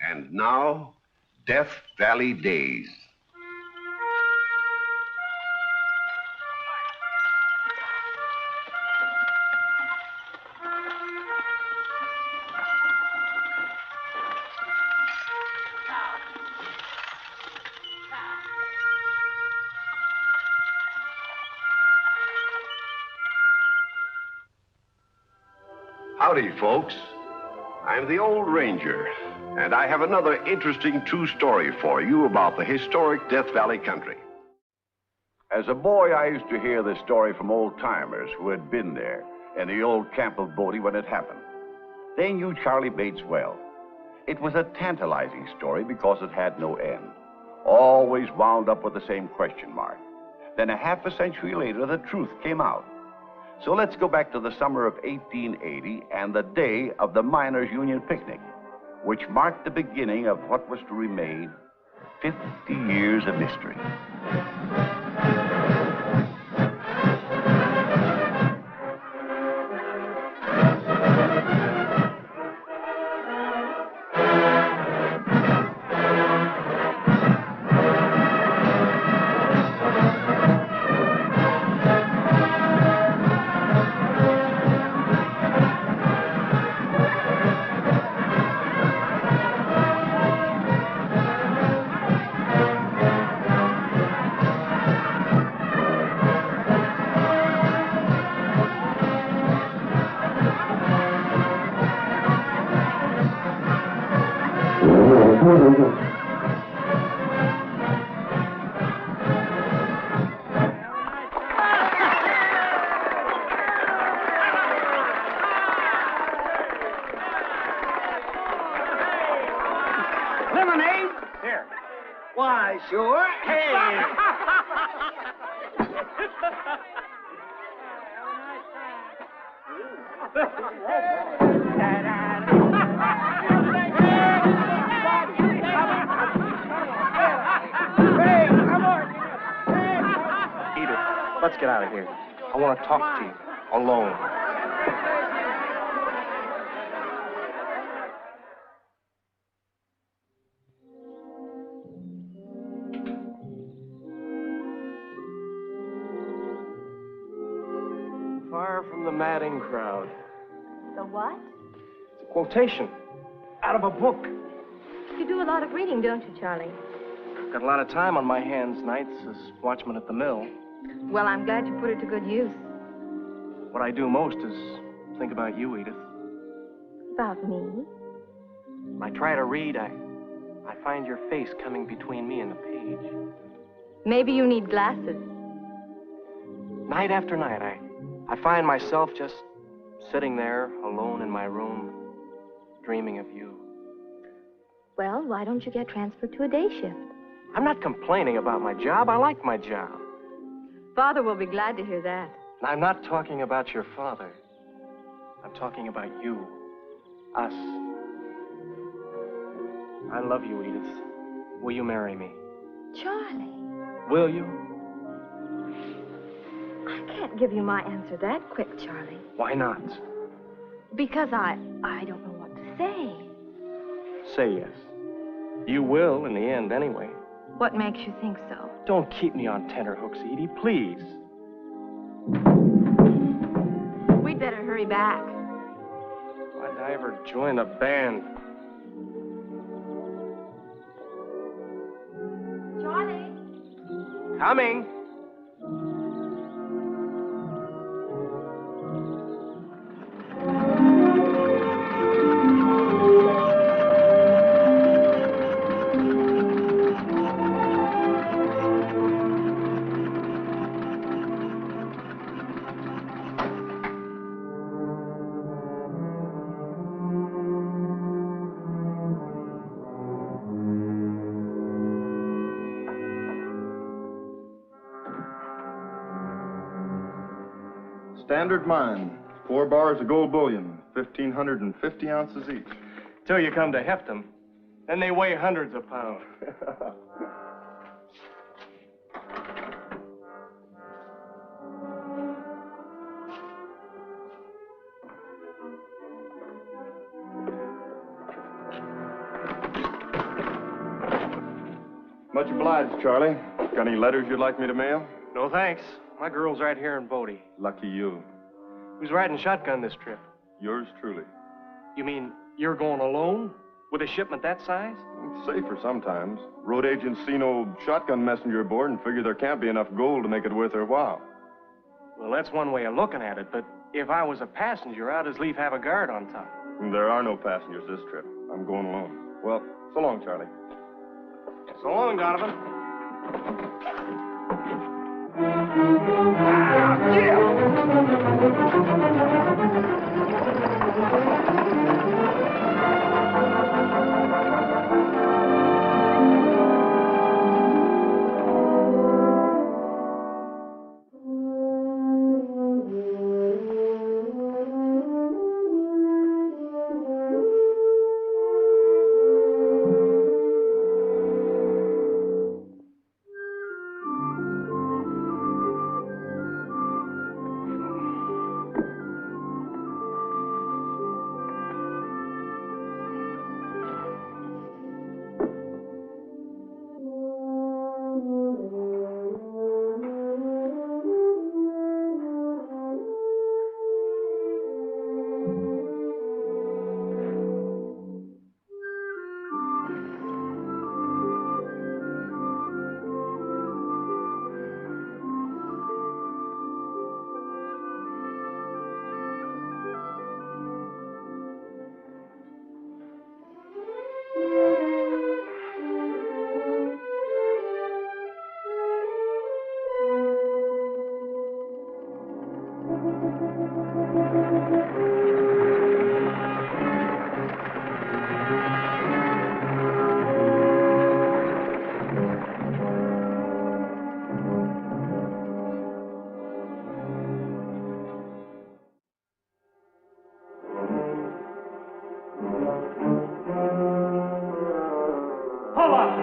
And now, Death Valley Days. Howdy, folks. I'm the Old Ranger, and I have another interesting true story for you about the historic Death Valley country. As a boy, I used to hear this story from old-timers who had been there in the old camp of Bodie when it happened. They knew Charlie Bates well. It was a tantalizing story because it had no end. Always wound up with the same question mark. Then a half a century later, the truth came out. So let's go back to the summer of 1880 and the day of the Miners' Union picnic, which marked the beginning of what was to remain 50 years of mystery. Lemonade? Here. Why, sure. Hey. Edith, let's get out of here. I want to talk to you alone. Far from the madding crowd. The what? It's a quotation out of a book. You do a lot of reading, don't you, Charlie? Got a lot of time on my hands nights as watchman at the mill. Well, I'm glad you put it to good use. What I do most is think about you, Edith. About me? When I try to read, I find your face coming between me and the page. Maybe you need glasses. Night after night, I find myself just sitting there alone in my room, dreaming of you. Well, why don't you get transferred to a day shift? I'm not complaining about my job. I like my job. Father will be glad to hear that. And I'm not talking about your father. I'm talking about you. Us. I love you, Edith. Will you marry me? Charlie. Will you? I can't give you my answer that quick, Charlie. Why not? Because I don't know what to say. Say yes. You will in the end, anyway. What makes you think so? Don't keep me on tenterhooks, Edie, please. We'd better hurry back. Why'd I ever join a band? Charlie? Coming. Standard mine, 4 bars of gold bullion, 1,550 ounces each. Till you come to heft them. Then they weigh hundreds of pounds. Much obliged, Charlie. Got any letters you'd like me to mail? No thanks. My girl's right here in Bodie. Lucky you. Who's riding shotgun this trip? Yours truly. You mean you're going alone? With a shipment that size? It's safer sometimes. Road agents see no shotgun messenger aboard and figure there can't be enough gold to make it worth their while. Well, that's one way of looking at it, but if I was a passenger, I'd as lief have a guard on top. There are no passengers this trip. I'm going alone. Well, so long, Charlie. So long, Donovan.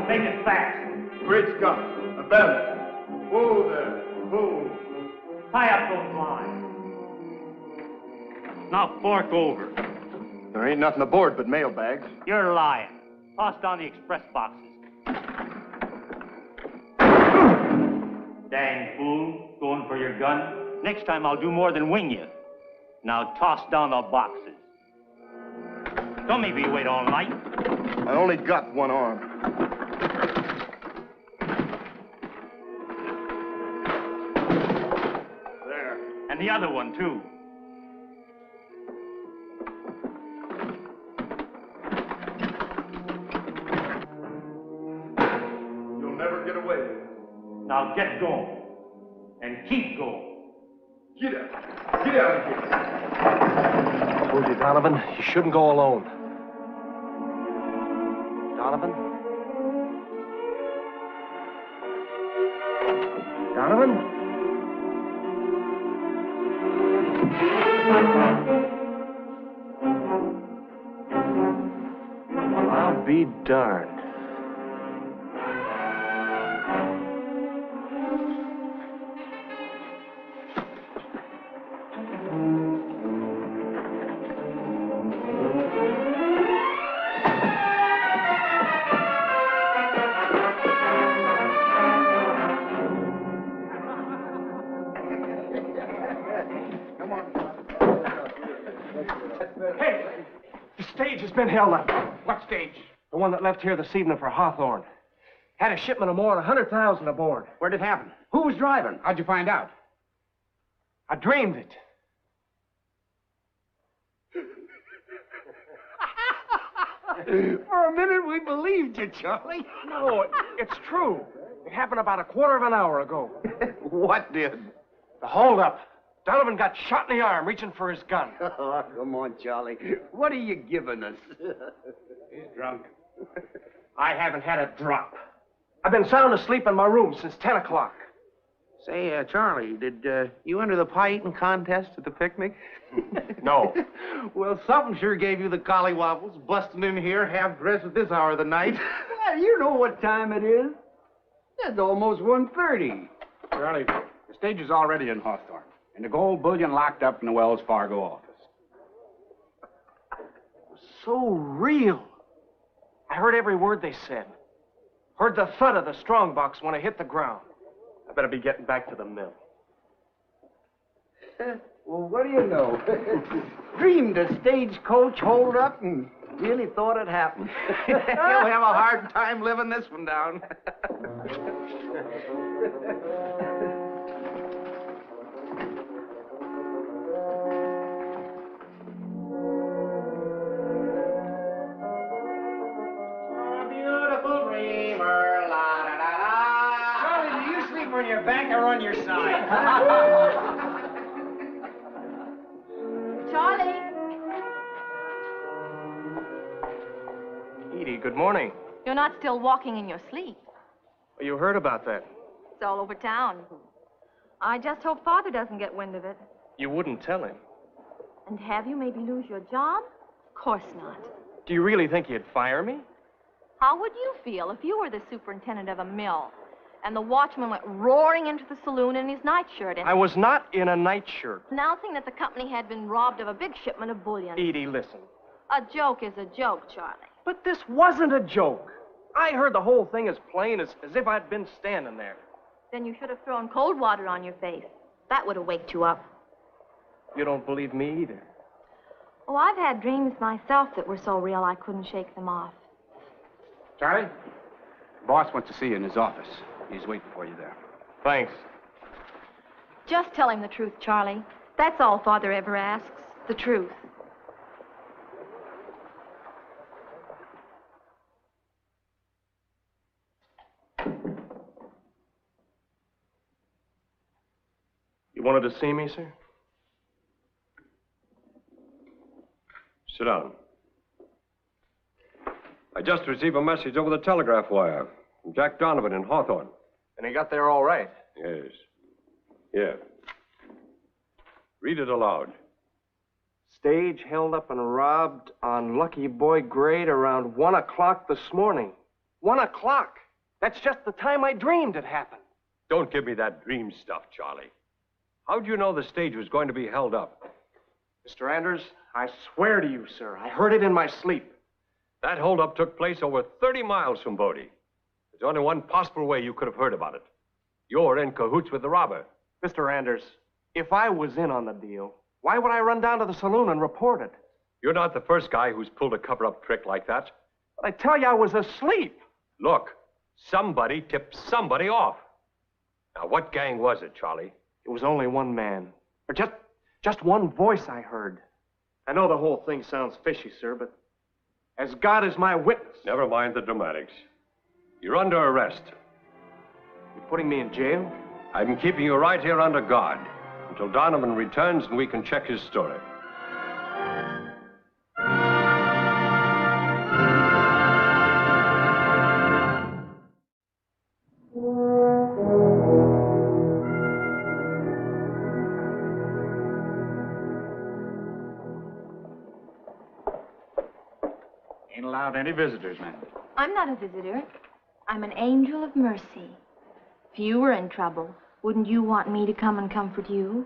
Make it fast. Great Scott. A bend. Whoa there. Whoa. Tie up those lines. Now fork over. There ain't nothing aboard but mail bags. You're lying. Toss down the express boxes. Dang fool. Going for your gun? Next time I'll do more than wing you. Now toss down the boxes. Don't make me wait all night. I only got one arm. There. And the other one, too. You'll never get away. Now get going. And keep going. Get out. Get out of here. I told you, Donovan, you shouldn't go alone. Donovan? Donovan? I'll be darned. Hey, the stage has been held up. What stage? The one that left here this evening for Hawthorne. Had a shipment of more than 100,000 aboard. Where'd it happen? Who was driving? How'd you find out? I dreamed it. For a minute, we believed you, Charlie. No, it's true. It happened about a quarter of an hour ago. What did? The holdup. Donovan got shot in the arm reaching for his gun. Oh, come on, Charlie. What are you giving us? He's drunk. I haven't had a drop. I've been sound asleep in my room since 10 o'clock. Say, Charlie, did you enter the pie eating contest at the picnic? No. Well, something sure gave you the collywobbles, busting in here half dressed at this hour of the night. Well, you know what time it is. It's almost 1:30. Charlie, the stage is already in Hawthorne, and the gold bullion locked up in the Wells Fargo office. So real. I heard every word they said. Heard the thud of the strongbox when I hit the ground. I better be getting back to the mill. Well, what do you know? Dreamed a stagecoach hold up and really thought it happened. He'll have a hard time living this one down. On your back or on your side? Charlie! Edie, good morning. You're not still walking in your sleep. Well, you heard about that. It's all over town. I just hope Father doesn't get wind of it. You wouldn't tell him. And have you maybe lose your job? Of course not. Do you really think he'd fire me? How would you feel if you were the superintendent of a mill and the watchman went roaring into the saloon in his nightshirt and... I was not in a nightshirt. announcing that the company had been robbed of a big shipment of bullion. Edie, listen. A joke is a joke, Charlie. But this wasn't a joke. I heard the whole thing as plain as if I'd been standing there. Then you should have thrown cold water on your face. That would have waked you up. You don't believe me either. Oh, I've had dreams myself that were so real I couldn't shake them off. Charlie, boss wants to see you in his office. He's waiting for you there. Thanks. Just tell him the truth, Charlie. That's all Father ever asks, the truth. You wanted to see me, sir? Sit down. I just received a message over the telegraph wire from Jack Donovan in Hawthorne. And he got there all right. Yes. Here. Read it aloud. Stage held up and robbed on Lucky Boy Grade around 1 o'clock this morning. 1 o'clock. That's just the time I dreamed it happened. Don't give me that dream stuff, Charlie. How'd you know the stage was going to be held up? Mr. Anders, I swear to you, sir, I heard it in my sleep. That holdup took place over 30 miles from Bodie. There's only one possible way you could have heard about it. You're in cahoots with the robber. Mr. Anders, if I was in on the deal, why would I run down to the saloon and report it? You're not the first guy who's pulled a cover-up trick like that. But I tell you, I was asleep. Look, somebody tipped somebody off. Now, what gang was it, Charlie? It was only one man. Or just one voice I heard. I know the whole thing sounds fishy, sir, but as God is my witness... Never mind the dramatics. You're under arrest. You're putting me in jail? I'm keeping you right here under guard until Donovan returns and we can check his story. Ain't allowed any visitors, ma'am. I'm not a visitor. I'm an angel of mercy. If you were in trouble, wouldn't you want me to come and comfort you?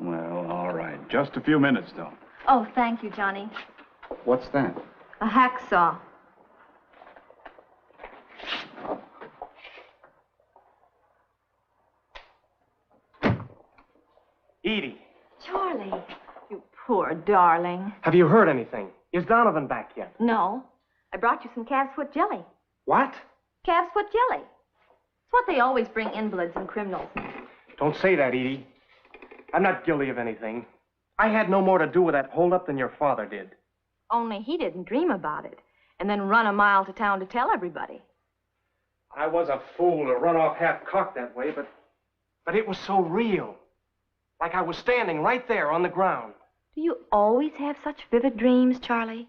Well, all right. Just a few minutes, though. Oh, thank you, Johnny. What's that? A hacksaw. Edie. Charlie, you poor darling. Have you heard anything? Is Donovan back yet? No. I brought you some calf's foot jelly. What? Calf's foot jelly. It's what they always bring invalids and criminals. Don't say that, Edie. I'm not guilty of anything. I had no more to do with that holdup than your father did. Only he didn't dream about it and then run a mile to town to tell everybody. I was a fool to run off half-cocked that way, but it was so real. Like I was standing right there on the ground. Do you always have such vivid dreams, Charlie?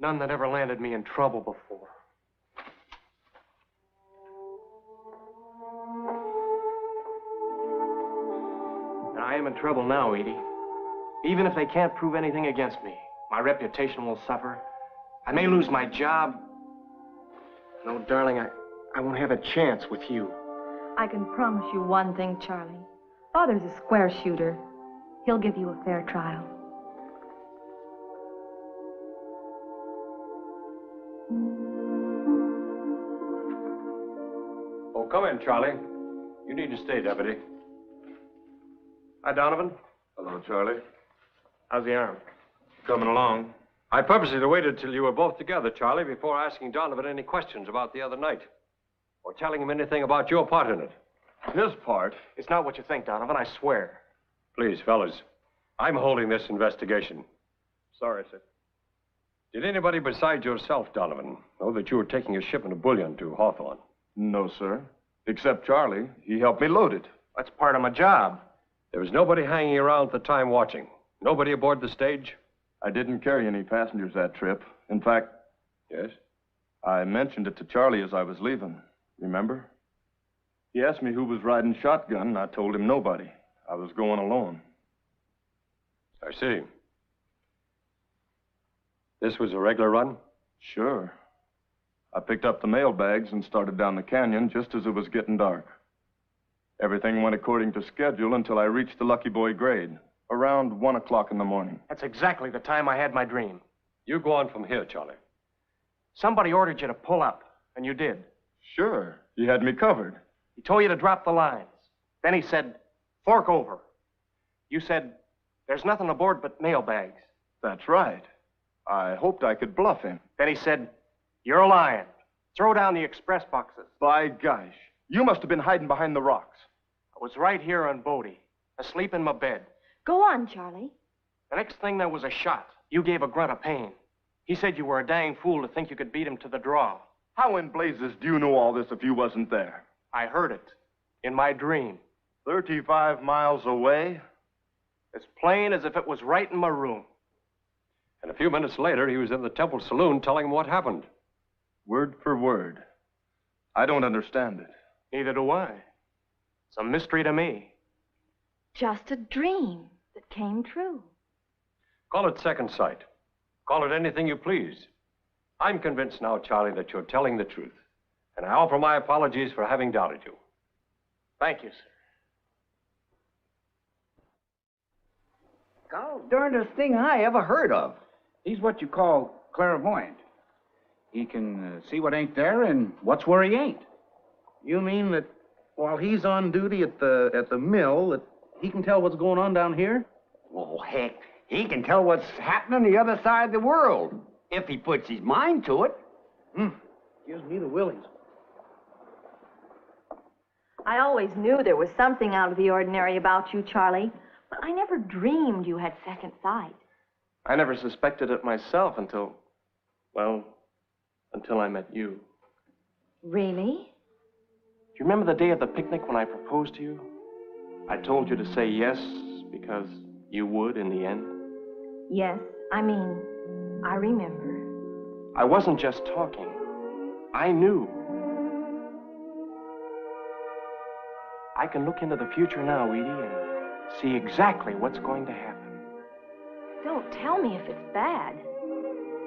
None that ever landed me in trouble before. And I am in trouble now, Edie. Even if they can't prove anything against me, my reputation will suffer. I may lose my job. No, darling, I won't have a chance with you. I can promise you one thing, Charlie. Father's a square shooter. He'll give you a fair trial. in, Charlie. You need to stay, Deputy. Hi, Donovan. Hello, Charlie. How's the arm? Coming along. I purposely waited till you were both together, Charlie, before asking Donovan any questions about the other night. Or telling him anything about your part in it. His part? It's not what you think, Donovan, I swear. Please, fellas. I'm holding this investigation. Sorry, sir. Did anybody besides yourself, Donovan, know that you were taking a shipment of bullion to Hawthorne? No, sir. Except Charlie. He helped me load it. That's part of my job. There was nobody hanging around at the time watching. Nobody aboard the stage? I didn't carry any passengers that trip. In fact... Yes? I mentioned it to Charlie as I was leaving. Remember? He asked me who was riding shotgun, and I told him nobody. I was going alone. I see. This was a regular run? Sure. I picked up the mail bags and started down the canyon just as it was getting dark. Everything went according to schedule until I reached the Lucky Boy grade, around 1 o'clock in the morning. That's exactly the time I had my dream. You go on from here, Charlie. Somebody ordered you to pull up, and you did. Sure. He had me covered. He told you to drop the lines. Then he said, fork over. You said, there's nothing aboard but mail bags. That's right. I hoped I could bluff him. Then he said, you're lying. Throw down the express boxes. By gosh, you must have been hiding behind the rocks. I was right here on Bodie, asleep in my bed. Go on, Charlie. The next thing there was a shot. You gave a grunt of pain. He said you were a dang fool to think you could beat him to the draw. How in blazes do you know all this if you wasn't there? I heard it. In my dream. 35 miles away? As plain as if it was right in my room. And a few minutes later, he was in the Temple Saloon telling him what happened. Word for word. I don't understand it. Neither do I. It's a mystery to me. Just a dream that came true. Call it second sight. Call it anything you please. I'm convinced now, Charlie, that you're telling the truth. And I offer my apologies for having doubted you. Thank you, sir. Gol darndest thing I ever heard of. He's what you call clairvoyant. He can see what ain't there and what's where he ain't. You mean that while he's on duty at the mill, that he can tell what's going on down here? Oh, heck, he can tell what's happening the other side of the world, if he puts his mind to it. Gives me the willies. I always knew there was something out of the ordinary about you, Charlie, but I never dreamed you had second sight. I never suspected it myself until I met you. Really? Do you remember the day of the picnic when I proposed to you? I told you to say yes because you would in the end. Yes, I remember. I wasn't just talking. I knew. I can look into the future now, Edie, and see exactly what's going to happen. Don't tell me if it's bad.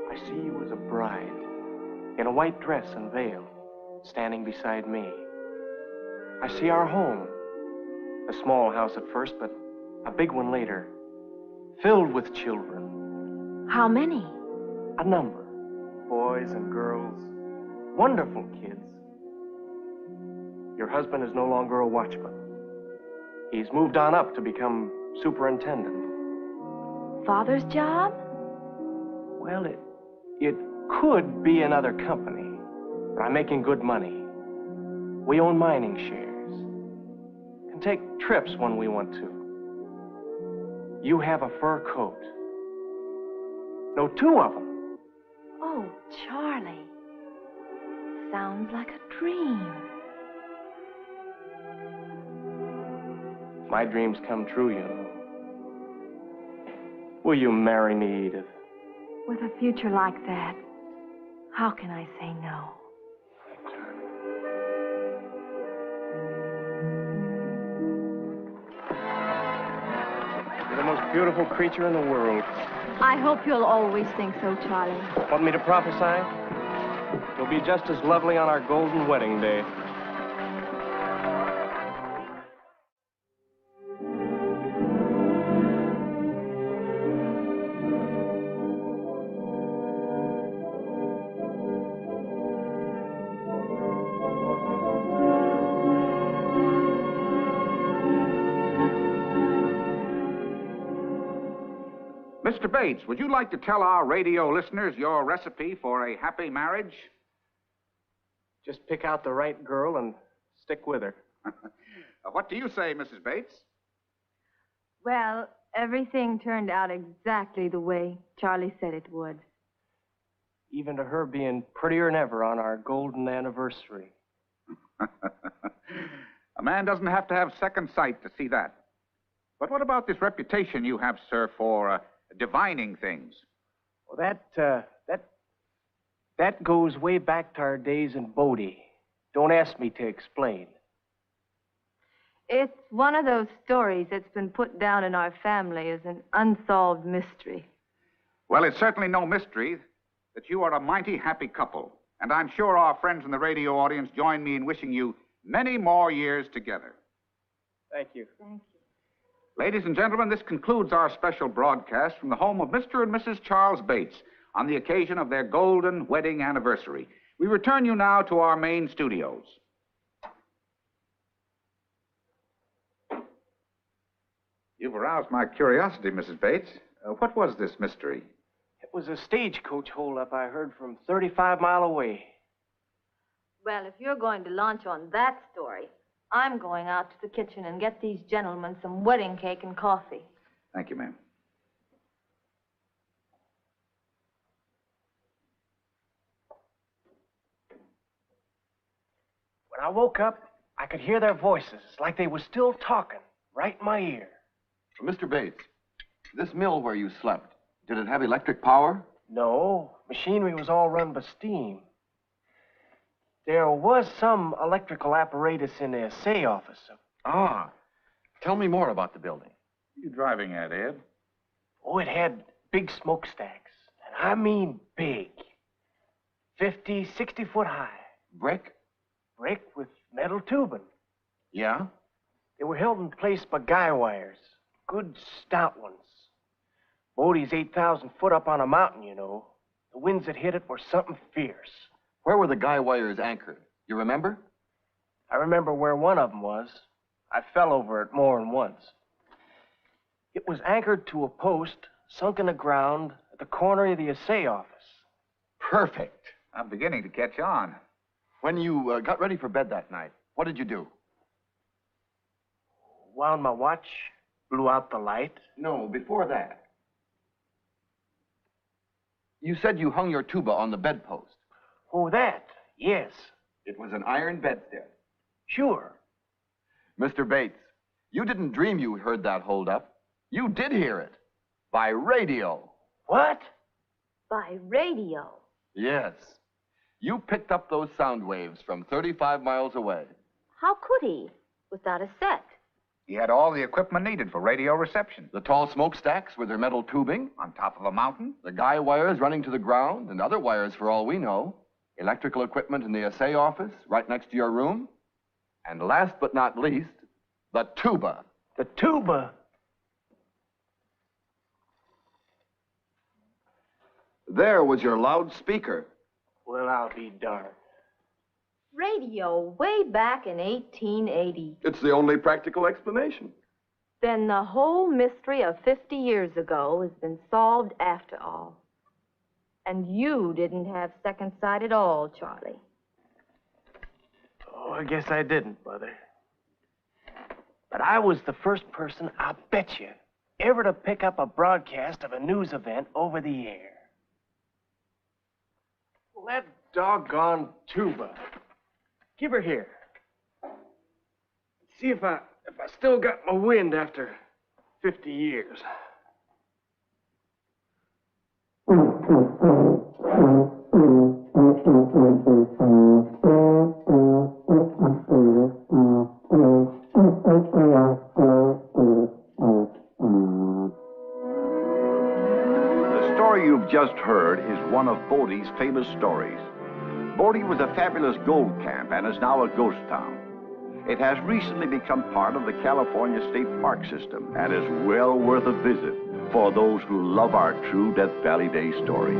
I see you as a bride, in a white dress and veil, standing beside me. I see our home. A small house at first, but a big one later, filled with children. How many? A number. Boys and girls. Wonderful kids. Your husband is no longer a watchman. He's moved on up to become superintendent. Father's job? Well, it could be another company, but I'm making good money. We own mining shares. Can take trips when we want to. You have a fur coat. No, 2 of them. Oh, Charlie. Sounds like a dream. My dreams come true, you know. Will you marry me, Edith? With a future like that, how can I say no? You're the most beautiful creature in the world. I hope you'll always think so, Charlie. Want me to prophesy? You'll be just as lovely on our golden wedding day. Mr. Bates, would you like to tell our radio listeners your recipe for a happy marriage? Just pick out the right girl and stick with her. What do you say, Mrs. Bates? Well, everything turned out exactly the way Charlie said it would. Even to her being prettier than ever on our golden anniversary. A man doesn't have to have second sight to see that. But what about this reputation you have, sir, for divining things? Well, that goes way back to our days in Bodie. Don't ask me to explain. It's one of those stories that's been put down in our family as an unsolved mystery. Well, it's certainly no mystery that you are a mighty happy couple. And I'm sure our friends in the radio audience join me in wishing you many more years together. Thank you. Thank you. Ladies and gentlemen, this concludes our special broadcast from the home of Mr. and Mrs. Charles Bates on the occasion of their golden wedding anniversary. We return you now to our main studios. You've aroused my curiosity, Mrs. Bates. What was this mystery? It was a stagecoach holdup I heard from 35 mile away. Well, if you're going to launch on that story, I'm going out to the kitchen and get these gentlemen some wedding cake and coffee. Thank you, ma'am. When I woke up, I could hear their voices like they were still talking right in my ear. Mr. Bates, this mill where you slept, did it have electric power? No, machinery was all run by steam. There was some electrical apparatus in the assay office. Ah, tell me more about the building. What are you driving at, Ed? Oh, it had big smokestacks, and I mean big. 50, 60 foot high. Brick? Brick with metal tubing. Yeah? They were held in place by guy wires. Good stout ones. Bodie's 8,000 foot up on a mountain, you know. The winds that hit it were something fierce. Where were the guy wires anchored? You remember? I remember where one of them was. I fell over it more than once. It was anchored to a post sunk in the ground at the corner of the assay office. Perfect. I'm beginning to catch on. When you got ready for bed that night, what did you do? Wound my watch, blew out the light. No, before that. You said you hung your tuba on the bedpost. Oh, that? Yes. It was an iron bedstead. Sure. Mr. Bates, you didn't dream you heard that holdup. You did hear it. By radio. What? By radio? Yes. You picked up those sound waves from 35 miles away. How could he? Without a set. He had all the equipment needed for radio reception. The tall smokestacks with their metal tubing. On top of a mountain. The guy wires running to the ground, and other wires for all we know. Electrical equipment in the assay office, right next to your room. And last but not least, the tuba. The tuba? There was your loudspeaker. Well, I'll be darned. Radio way back in 1880. It's the only practical explanation. Then the whole mystery of 50 years ago has been solved after all. And you didn't have second sight at all, Charlie. Oh, I guess I didn't, Mother. But I was the first person, I'll bet you, ever to pick up a broadcast of a news event over the air. Well, that doggone tuba. Give her here. See if I still got my wind after 50 years. The story you've just heard is one of Bodie's famous stories. Bodie was a fabulous gold camp and is now a ghost town. It has recently become part of the California State Park system and is well worth a visit for those who love our true Death Valley Day stories.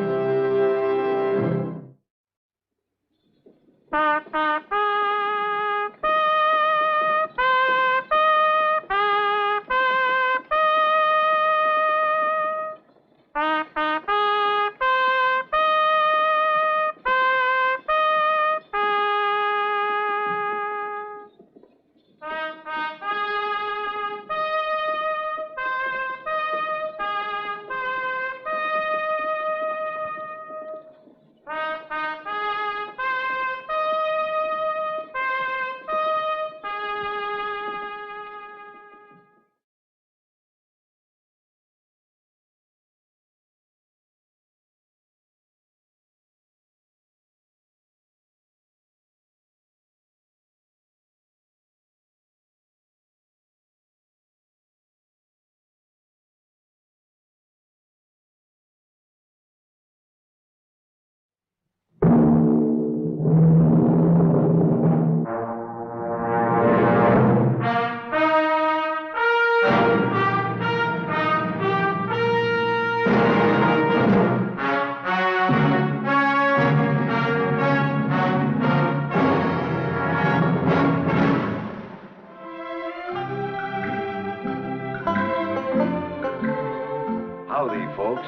Howdy, folks.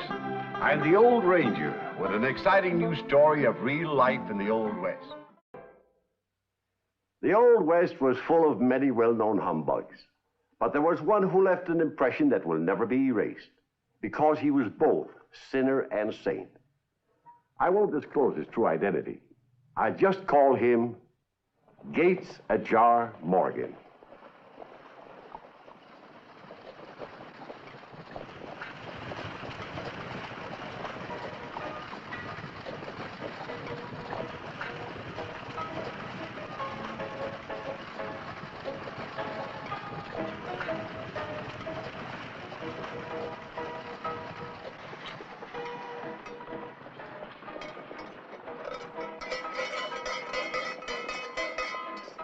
I'm the Old Ranger with an exciting new story of real life in the Old West. The Old West was full of many well-known humbugs, but there was one who left an impression that will never be erased, because he was both sinner and saint. I won't disclose his true identity. I just call him Gates Ajar Morgan.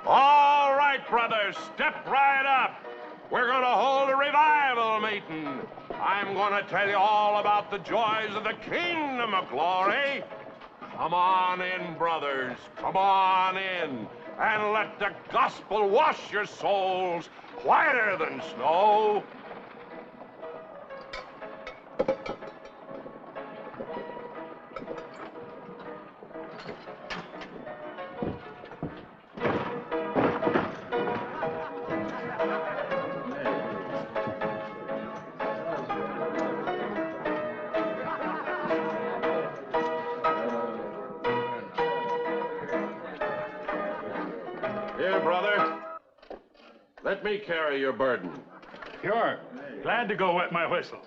All right, brothers, step right up. We're going to hold a revival meeting. I'm going to tell you all about the joys of the kingdom of glory. Come on in, brothers. Come on in. And let the gospel wash your souls whiter than snow. Here, brother. Let me carry your burden. Sure. Glad to go wet my whistle.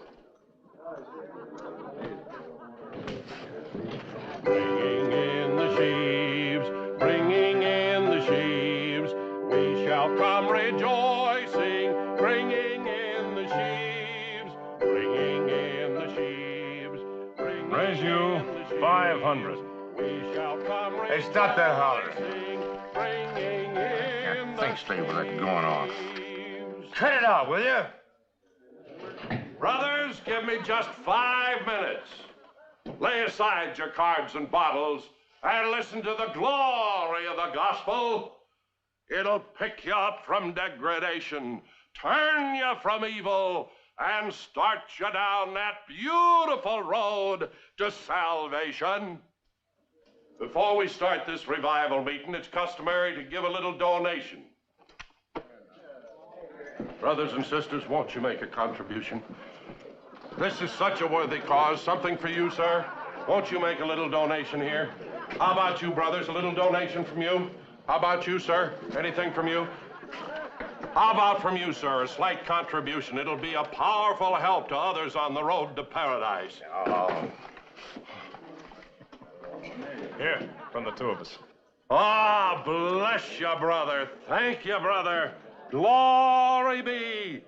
Bringing in the sheaves, bringing in the sheaves, we shall come rejoicing, bringing in the sheaves, bringing in the sheaves, bringing Raise you in the sheaves. 500. We shall come Hey, stop that holler. bringing in the Think straight with that going on. sheaves. Cut it out, will you? Brothers, give me just 5 minutes. Lay aside your cards and bottles and listen to the glory of the gospel. It'll pick you up from degradation, turn you from evil, and start you down that beautiful road to salvation. Before we start this revival meeting, it's customary to give a little donation. Brothers and sisters, won't you make a contribution? This is such a worthy cause. Something for you, sir. Won't you make a little donation here? How about you, brothers? A little donation from you? How about you, sir? Anything from you? How about from you, sir? A slight contribution. It'll be a powerful help to others on the road to paradise. Here, from the two of us. Ah, bless you, brother. Thank you, brother. Glory be.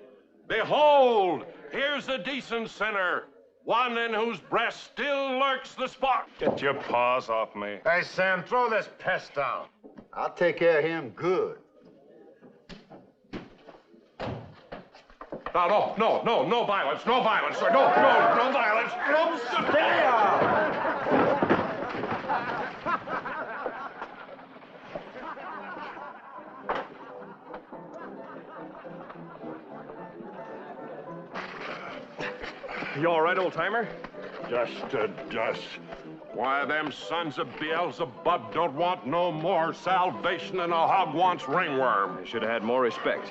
Behold, here's a decent sinner, one in whose breast still lurks the spark. Get your paws off me. Hey, Sam, throw this pest down. I'll take care of him good. No violence, no violence, sir. No violence. No, stay. You all right, old-timer? Just to dust. Why, them sons of Beelzebub don't want no more salvation than a hog wants ringworm. You should have had more respect.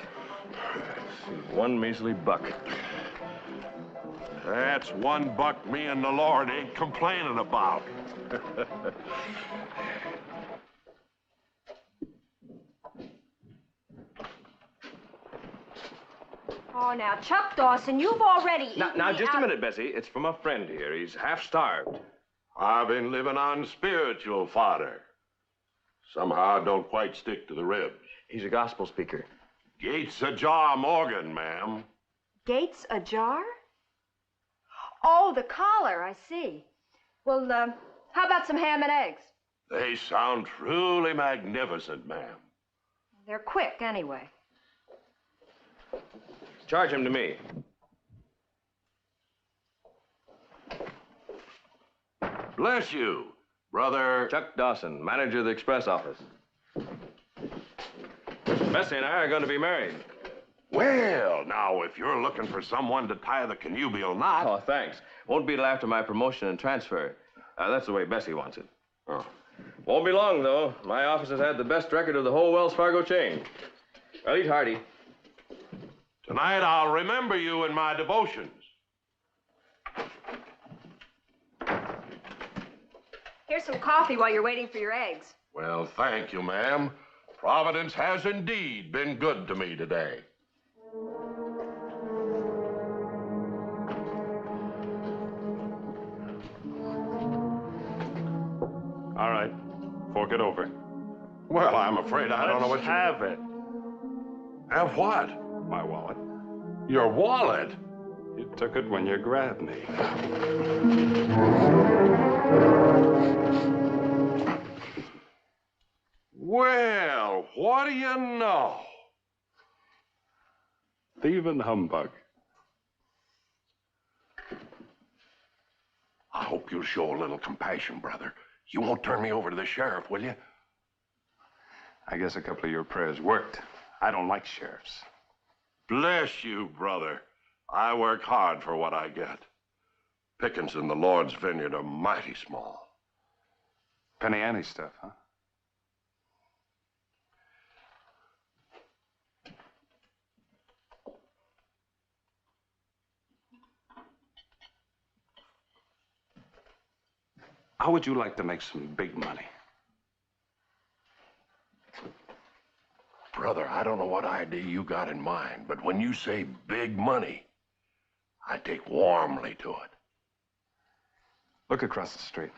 One measly buck. That's one buck me and the Lord ain't complaining about. Oh, now, Chuck Dawson, you've already eaten Now, me just a out- minute, Bessie. It's from a friend here. He's half-starved. I've been living on spiritual fodder. Somehow I don't quite stick to the ribs. He's a gospel speaker. Gates Ajar Morgan, ma'am. Gates Ajar? Oh, the collar, I see. Well, how about some ham and eggs? They sound truly magnificent, ma'am. They're quick, anyway. Charge him to me. Bless you, brother. Chuck Dawson, manager of the express office. Bessie and I are going to be married. Well, now, if you're looking for someone to tie the connubial knot... Oh, thanks. Won't be till after my promotion and transfer. That's the way Bessie wants it. Oh. Won't be long, though. My office has had the best record of the whole Wells Fargo chain. Well, eat hearty. Tonight, I'll remember you in my devotions. Here's some coffee while you're waiting for your eggs. Well, thank you, ma'am. Providence has indeed been good to me today. All right. Fork it over. Well, I'm afraid I don't know what Let's have it. Have what? My wallet. Your wallet? You took it when you grabbed me. Well, what do you know? Thieving humbug. I hope you'll show a little compassion, brother. You won't turn me over to the sheriff, will you? I guess a couple of your prayers worked. I don't like sheriffs. Bless you, brother. I work hard for what I get. Pickings in the Lord's vineyard are mighty small. Penny ante stuff, huh? How would you like to make some big money? Brother, I don't know what idea you got in mind, but when you say big money, I take warmly to it. Look across the street.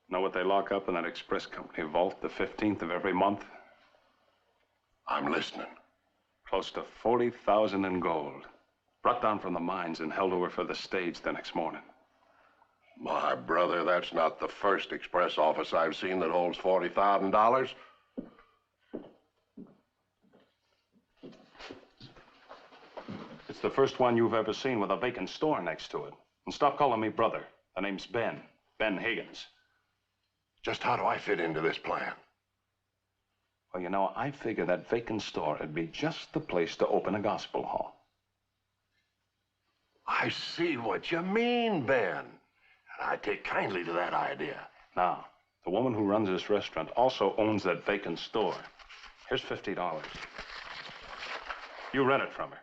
Know what they lock up in that express company vault the 15th of every month? I'm listening. Close to 40,000 in gold. Brought down from the mines and held over for the stage the next morning. My brother, that's not the first express office I've seen that holds $40,000. It's the first one you've ever seen with a vacant store next to it. And stop calling me brother. The name's Ben. Ben Higgins. Just how do I fit into this plan? Well, you know, I figure that vacant store would be just the place to open a gospel hall. I see what you mean, Ben. And I take kindly to that idea. Now, the woman who runs this restaurant also owns that vacant store. Here's $50. You rent it from her.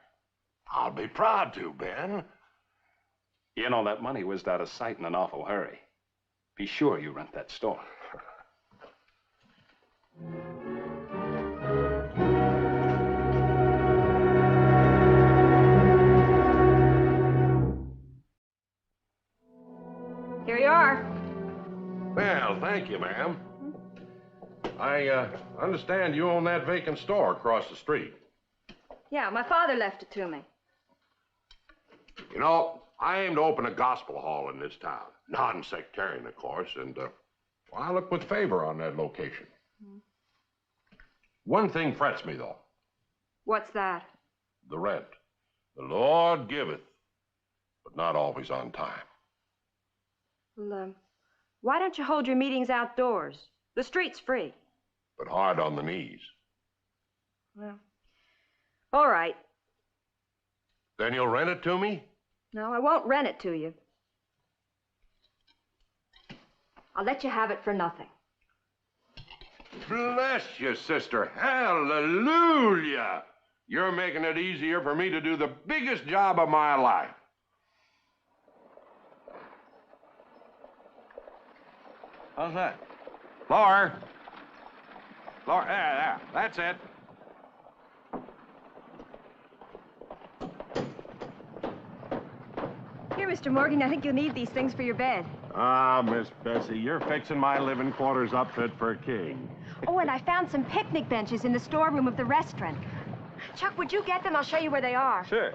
I'll be proud to, Ben. You know, that money whizzed out of sight in an awful hurry. Be sure you rent that store. Here you are. Well, thank you, ma'am. I understand you own that vacant store across the street. Yeah, my father left it to me. You know, I aim to open a gospel hall in this town. Non-sectarian, of course, and well, I look with favor on that location. One thing frets me, though. What's that? The rent. The Lord giveth, but not always on time. Well, why don't you hold your meetings outdoors? The street's free. But hard on the knees. Well, all right. Then you'll rent it to me? No, I won't rent it to you. I'll let you have it for nothing. Bless you, sister. Hallelujah! You're making it easier for me to do the biggest job of my life. How's that? Floor. Floor, there, that's it. Here, Mr. Morgan, I think you'll need these things for your bed. Ah, Miss Bessie, you're fixing my living quarters up fit for a king. Oh, and I found some picnic benches in the storeroom of the restaurant. Chuck, would you get them? I'll show you where they are. Sure.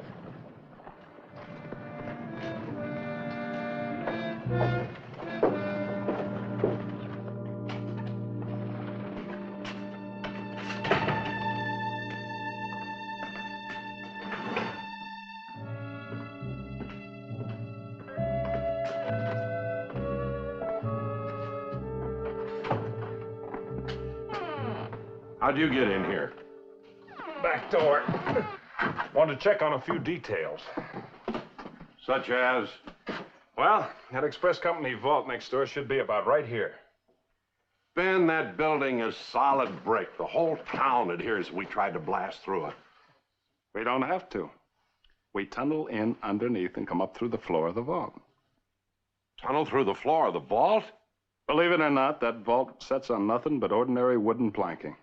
How'd you get in here? Back door. Want to check on a few details. Such as? Well, that express company vault next door should be about right here. Ben, that building is solid brick. The whole town adheres. We tried to blast through it. We don't have to. We tunnel in underneath and come up through the floor of the vault. Tunnel through the floor of the vault? Believe it or not, that vault sets on nothing but ordinary wooden planking.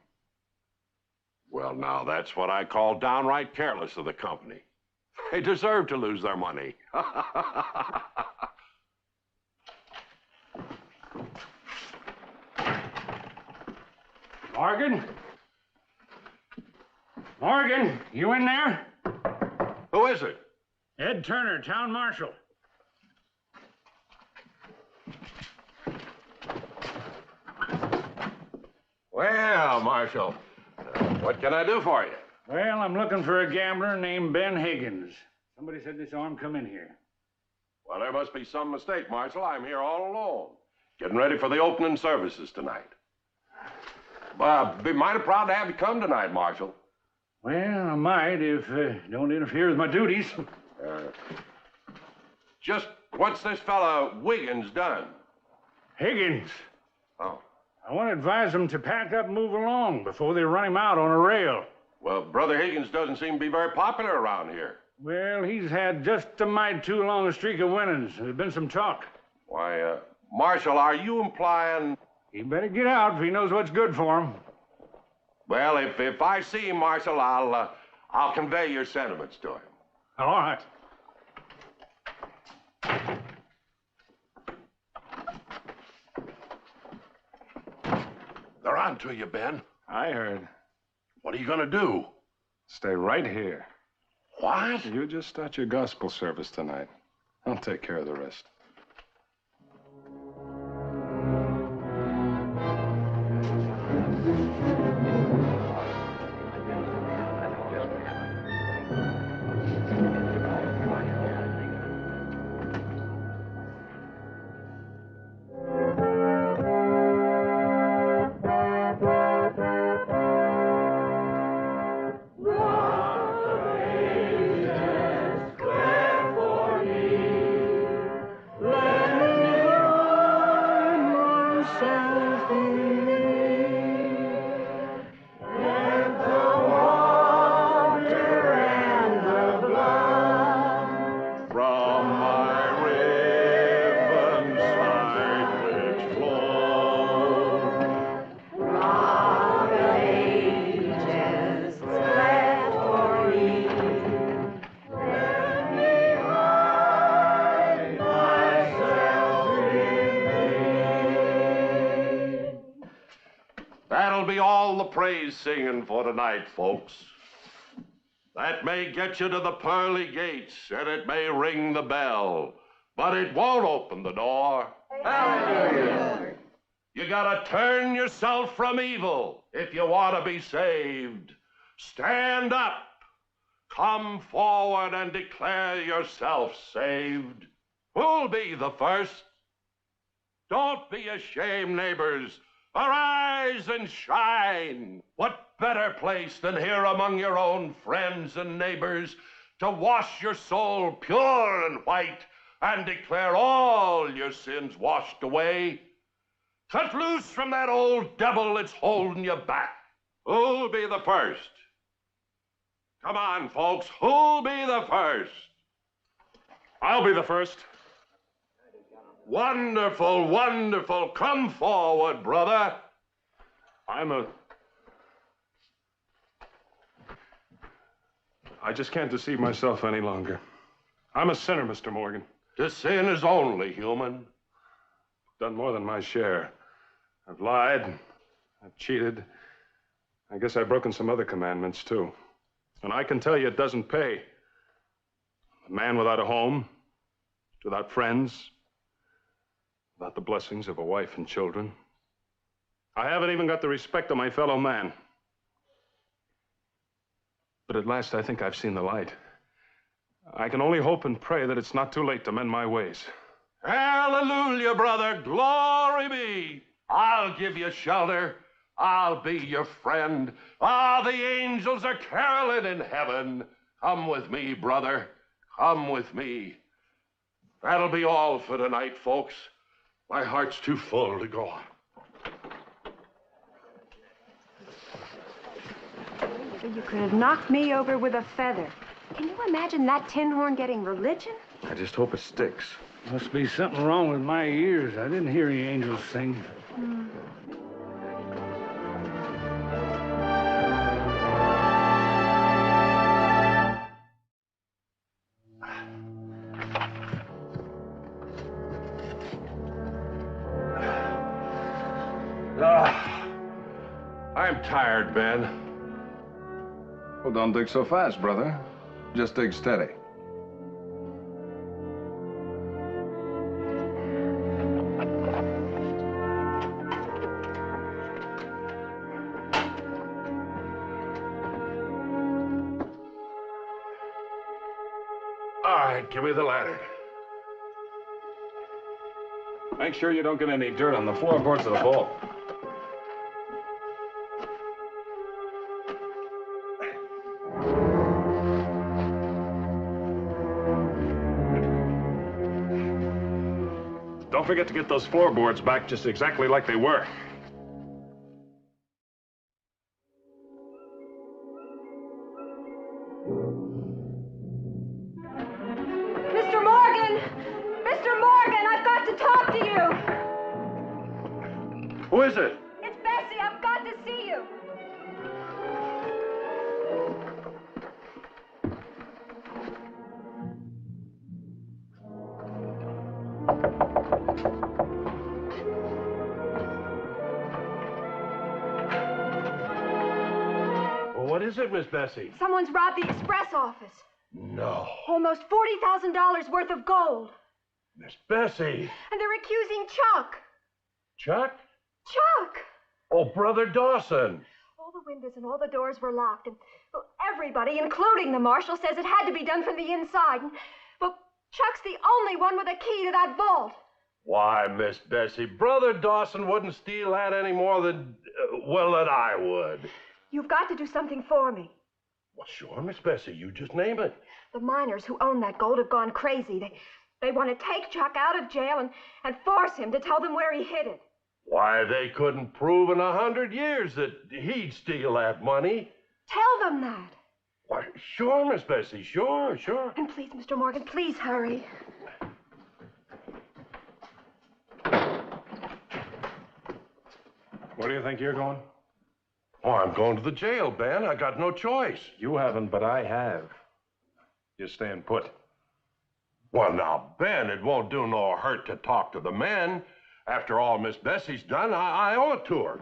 Well, now, that's what I call downright careless of the company. They deserve to lose their money. Morgan? Morgan, you in there? Who is it? Ed Turner, town marshal. Well, Marshal, what can I do for you? Well, I'm looking for a gambler named Ben Higgins. Somebody said they saw him come in here. Well, there must be some mistake, Marshal. I'm here all alone, getting ready for the opening services tonight. Be mighty proud to have you come tonight, Marshal. Well, I might if don't interfere with my duties. Just what's this fella Wiggins done? Higgins. Oh. I want to advise them to pack up and move along before they run him out on a rail. Well, Brother Higgins doesn't seem to be very popular around here. Well, he's had just a mite too long a streak of winnings. There's been some talk. Why, Marshal, are you implying... He better get out if he knows what's good for him. Well, if I see him, Marshal, I'll convey your sentiments to him. All right. They're on to you, Ben. I heard. What are you going to do? Stay right here. What? You just start your gospel service tonight. I'll take care of the rest. Praise singing for tonight, folks. That may get you to the pearly gates, and it may ring the bell, but it won't open the door. Hallelujah! You gotta turn yourself from evil if you want to be saved. Stand up, come forward, and declare yourself saved. Who'll be the first? Don't be ashamed, neighbors. Arise and shine. What better place than here among your own friends and neighbors to wash your soul pure and white and declare all your sins washed away? Cut loose from that old devil that's holding you back. Who'll be the first? Come on, folks. Who'll be the first? I'll be the first. Wonderful, wonderful. Come forward, brother. I just can't deceive myself any longer. I'm a sinner, Mr. Morgan. To sin is only human. Done more than my share. I've lied. I've cheated. I guess I've broken some other commandments, too. And I can tell you it doesn't pay. A man without a home, without friends, without the blessings of a wife and children. I haven't even got the respect of my fellow man. But at last I think I've seen the light. I can only hope and pray that it's not too late to mend my ways. Hallelujah, brother. Glory be. I'll give you shelter. I'll be your friend. Ah, the angels are caroling in heaven. Come with me, brother. Come with me. That'll be all for tonight, folks. My heart's too full to go on. You could have knocked me over with a feather. Can you imagine that tin horn getting religion? I just hope it sticks. Must be something wrong with my ears. I didn't hear the angels sing. I'm tired, Ben. Well, don't dig so fast, brother. Just dig steady. All right, give me the lantern. Make sure you don't get any dirt on the floorboards of the vault. Don't forget to get those floorboards back just exactly like they were. Mr. Morgan! Mr. Morgan, I've got to talk to you! Who is it? It's Bessie. I've got to see you. What is it, Miss Bessie? Someone's robbed the express office. No. Almost $40,000 worth of gold. Miss Bessie. And they're accusing Chuck. Chuck? Chuck! Oh, Brother Dawson. All the windows and all the doors were locked, and well, everybody, including the marshal, says it had to be done from the inside. And, well, Chuck's the only one with a key to that vault. Why, Miss Bessie, Brother Dawson wouldn't steal that any more than, well, than I would. You've got to do something for me. Well, sure, Miss Bessie, you just name it. The miners who own that gold have gone crazy. They want to take Chuck out of jail and force him to tell them where he hid it. Why, they couldn't prove in 100 years that he'd steal that money. Tell them that. Why, sure, Miss Bessie, sure. And please, Mr. Morgan, please hurry. Where do you think you're going? Oh, I'm going to the jail, Ben. I got no choice. You haven't, but I have. You're staying put. Well, now, Ben, it won't do no hurt to talk to the men. After all Miss Bessie's done, I owe it to her.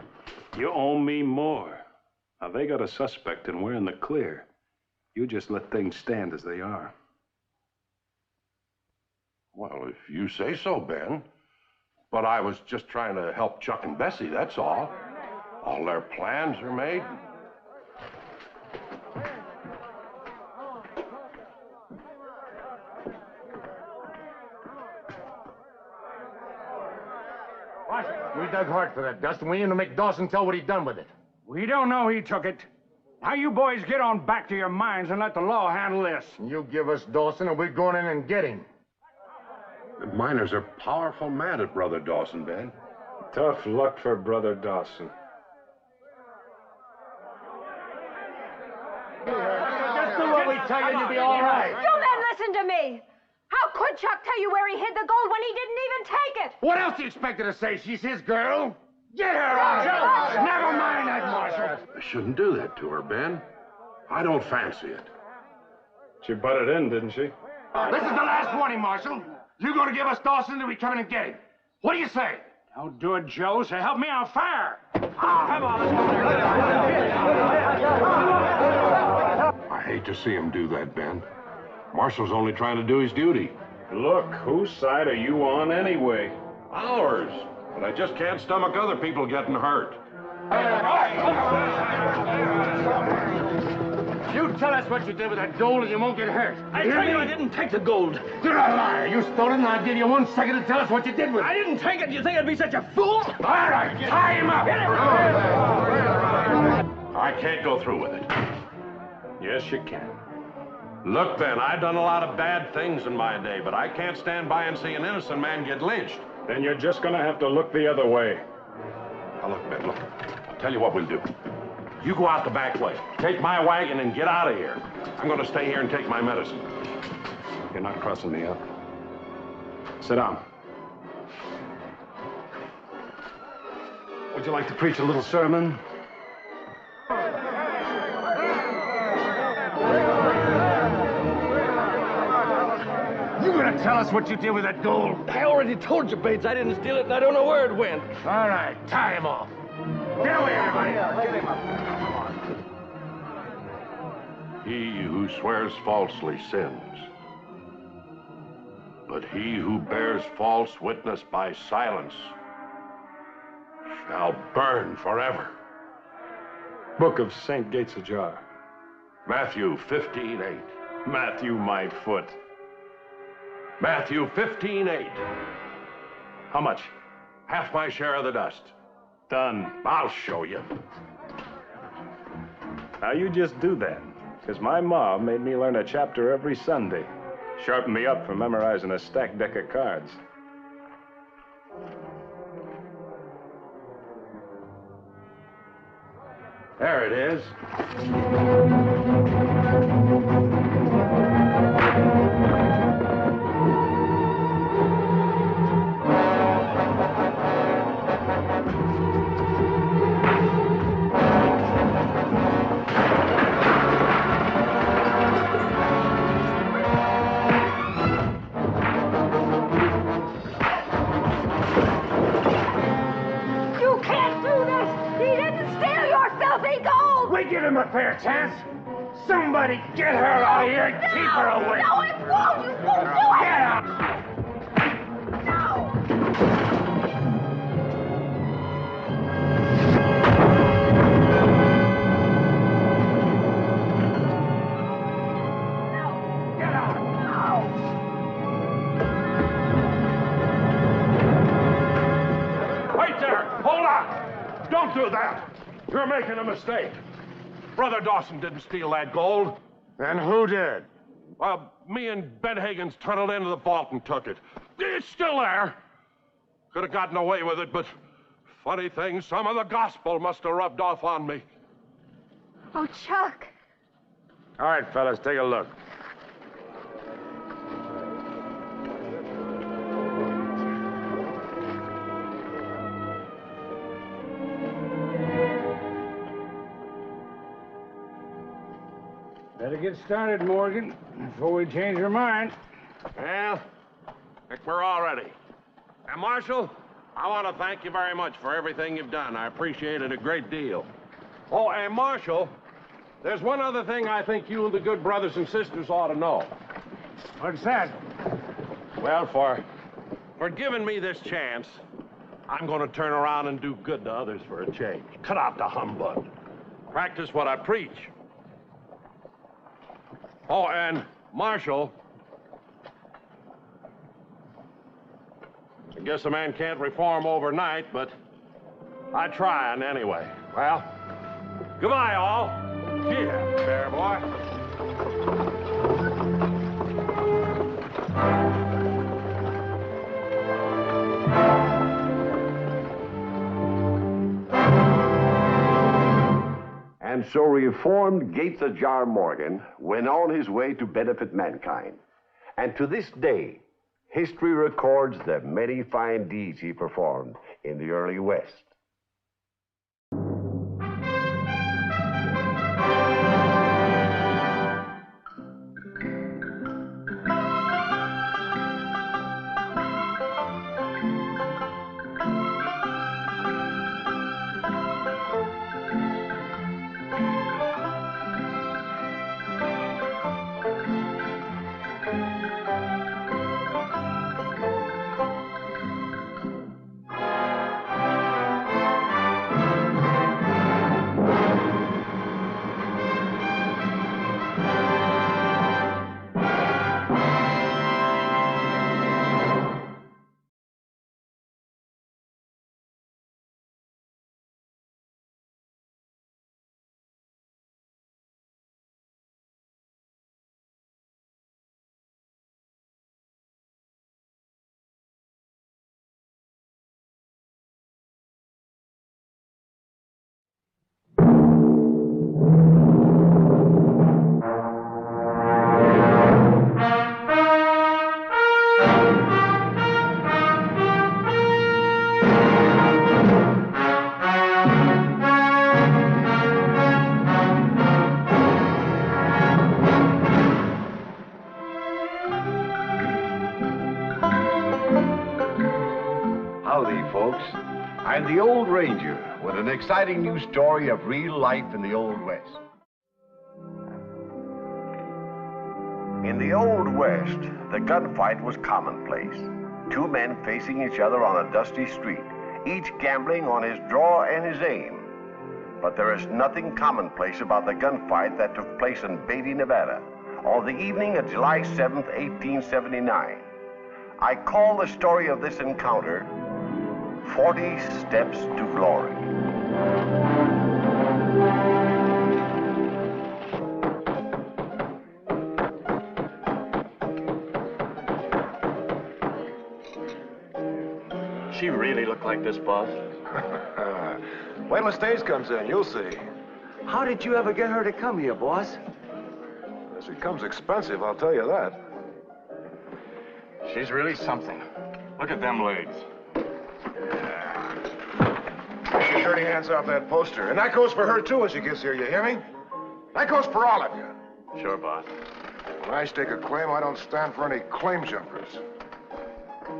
You owe me more. Now, they got a suspect, and we're in the clear. You just let things stand as they are. Well, if you say so, Ben. But I was just trying to help Chuck and Bessie, that's all. All their plans are made. We dug hard for that dust, and we aim to make Dawson tell what he done with it. We don't know he took it. Now you boys get on back to your mines and let the law handle this. You give us Dawson, and we're going in and get him. The miners are powerful mad at Brother Dawson, Ben. Tough luck for Brother Dawson. Just do what we tell you and you'll be all right. You men listen to me. How could Chuck tell you where he hid the gold when he didn't even take it? What else do you expect her to say? She's his girl. Get her out. Never mind that, Marshal. I shouldn't do that to her, Ben. I don't fancy it. She butted in, didn't she? This is the last warning, Marshal. You're going to give us Dawson till we come in and get him. What do you say? Don't do it, Joe, so help me on fire. Come on, let's go there. I hate to see him do that, Ben. Marshall's only trying to do his duty. Look, whose side are you on anyway? Ours. But I just can't stomach other people getting hurt. You tell us what you did with that gold and you won't get hurt. I tell you, I didn't take the gold. You're a liar. You stole it, and I'll give you 1 second to tell us what you did with it. I didn't take it. Do you think I'd be such a fool? All right, tie him up. I can't go through with it. Yes, you can. Look, then, I've done a lot of bad things in my day, but I can't stand by and see an innocent man get lynched. Then you're just gonna have to look the other way. Now, look, Ben, look. I'll tell you what we'll do. You go out the back way. Take my wagon and get out of here. I'm going to stay here and take my medicine. You're not crossing me up. Sit down. Would you like to preach a little sermon? You gonna tell us what you did with that gold? I already told you, Bates, I didn't steal it, and I don't know where it went. All right, tie him off. Get away, everybody. Get him up. He who swears falsely sins. But he who bears false witness by silence shall burn forever. Book of St. Gates Ajar. Matthew 15:8. Matthew, my foot. Matthew 15:8. How much? Half my share of the dust. Done. I'll show you. Now you just do that, because my ma made me learn a chapter every Sunday. Sharpened me up for memorizing a stacked deck of cards. There it is. Give him a fair chance. Somebody get her out of here and keep her away. No, it won't. You won't do it. Get out. Wait there! Hold on! Don't do that! You're making a mistake. Brother Dawson didn't steal that gold. Then who did? Well, me and Ben Higgins tunneled into the vault and took it. It's still there. Could have gotten away with it, but funny thing, some of the gospel must have rubbed off on me. Oh, Chuck. All right, fellas, take a look. Better get started, Morgan, before we change our mind. Well, I think we're all ready. And Marshal, I want to thank you very much for everything you've done. I appreciate it a great deal. Oh, and Marshal, there's one other thing I think you and the good brothers and sisters ought to know. What's that? Well, for giving me this chance, I'm going to turn around and do good to others for a change. Cut out the humbug. Practice what I preach. Oh, and Marshal, I guess a man can't reform overnight, but I'm trying anyway. Well, goodbye, all. See ya, fair boy. And so reformed Gates Ajar Morgan went on his way to benefit mankind. And to this day, history records the many fine deeds he performed in the early West. Howdy, folks. I'm the Old Ranger with an exciting new story of real life in the Old West. In the Old West, the gunfight was commonplace. Two men facing each other on a dusty street, each gambling on his draw and his aim. But there is nothing commonplace about the gunfight that took place in Beatty, Nevada, on the evening of July 7th, 1879. I call the story of this encounter 40 Steps to Glory. She really looked like this, boss. Wait till the stage comes in, you'll see. How did you ever get her to come here, boss? She comes expensive, I'll tell you that. She's really something. Look at them legs. Get your dirty hands off that poster. And that goes for her, too, when she gets here, you hear me? That goes for all of you. Sure, boss. When I stake a claim, I don't stand for any claim jumpers.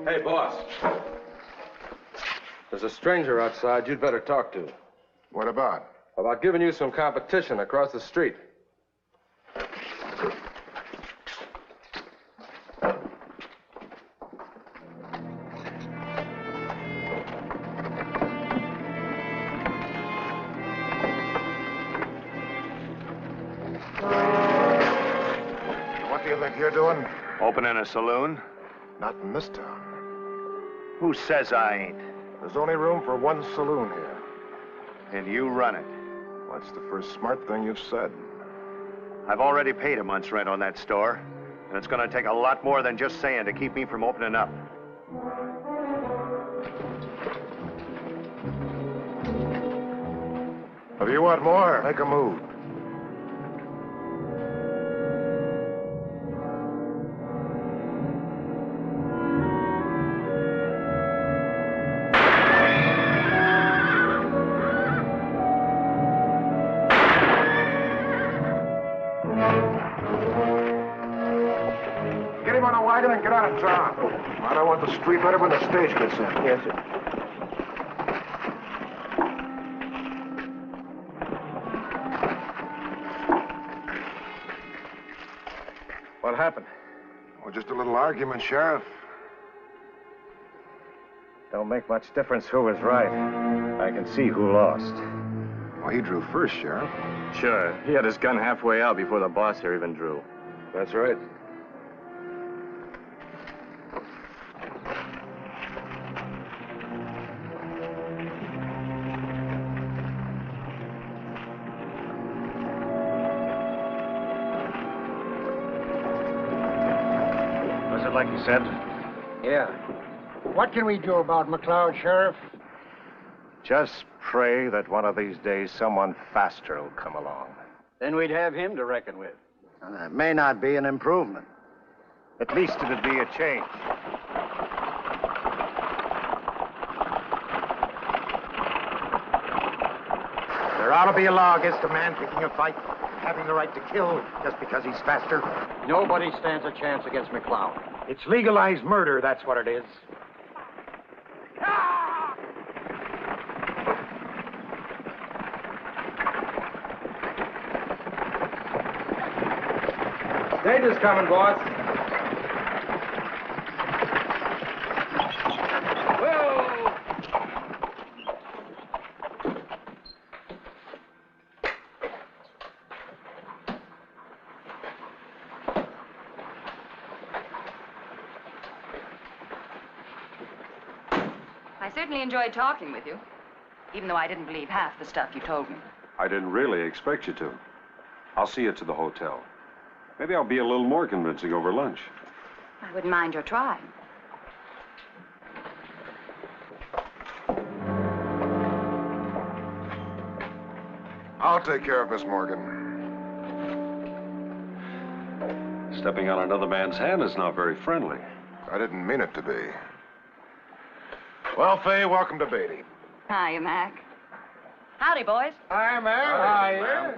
Hey, boss. There's a stranger outside you'd better talk to. What about? About giving you some competition across the street. What do you think you're doing? Opening a saloon? Not in this town. Who says I ain't? There's only room for one saloon here. And you run it. That's the first smart thing you've said. I've already paid a month's rent on that store, and it's going to take a lot more than just saying to keep me from opening up. If you want more, make a move. Get him on a wagon and get out of town. I don't want the street ready when the stage gets in. Yes, sir. What happened? Well, just a little argument, Sheriff. Don't make much difference who was right. I can see who lost. Well, he drew first, Sheriff. Sure. He had his gun halfway out before the boss here even drew. That's right. Was it like you said? Yeah. What can we do about McLeod, Sheriff? Just pray that one of these days someone faster will come along. Then we'd have him to reckon with. That may not be an improvement. At least it'd be a change. There ought to be a law against a man picking a fight, having the right to kill just because he's faster. Nobody stands a chance against McLeod. It's legalized murder, that's what it is. Stage is coming, boss. I certainly enjoyed talking with you, even though I didn't believe half the stuff you told me. I didn't really expect you to. I'll see you to the hotel. Maybe I'll be a little more convincing over lunch. I wouldn't mind your trying. I'll take care of Miss Morgan. Stepping on another man's hand is not very friendly. I didn't mean it to be. Well, Fay, welcome to Beatty. Hiya, Mac. Howdy, boys. Hi, Mary.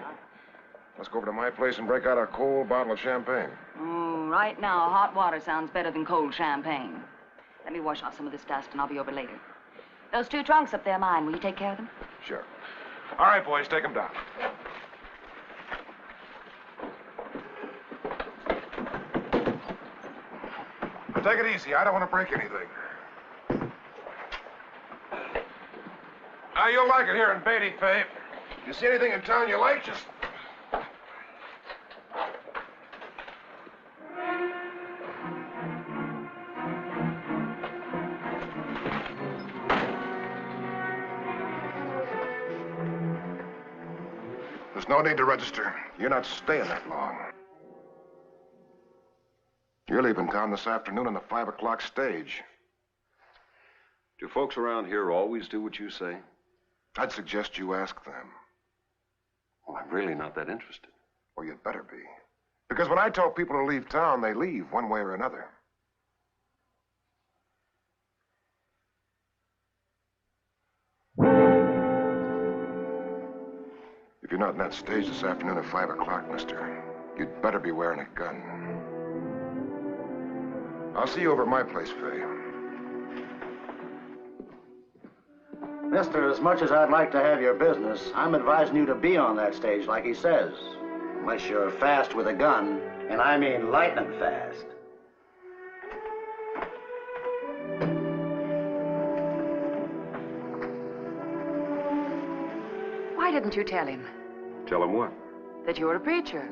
Let's go over to my place and break out a cold bottle of champagne. Oh, right now, hot water sounds better than cold champagne. Let me wash off some of this dust, and I'll be over later. Those 2 trunks up there are mine. Will you take care of them? Sure. All right, boys, take them down. Now, take it easy. I don't want to break anything. Now, you'll like it here in Beatty, Faye. If you see anything in town you like, just... There's no need to register. You're not staying that long. You're leaving town this afternoon on the 5 o'clock stage. Do folks around here always do what you say? I'd suggest you ask them. Well, I'm really not that interested. Well, you'd better be. Because when I tell people to leave town, they leave one way or another. If you're not in that stage this afternoon at 5 o'clock, mister, you'd better be wearing a gun. I'll see you over at my place, Faye. Mister, as much as I'd like to have your business, I'm advising you to be on that stage like he says. Unless you're fast with a gun, and I mean lightning fast. Why didn't you tell him Tell him what? that you're a preacher?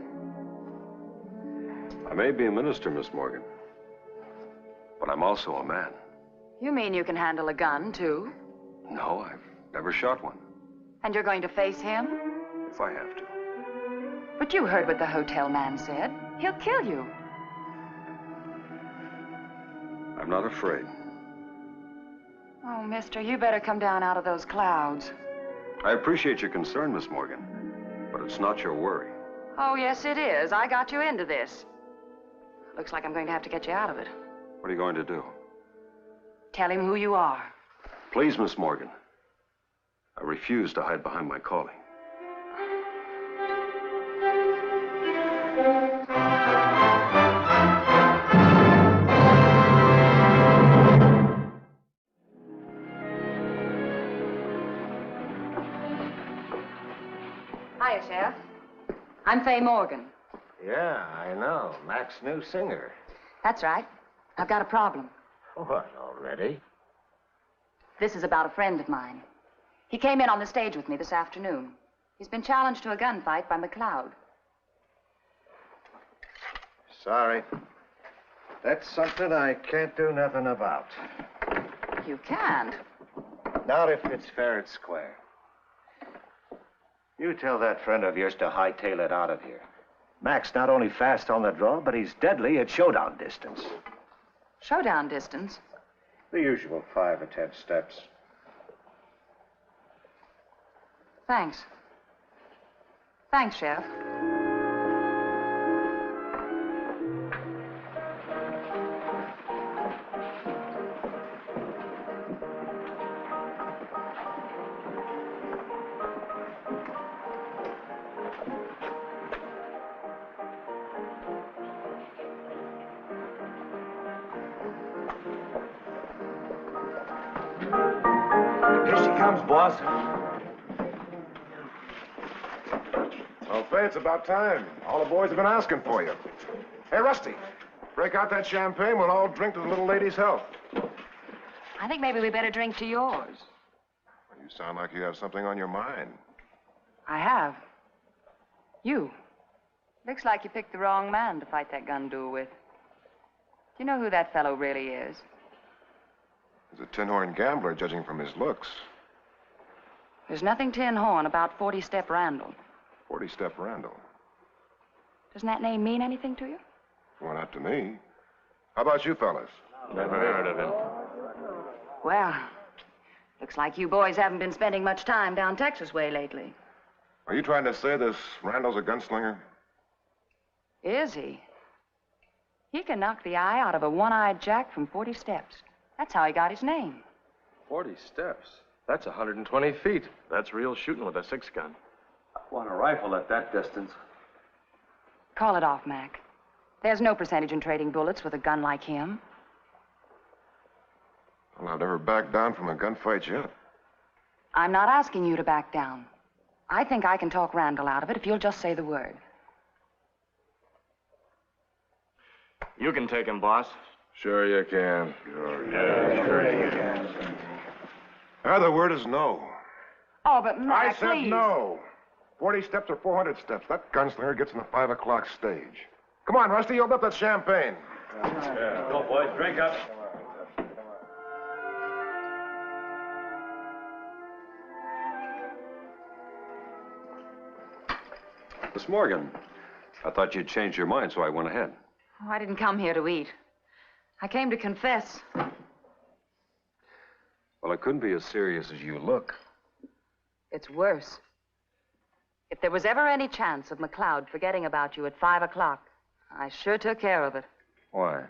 I may be a minister, Miss Morgan, but I'm also a man. You mean you can handle a gun, too? No, I've never shot one, And you're going to face him? if I have to. But you heard what the hotel man said. He'll kill you. I'm not afraid. Oh, mister, you better come down out of those clouds. I appreciate your concern, Miss Morgan, but it's not your worry. Oh, yes, it is. I got you into this. Looks like I'm going to have to get you out of it. What are you going to do? Tell him who you are. Please, Miss Morgan. I refuse to hide behind my calling. Hiya, Sheriff. I'm Faye Morgan. Yeah, I know. Mac's new singer. That's right. I've got a problem. What, already? This is about a friend of mine. He came in on the stage with me this afternoon. He's been challenged to a gunfight by McLeod. Sorry. That's something I can't do nothing about. You can't. Not if it's fair and square. You tell that friend of yours to hightail it out of here. Mac's not only fast on the draw, but he's deadly at showdown distance. Showdown distance? The usual 5 or 10 steps. Thanks. Thanks, Sheriff. Here she comes, boss. Well, Faye, it's about time. All the boys have been asking for you. Hey, Rusty, break out that champagne. We'll all drink to the little lady's health. I think maybe we better drink to yours. You sound like you have something on your mind. I have. You. Looks like you picked the wrong man to fight that gun duel with. Do you know who that fellow really is? He's a tin-horn gambler, judging from his looks. There's nothing tin horn about 40-Step Randall. 40-Step Randall. Doesn't that name mean anything to you? Well, not to me. How about you fellas? Never heard of him. Well, looks like you boys haven't been spending much time down Texas way lately. Are you trying to say this Randall's a gunslinger? Is he? He can knock the eye out of a one-eyed jack from 40 steps. That's how he got his name. 40 steps? That's 120 feet. That's real shooting with a 6-gun. I want a rifle at that distance. Call it off, Mac. There's no percentage in trading bullets with a gun like him. Well, I've never backed down from a gunfight yet. I'm not asking you to back down. I think I can talk Randall out of it if you'll just say the word. You can take him, boss. Sure you can. Sure you can. The word is no. Oh, but Matt, I said please. no. 40 steps or 400 steps. That gunslinger gets in the 5 o'clock stage. Come on, Rusty, open up that champagne. Go, boys, drink up. Miss Morgan, I thought you'd changed your mind, so I went ahead. Oh, I didn't come here to eat. I came to confess. Well, it couldn't be as serious as you look. It's worse. If there was ever any chance of McLeod forgetting about you at 5 o'clock, I sure took care of it. Why?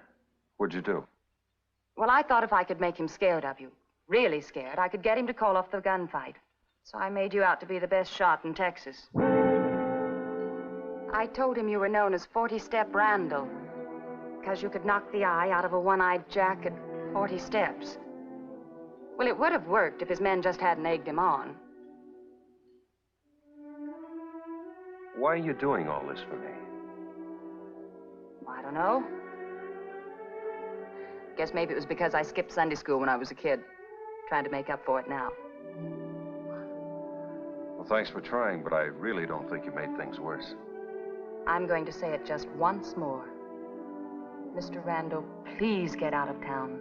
What'd you do? Well, I thought if I could make him scared of you, really scared, I could get him to call off the gunfight. So I made you out to be the best shot in Texas. I told him you were known as 40-Step Randall, because you could knock the eye out of a one-eyed Jack at 40 steps. Well, it would have worked if his men just hadn't egged him on. Why are you doing all this for me? I don't know. Guess maybe it was because I skipped Sunday school when I was a kid. Trying to make up for it now. Well, thanks for trying, but I really don't think you made things worse. I'm going to say it just once more. Mr. Randall, please get out of town.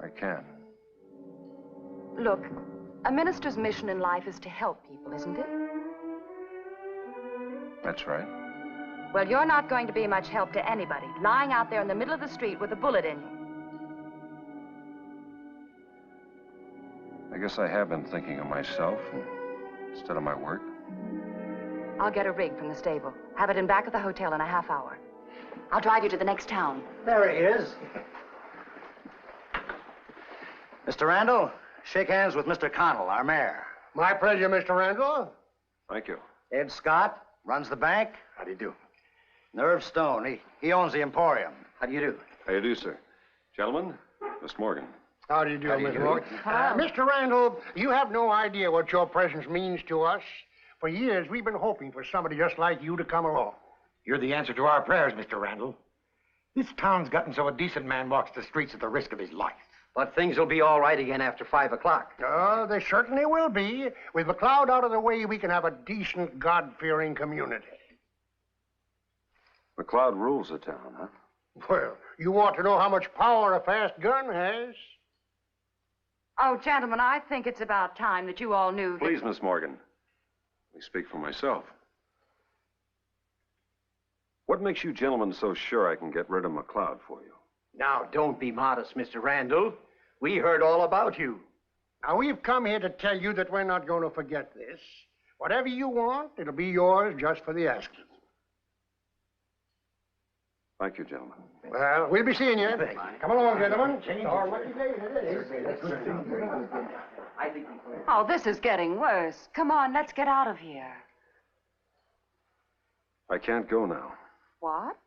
I can. Look, a minister's mission in life is to help people, isn't it? That's right. Well, you're not going to be much help to anybody, lying out there in the middle of the street with a bullet in you. I guess I have been thinking of myself instead of my work. I'll get a rig from the stable. Have it in back of the hotel in a half hour. I'll drive you to the next town. There he is. Mr. Randall, shake hands with Mr. Connell, our mayor. My pleasure, Mr. Randall. Thank you. Ed Scott runs the bank. How do you do? Nerve Stone, he owns the Emporium. How do you do? How do you do, sir? Gentlemen, Miss Morgan. How do you do, Miss Morgan? Mr. Randall, you have no idea what your presence means to us. For years, we've been hoping for somebody just like you to come along. You're the answer to our prayers, Mr. Randall. This town's gotten so a decent man walks the streets at the risk of his life. But things will be all right again after 5 o'clock. Oh, they certainly will be. With McLeod out of the way, we can have a decent, God-fearing community. McLeod rules the town, huh? Well, you want to know how much power a fast gun has? Oh, gentlemen, I think it's about time that you all knew that... Please, Miss Morgan. Let me speak for myself. What makes you gentlemen so sure I can get rid of McLeod for you? Now, don't be modest, Mr. Randall. We heard all about you. Now, we've come here to tell you that we're not going to forget this. Whatever you want, it'll be yours just for the asking. Thank you, gentlemen. Well, we'll be seeing you. Come along, gentlemen. Our lucky day today. Oh, this is getting worse. Come on, let's get out of here. I can't go now. What?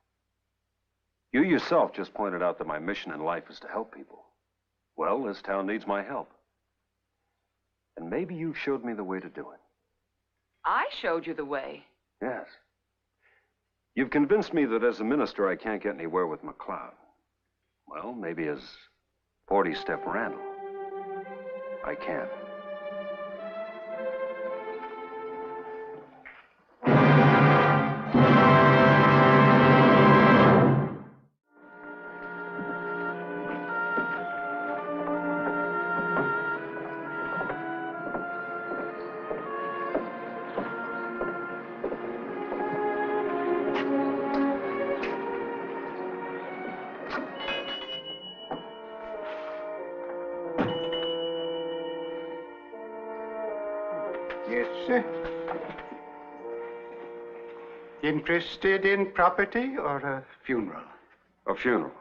You yourself just pointed out that my mission in life is to help people. Well, this town needs my help. And maybe you showed me the way to do it. I showed you the way. Yes. You've convinced me that as a minister I can't get anywhere with McLeod. Well, maybe as 40-Step Randall, I can. Yes, sir. Interested in property or a funeral? A funeral.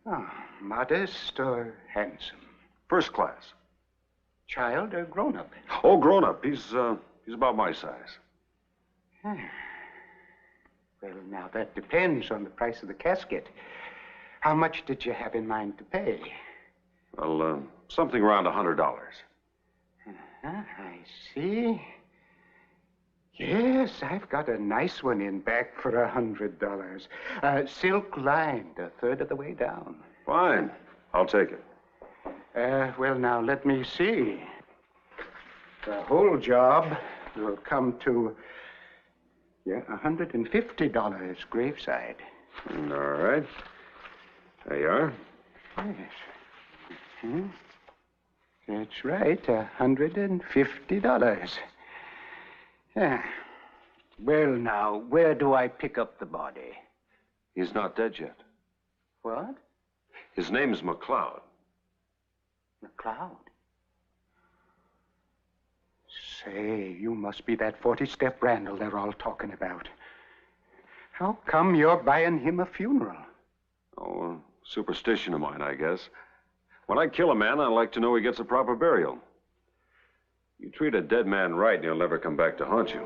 Oh, modest or handsome? First class. Child or grown-up? Oh, grown-up. He's about my size. Well, now, that depends on the price of the casket. How much did you have in mind to pay? Well, something around $100. I see. Yes, I've got a nice one in back for $100. Silk lined, a third of the way down. Fine. I'll take it. Well, now, let me see. The whole job will come to, $150 graveside. All right. There you are. Yes. Hmm? That's right, $150. Yeah. Well, now, where do I pick up the body? He's not dead yet. What? His name's McLeod. McLeod? Say, you must be that 40-step Randall they're all talking about. How come you're buying him a funeral? Oh, superstition of mine, I guess. When I kill a man, I like to know he gets a proper burial. You treat a dead man right, and he'll never come back to haunt you.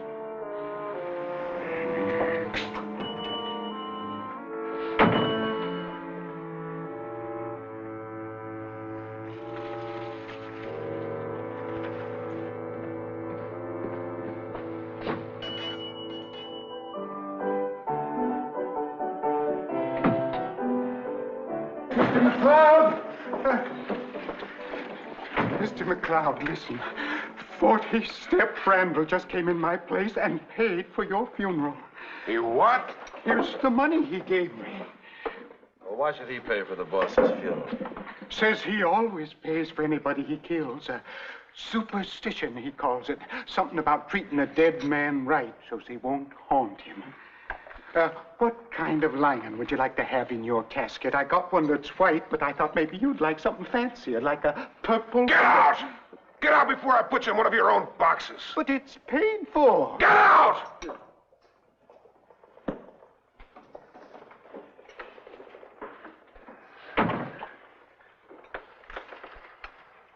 Mr. McLeod, listen. 40-step Randall just came in my place and paid for your funeral. He what? Here's the money he gave me. Well, why should he pay for the boss's funeral? Says he always pays for anybody he kills. Superstition, he calls it. Something about treating a dead man right so he won't haunt him. What kind of lion would you like to have in your casket? I got one that's white, but I thought maybe you'd like something fancier, like a purple... Get out! Get out before I put you in one of your own boxes. But it's painful. Get out!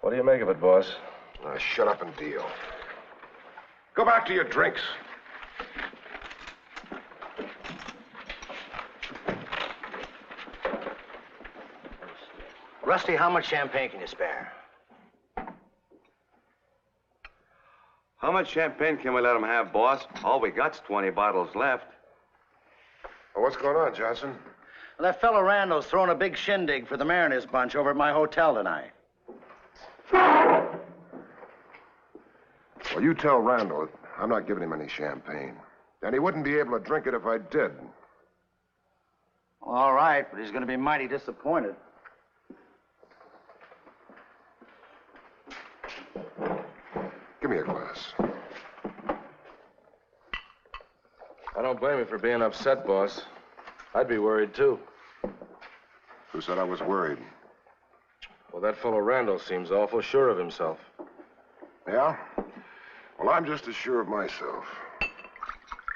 What do you make of it, boss? Shut up and deal. Go back to your drinks. Rusty, how much champagne can you spare? How much champagne can we let him have, boss? All we got's 20 bottles left. Well, what's going on, Johnson? Well, that fellow Randall's throwing a big shindig for the Mariners bunch over at my hotel tonight. Well, you tell Randall that I'm not giving him any champagne. And he wouldn't be able to drink it if I did. All right, but he's going to be mighty disappointed. Give me a glass. I don't blame you for being upset, boss. I'd be worried, too. Who said I was worried? Well, that fellow Randall seems awful sure of himself. Yeah? Well, I'm just as sure of myself.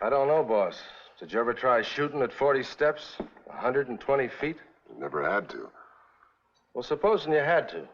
I don't know, boss. Did you ever try shooting at 40 steps? 120 feet? Never had to. Well, supposing you had to.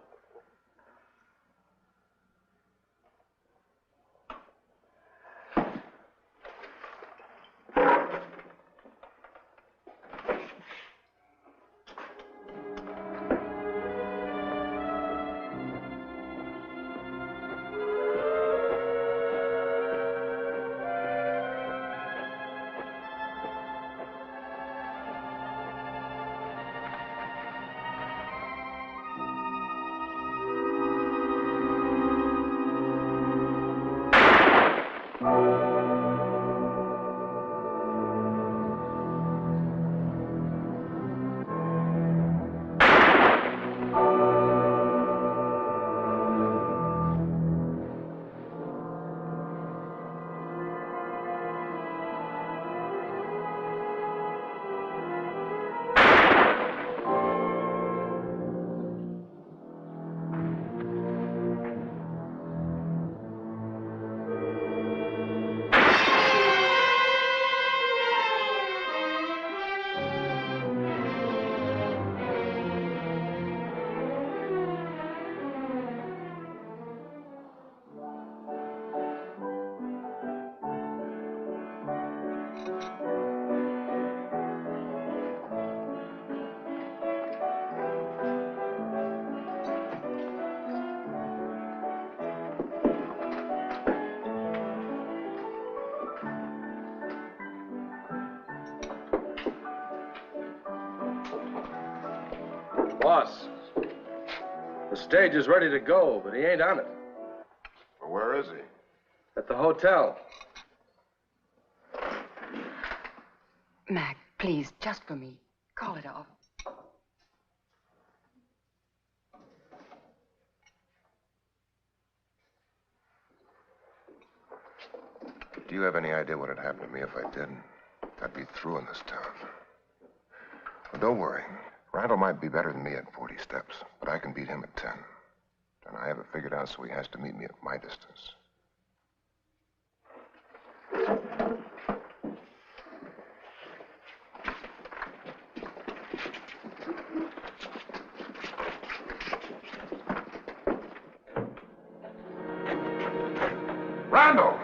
Boss, the stage is ready to go, but he ain't on it. Well, where is he? At the hotel. Mac, please, just for me, call it off. Do you have any idea what would happen to me if I didn't? I'd be through in this town. Well, don't worry. Randall might be better than me at 40 steps, but I can beat him at 10. And I have it figured out so he has to meet me at my distance. Randall!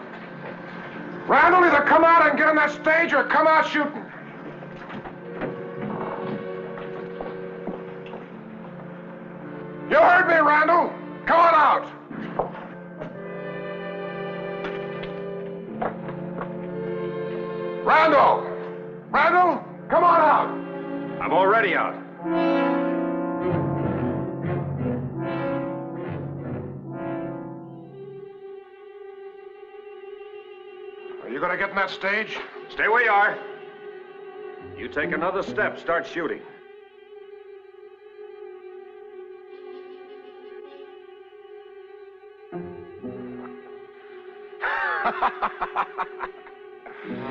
Randall, either come out and get on that stage or come out shooting. You heard me, Randall. Come on out. Randall! Randall, come on out. I'm already out. Are you going to get in that stage? Stay where you are. You take another step, start shooting.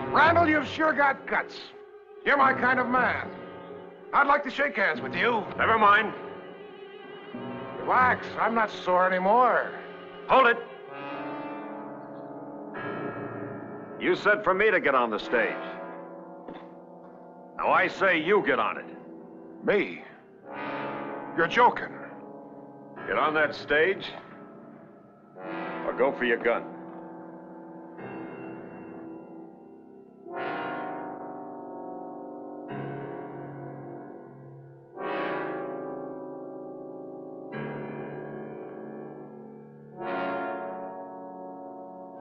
Randall, you've sure got guts. You're my kind of man. I'd like to shake hands with you. Never mind. Relax, I'm not sore anymore. Hold it. You said for me to get on the stage. Now I say you get on it. Me? You're joking. Get on that stage, or go for your gun.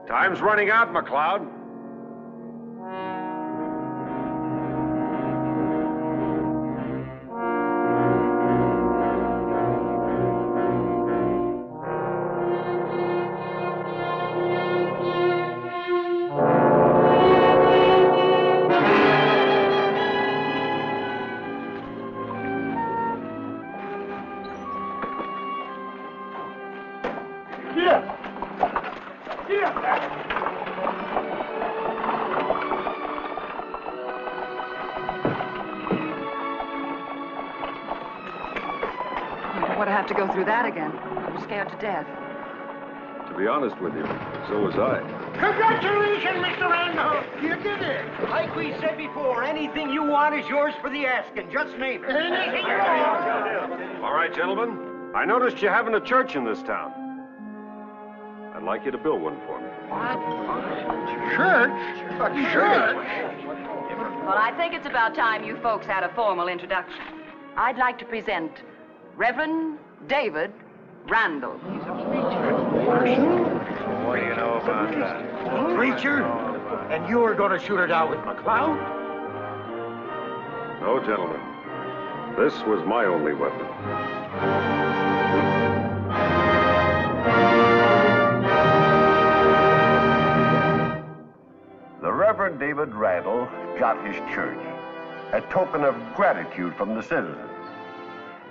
Time's running out, McLeod. Would I have to go through that again? I'm scared to death. To be honest with you, so was I. Congratulations, Mr. Randall. You did it. Like we said before, anything you want is yours for the asking. Just name it. Anything you want. All right, gentlemen. I noticed you having a church in this town. I'd like you to build one for me. Church? A church? Well, I think it's about time you folks had a formal introduction. I'd like to present Reverend David Randall. What do you know about that? Preacher? And you were going to shoot it out with McLeod? No, gentlemen. This was my only weapon. The Reverend David Randall got his church, a token of gratitude from the citizens,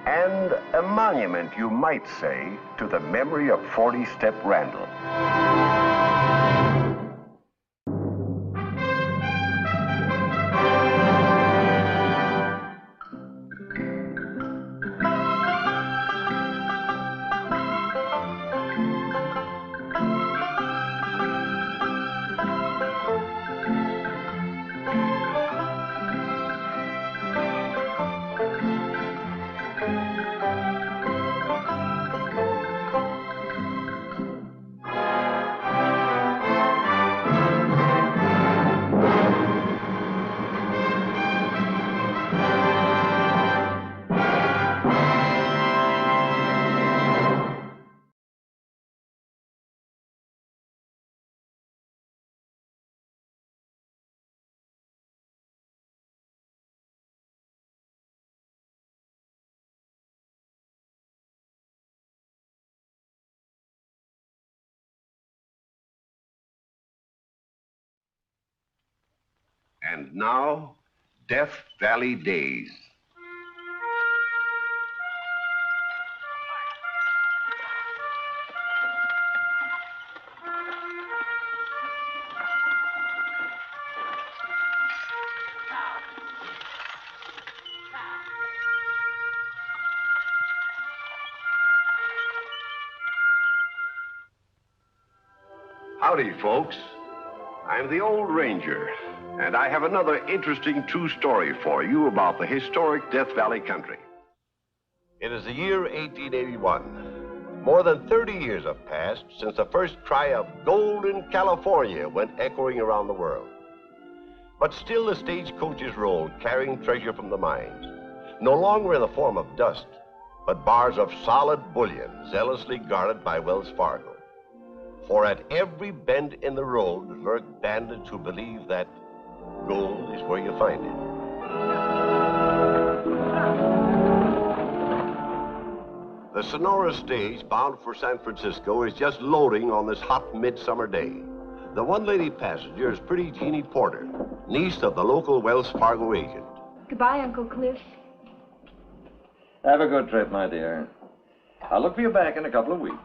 and a monument, you might say, to the memory of 40 Step Randall. And now, Death Valley Days. Howdy, folks. I'm the Old Ranger, and I have another interesting true story for you about the historic Death Valley country. It is the year 1881. More than 30 years have passed since the first cry of gold in California went echoing around the world. But still the stagecoaches rolled, carrying treasure from the mines, no longer in the form of dust, but bars of solid bullion zealously guarded by Wells Fargo. For at every bend in the road lurk bandits who believe that gold is where you find it. The Sonora stage bound for San Francisco is just loading on this hot midsummer day. The one lady passenger is pretty Jeannie Porter, niece of the local Wells Fargo agent. Goodbye, Uncle Cliff. Have a good trip, my dear. I'll look for you back in a couple of weeks.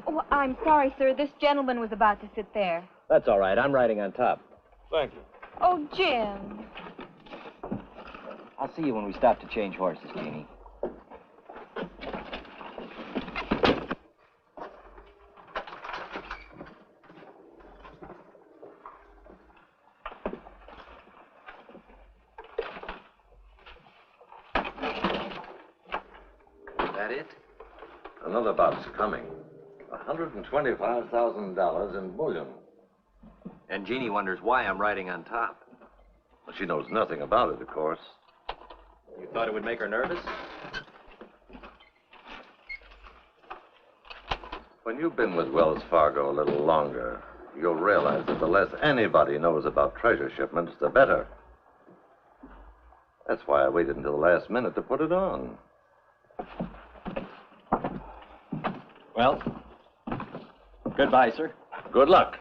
Oh, I'm sorry, sir. This gentleman was about to sit there. That's all right. I'm riding on top. Thank you. Oh, Jim. I'll see you when we stop to change horses, Jeannie. That it? Another box coming. $125,000 in bullion. And Jeannie wonders why I'm riding on top. Well, she knows nothing about it, of course. You thought it would make her nervous? When you've been with Wells Fargo a little longer, you'll realize that the less anybody knows about treasure shipments, the better. That's why I waited until the last minute to put it on. Well, goodbye, sir. Good luck.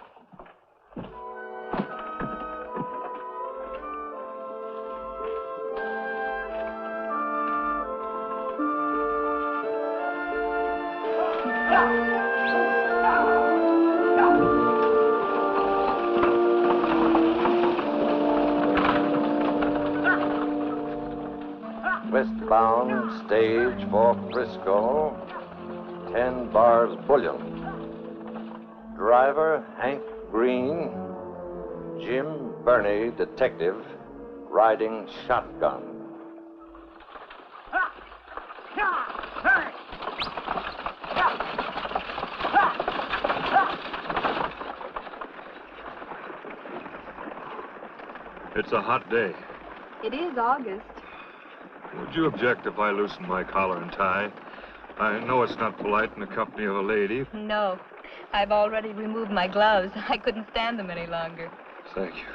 Westbound stage for Frisco, 10 bars bullion. Driver, Hank Green. Jim Burney, detective, riding shotgun. It's a hot day. It is August. Would you object if I loosen my collar and tie? I know it's not polite in the company of a lady. No. I've already removed my gloves. I couldn't stand them any longer. Thank you.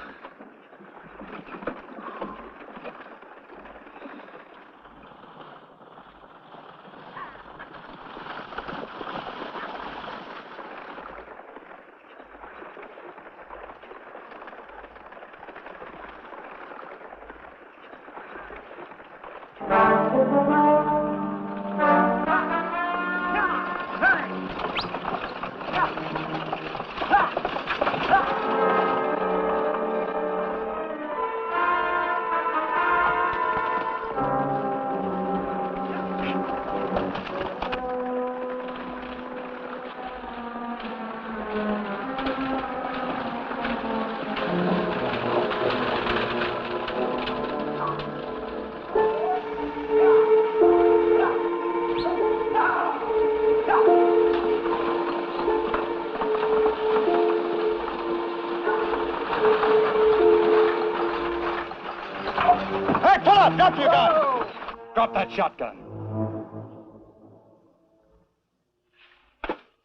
Drop your gun! Drop that shotgun.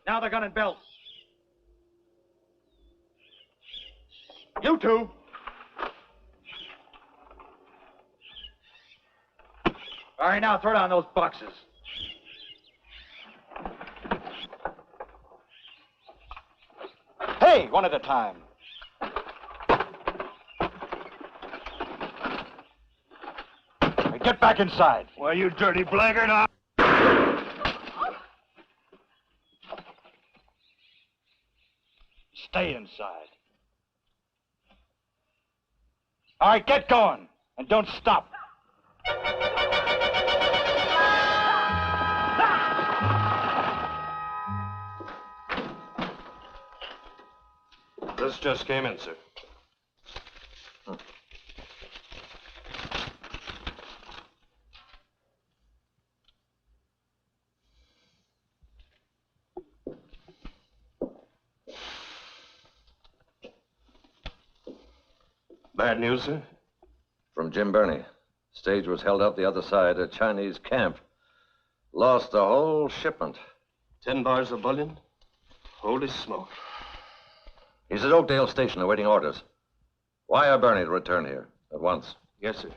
Now the gun and belt. You two. All right, now throw down those boxes. Hey, one at a time. Hey, get back inside. Why, you dirty blackguard. Stay inside. All right, get going. And don't stop. This just came in, sir. Bad news, sir? From Jim Birney. Stage was held up the other side, a Chinese camp. Lost the whole shipment. 10 bars of bullion? Holy smoke. He's at Oakdale Station awaiting orders. Wire Birney to return here at once. Yes, sir.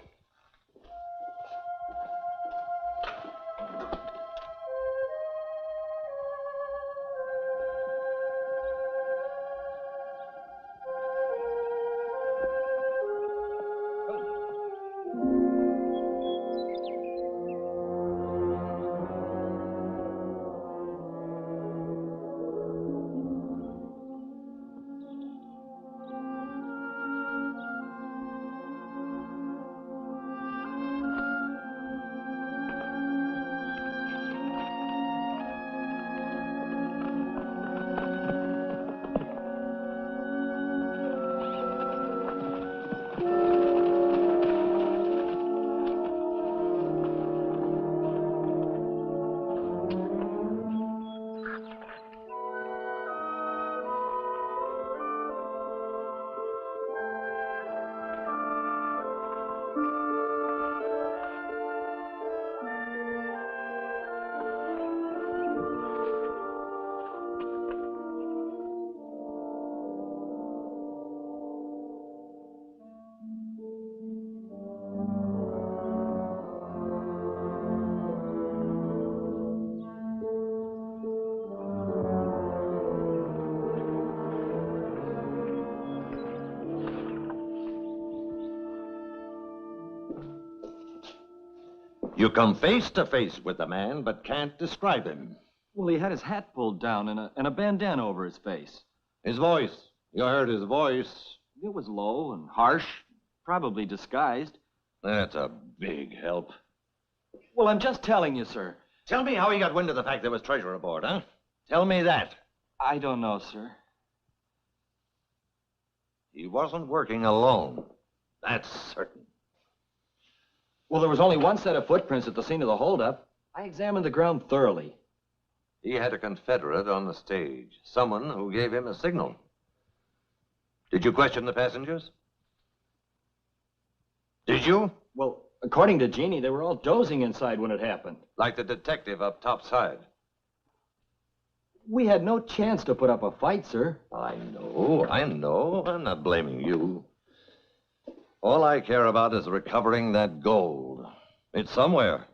You come face to face with the man, but can't describe him. Well, he had his hat pulled down and a bandana over his face. His voice. You heard his voice. It was low and harsh, probably disguised. That's a big help. Well, I'm just telling you, sir. Tell me how he got wind of the fact there was treasure aboard, huh? Tell me that. I don't know, sir. He wasn't working alone. That's certain. Well, there was only one set of footprints at the scene of the holdup. I examined the ground thoroughly. He had a Confederate on the stage, someone who gave him a signal. Did you question the passengers? Did you? Well, according to Jeannie, they were all dozing inside when it happened. Like the detective up topside. We had no chance to put up a fight, sir. I know. I'm not blaming you. All I care about is recovering that gold. It's somewhere.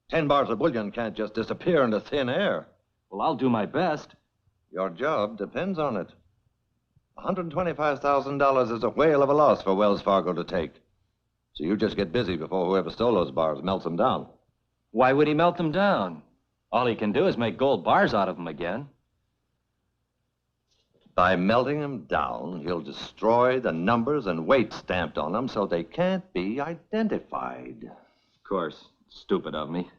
10 bars of bullion can't just disappear into thin air. Well, I'll do my best. Your job depends on it. $125,000 is a whale of a loss for Wells Fargo to take. So you just get busy before whoever stole those bars melts them down. Why would he melt them down? All he can do is make gold bars out of them again. By melting them down, he'll destroy the numbers and weight stamped on them so they can't be identified. Of course. Stupid of me.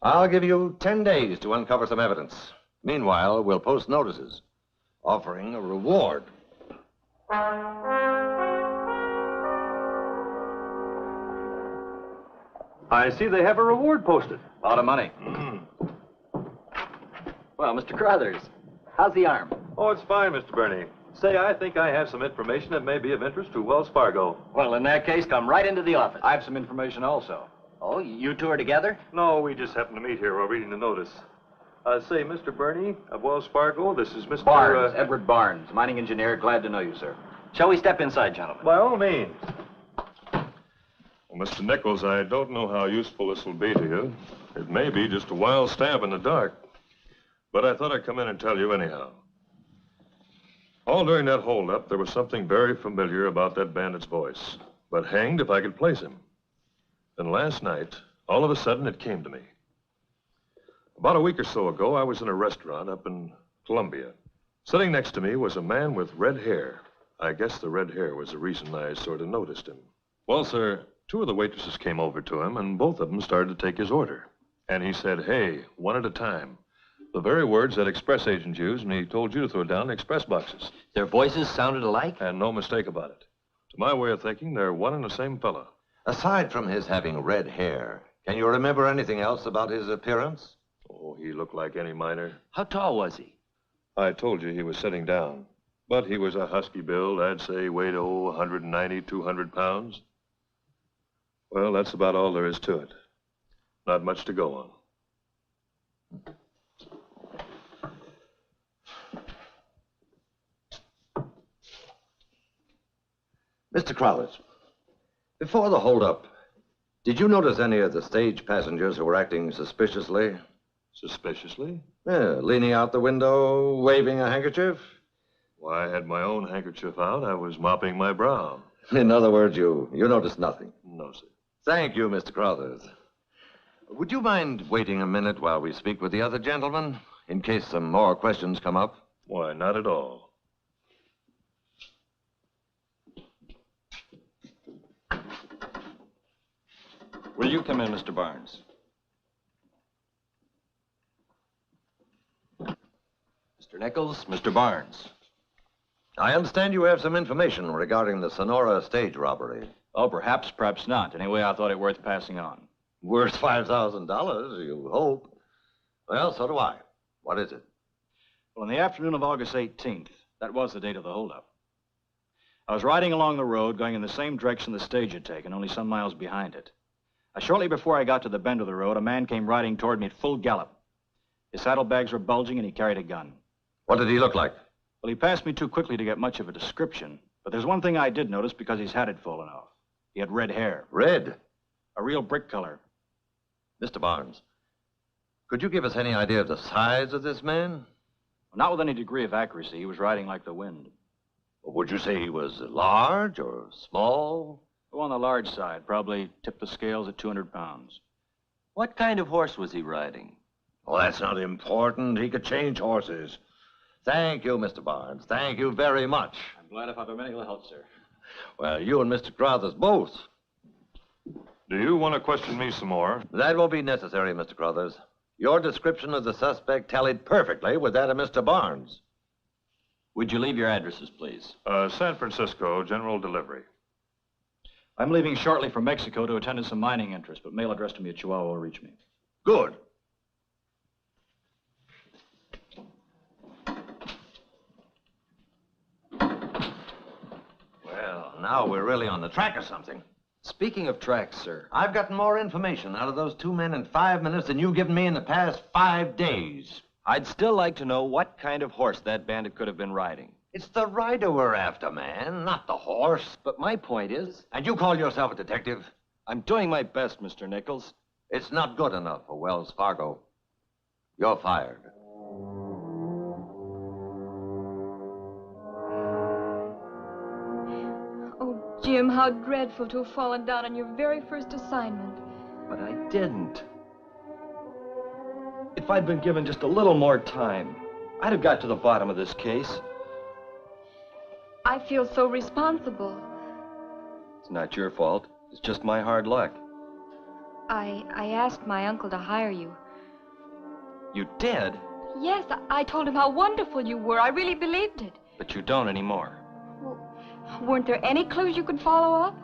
I'll give you 10 days to uncover some evidence. Meanwhile, we'll post notices offering a reward. I see they have a reward posted. A lot of money. Well, Mr. Carruthers, how's the arm? Oh, it's fine, Mr. Birney. Say, I think I have some information that may be of interest to Wells Fargo. Well, in that case, come right into the office. I have some information also. Oh, you two are together? No, we just happened to meet here while reading the notice. Say, Mr. Birney of Wells Fargo, this is Mr. Barnes, Edward Barnes, mining engineer. Glad to know you, sir. Shall we step inside, gentlemen? By all means. Well, Mr. Nichols, I don't know how useful this will be to you. It may be just a wild stab in the dark. But I thought I'd come in and tell you anyhow. All during that holdup, there was something very familiar about that bandit's voice. But hanged if I could place him. Then last night, all of a sudden, it came to me. About a week or so ago, I was in a restaurant up in Columbia. Sitting next to me was a man with red hair. I guess the red hair was the reason I sort of noticed him. Well, sir, two of the waitresses came over to him, and both of them started to take his order. And he said, "Hey, one at a time." The very words that express agents used when he told you to throw down the express boxes. Their voices sounded alike? And no mistake about it. To my way of thinking, they're one and the same fella. Aside from his having red hair, can you remember anything else about his appearance? Oh, he looked like any miner. How tall was he? I told you he was sitting down. But he was a husky build. I'd say weighed, 190, 200 pounds. Well, that's about all there is to it. Not much to go on. Mr. Crowthers, before the holdup, did you notice any of the stage passengers who were acting suspiciously? Suspiciously? Yeah, leaning out the window, waving a handkerchief? Why, I had my own handkerchief out. I was mopping my brow. In other words, you noticed nothing? No, sir. Thank you, Mr. Crowthers. Would you mind waiting a minute while we speak with the other gentleman, in case some more questions come up? Why, not at all. Will you come in, Mr. Barnes? Mr. Nichols, Mr. Barnes. I understand you have some information regarding the Sonora stage robbery. Oh, perhaps not. Anyway, I thought it worth passing on. Worth $5,000, you hope. Well, so do I. What is it? Well, in the afternoon of August 18th, that was the date of the holdup, I was riding along the road, going in the same direction the stage had taken, only some miles behind it. Shortly before I got to the bend of the road, a man came riding toward me at full gallop. His saddlebags were bulging, and he carried a gun. What did he look like? Well, he passed me too quickly to get much of a description, but there's one thing I did notice because his hat had fallen off. He had red hair. Red? A real brick color. Mr. Barnes, could you give us any idea of the size of this man? Well, not with any degree of accuracy. He was riding like the wind. Would you say he was large or small? Oh, on the large side. Probably tipped the scales at 200 pounds. What kind of horse was he riding? Oh, that's not important. He could change horses. Thank you, Mr. Barnes. Thank you very much. I'm glad if I've been any help, sir. Well, you and Mr. Crothers both. Do you want to question me some more? That won't be necessary, Mr. Crothers. Your description of the suspect tallied perfectly with that of Mr. Barnes. Would you leave your addresses, please? San Francisco, general delivery. I'm leaving shortly for Mexico to attend to some mining interests, but mail addressed to me at Chihuahua will reach me. Good. Well, now we're really on the track of something. Speaking of tracks, sir. I've gotten more information out of those two men in 5 minutes than you've given me in the past 5 days. I'd still like to know what kind of horse that bandit could have been riding. It's the rider we're after, man, not the horse. But my point is... And you call yourself a detective? I'm doing my best, Mr. Nichols. It's not good enough for Wells Fargo. You're fired. Oh, Jim, how dreadful to have fallen down on your very first assignment. But I didn't. If I'd been given just a little more time, I'd have got to the bottom of this case. I feel so responsible. It's not your fault. It's just my hard luck. I asked my uncle to hire you. You did? Yes, I told him how wonderful you were. I really believed it. But you don't anymore. Well, weren't there any clues you could follow up?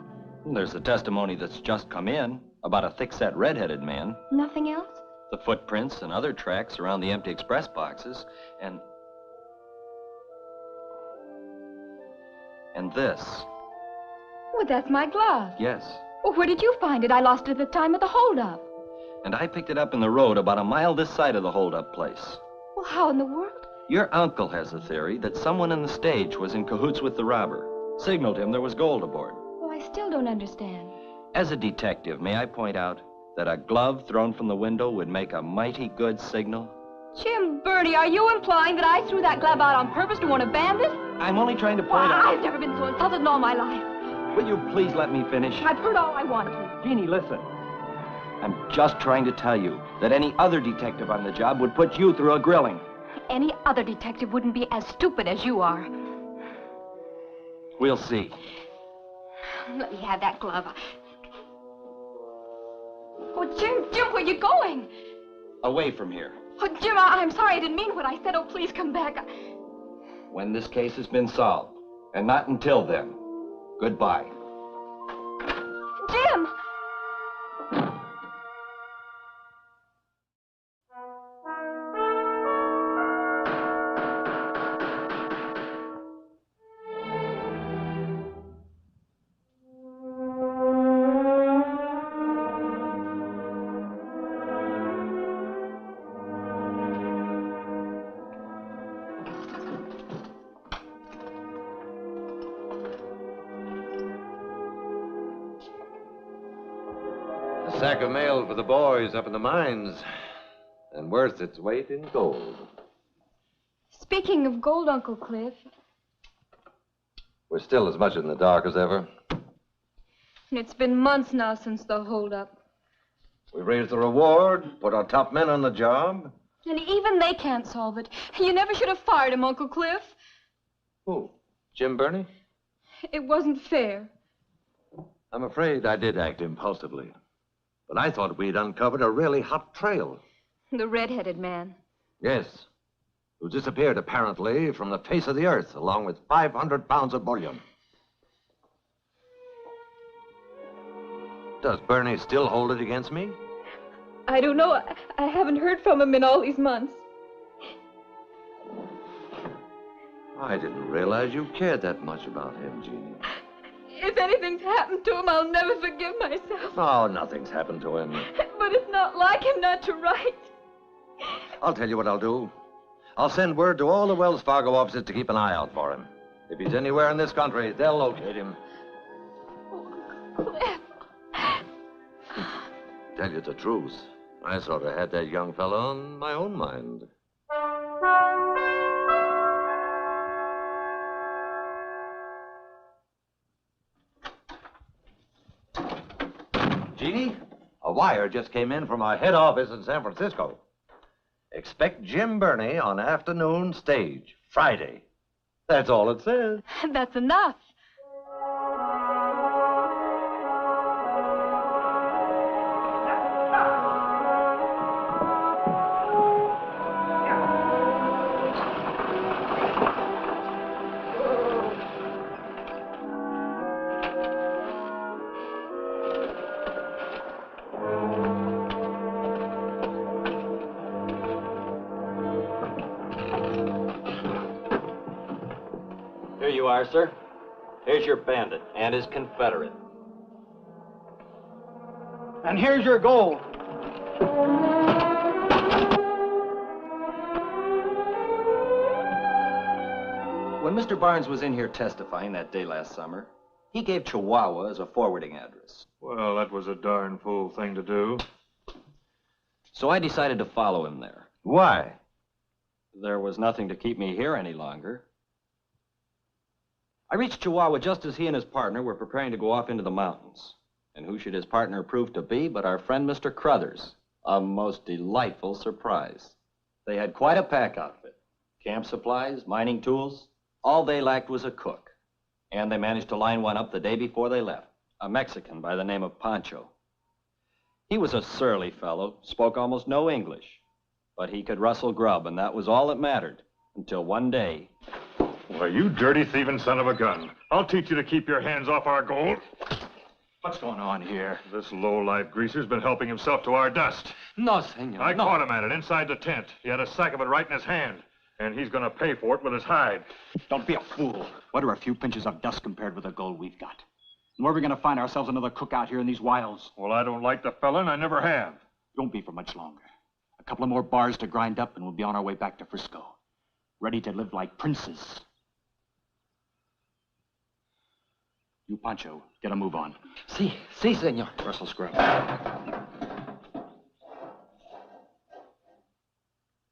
There's the testimony that's just come in about a thick-set red-headed man. Nothing else? The footprints and other tracks around the empty express boxes, and this. Well, that's my glove. Yes. Well, where did you find it? I lost it at the time of the holdup. And I picked it up in the road about a mile this side of the holdup place. Well, how in the world? Your uncle has a theory that someone on the stage was in cahoots with the robber. Signaled him there was gold aboard. Well, I still don't understand. As a detective, may I point out that a glove thrown from the window would make a mighty good signal? Jim, Bertie, are you implying that I threw that glove out on purpose to warn a bandit? I'm only trying to point out... I've never been so insulted in all my life. Will you please let me finish? I've heard all I want to. Jeannie, listen. I'm just trying to tell you that any other detective on the job would put you through a grilling. Any other detective wouldn't be as stupid as you are. We'll see. Let me have that glove. Oh, Jim, where are you going? Away from here. Oh, Jim, I'm sorry. I didn't mean what I said. Oh, please come back. When this case has been solved. And not until then. Goodbye. Jim! A sack of mail for the boys up in the mines. And worth its weight in gold. Speaking of gold, Uncle Cliff. We're still as much in the dark as ever. And it's been months now since the holdup. We raised the reward, put our top men on the job. And even they can't solve it. You never should have fired him, Uncle Cliff. Who? Jim Burney? It wasn't fair. I'm afraid I did act impulsively. But I thought we'd uncovered a really hot trail. The red-headed man. Yes. Who disappeared, apparently, from the face of the earth, along with 500 pounds of bullion. Does Burney still hold it against me? I don't know. I haven't heard from him in all these months. I didn't realize you cared that much about him, Jeannie. If anything's happened to him, I'll never forgive myself. Oh, nothing's happened to him. But it's not like him not to write. I'll tell you what I'll do. I'll send word to all the Wells Fargo offices to keep an eye out for him. If he's anywhere in this country, they'll locate him. Cliff. Tell you the truth, I sort of had that young fellow on my own mind. Jeannie, a wire just came in from our head office in San Francisco. Expect Jim Burney on afternoon stage, Friday. That's all it says. That's enough. Here you are, sir. Here's your bandit and his confederate. And here's your gold. When Mr. Barnes was in here testifying that day last summer, he gave Chihuahua as a forwarding address. Well, that was a darn fool thing to do. So I decided to follow him there. Why? There was nothing to keep me here any longer. I reached Chihuahua just as he and his partner were preparing to go off into the mountains. And who should his partner prove to be but our friend Mr. Crothers? A most delightful surprise. They had quite a pack outfit. Camp supplies, mining tools. All they lacked was a cook. And they managed to line one up the day before they left. A Mexican by the name of Pancho. He was a surly fellow, spoke almost no English. But he could rustle grub, and that was all that mattered. Until one day... Why, you dirty thieving son of a gun. I'll teach you to keep your hands off our gold. What's going on here? This low-life greaser's been helping himself to our dust. No, senor, I no. caught him at it inside the tent. He had a sack of it right in his hand. And he's going to pay for it with his hide. Don't be a fool. What are a few pinches of dust compared with the gold we've got? And where are we going to find ourselves another cook out here in these wilds? Well, I don't like the fella, and I never have. Won't be for much longer. A couple of more bars to grind up, and we'll be on our way back to Frisco. Ready to live like princes. You, Pancho, get a move on. Si, senor. Russell Scrub.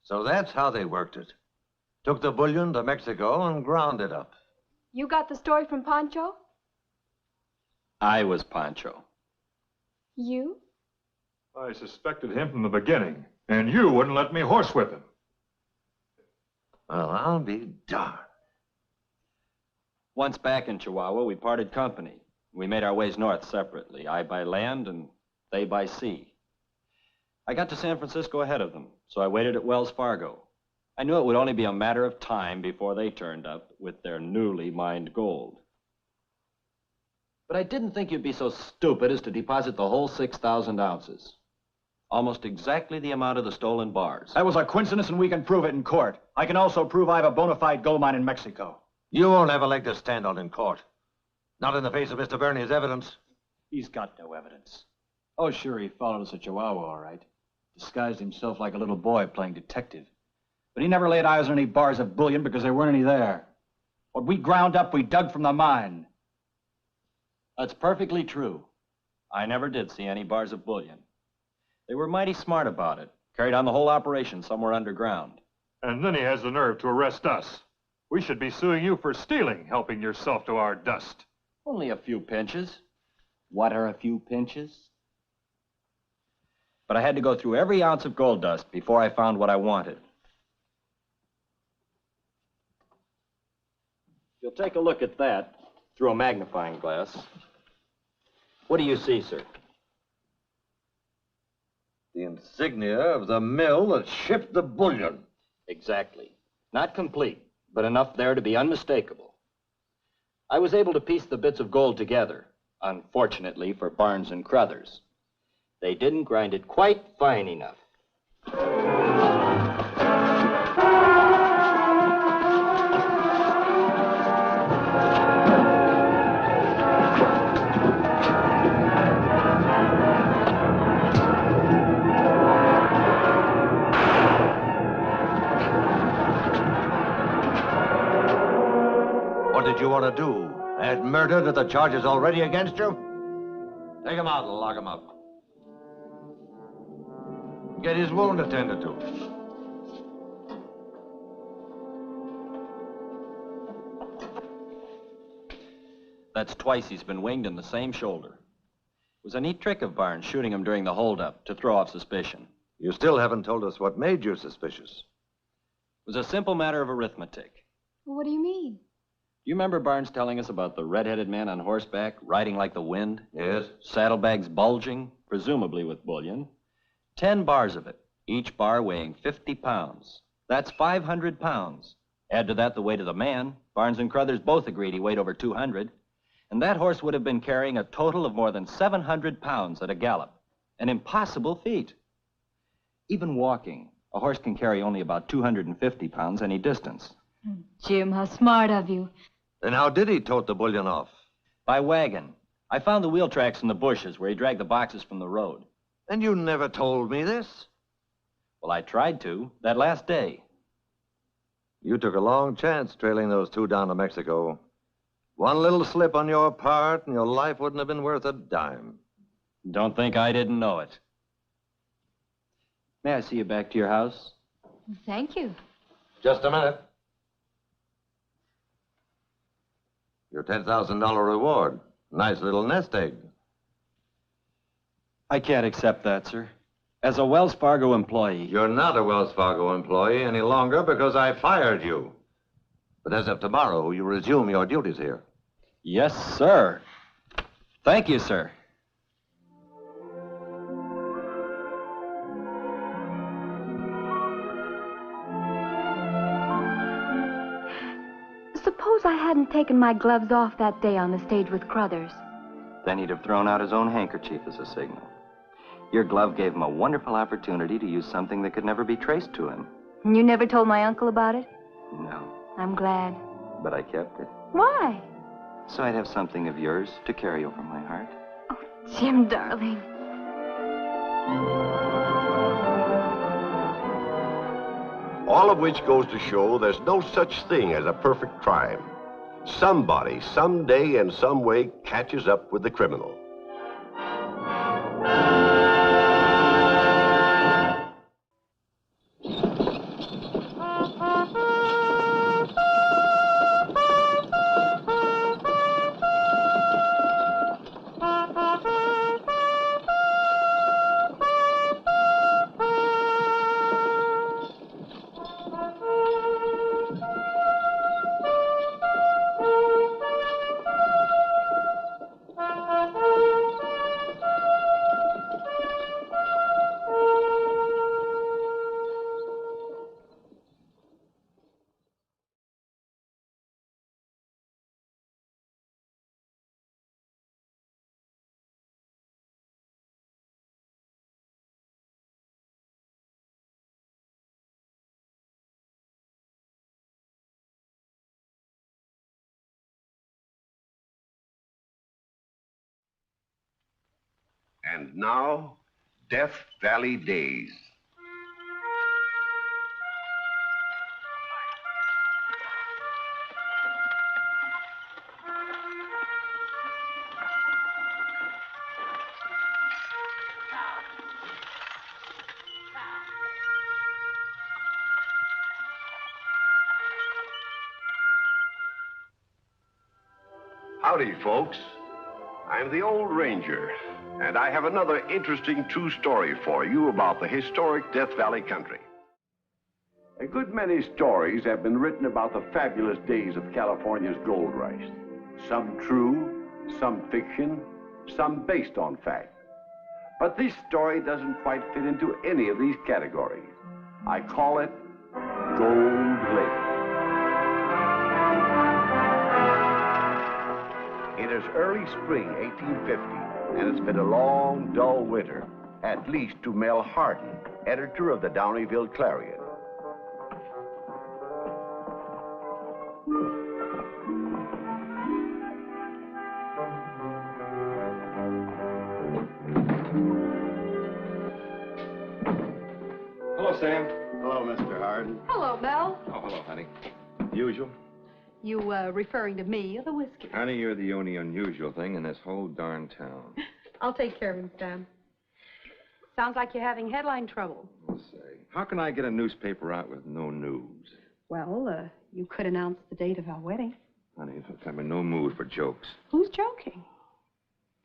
So that's how they worked it. Took the bullion to Mexico and ground it up. You got the story from Pancho? I was Pancho. You? I suspected him from the beginning, and you wouldn't let me horsewhip him. Well, I'll be darned. Once back in Chihuahua, we parted company. We made our ways north separately, I by land and they by sea. I got to San Francisco ahead of them, so I waited at Wells Fargo. I knew it would only be a matter of time before they turned up with their newly mined gold. But I didn't think you'd be so stupid as to deposit the whole 6,000 ounces. Almost exactly the amount of the stolen bars. That was a coincidence, and we can prove it in court. I can also prove I have a bona fide gold mine in Mexico. You won't have a leg to stand on in court. Not in the face of Mr. Burney's evidence. He's got no evidence. Oh, sure, he followed us to Chihuahua, all right. Disguised himself like a little boy playing detective. But he never laid eyes on any bars of bullion because there weren't any there. What we ground up, we dug from the mine. That's perfectly true. I never did see any bars of bullion. They were mighty smart about it. Carried on the whole operation somewhere underground. And then he has the nerve to arrest us. We should be suing you for stealing, helping yourself to our dust. Only a few pinches. What are a few pinches? But I had to go through every ounce of gold dust before I found what I wanted. If you'll take a look at that through a magnifying glass, what do you see, sir? The insignia of the mill that shipped the bullion. Exactly. Not complete, but enough there to be unmistakable. I was able to piece the bits of gold together, unfortunately for Barnes and Crothers. They didn't grind it quite fine enough. What did you want to do? Add murder to the charges already against you? Take him out and lock him up. Get his wound attended to. That's twice he's been winged in the same shoulder. It was a neat trick of Barnes shooting him during the holdup to throw off suspicion. You still haven't told us what made you suspicious. It was a simple matter of arithmetic. What do you mean? Do you remember Barnes telling us about the red-headed man on horseback, riding like the wind? Yes. Saddlebags bulging, presumably with bullion. 10 bars of it, each bar weighing 50 pounds. That's 500 pounds. Add to that the weight of the man. Barnes and Crothers both agreed he weighed over 200. And that horse would have been carrying a total of more than 700 pounds at a gallop. An impossible feat. Even walking, a horse can carry only about 250 pounds any distance. Jim, how smart of you. Then how did he tote the bullion off? By wagon. I found the wheel tracks in the bushes where he dragged the boxes from the road. And you never told me this? Well, I tried to, that last day. You took a long chance trailing those two down to Mexico. One little slip on your part and your life wouldn't have been worth a dime. Don't think I didn't know it. May I see you back to your house? Thank you. Just a minute. Your $10,000 reward. Nice little nest egg. I can't accept that, sir. As a Wells Fargo employee... You're not a Wells Fargo employee any longer because I fired you. But as of tomorrow, you resume your duties here. Yes, sir. Thank you, sir. Suppose I hadn't taken my gloves off that day on the stage with Crothers. Then he'd have thrown out his own handkerchief as a signal. Your glove gave him a wonderful opportunity to use something that could never be traced to him. And you never told my uncle about it? No, I'm glad. but I kept it. Why? So I'd have something of yours to carry over my heart. Oh, Jim, darling. All of which goes to show there's no such thing as a perfect crime. Somebody, someday, in some way, catches up with the criminal. And now, Death Valley Days. Howdy, folks. I'm the Old Ranger, and I have another interesting true story for you about the historic Death Valley country. A good many stories have been written about the fabulous days of California's gold rush. Some true, some fiction, some based on fact. But this story doesn't quite fit into any of these categories. I call it Gold Lake. It is early spring 1850, and it's been a long, dull winter, at least to Mel Hardin, editor of the Downeyville Clarion. Hello, Sam. Hello, Mr. Hardin. Hello, Mel. Oh, hello, honey. Usual? You referring to me or the whiskey? Honey, you're the only unusual thing in this whole darn town. I'll take care of him, Sam. Sounds like you're having headline trouble. Let's say, how can I get a newspaper out with no news? Well, you could announce the date of our wedding. Honey, I'm in no mood for jokes. Who's joking?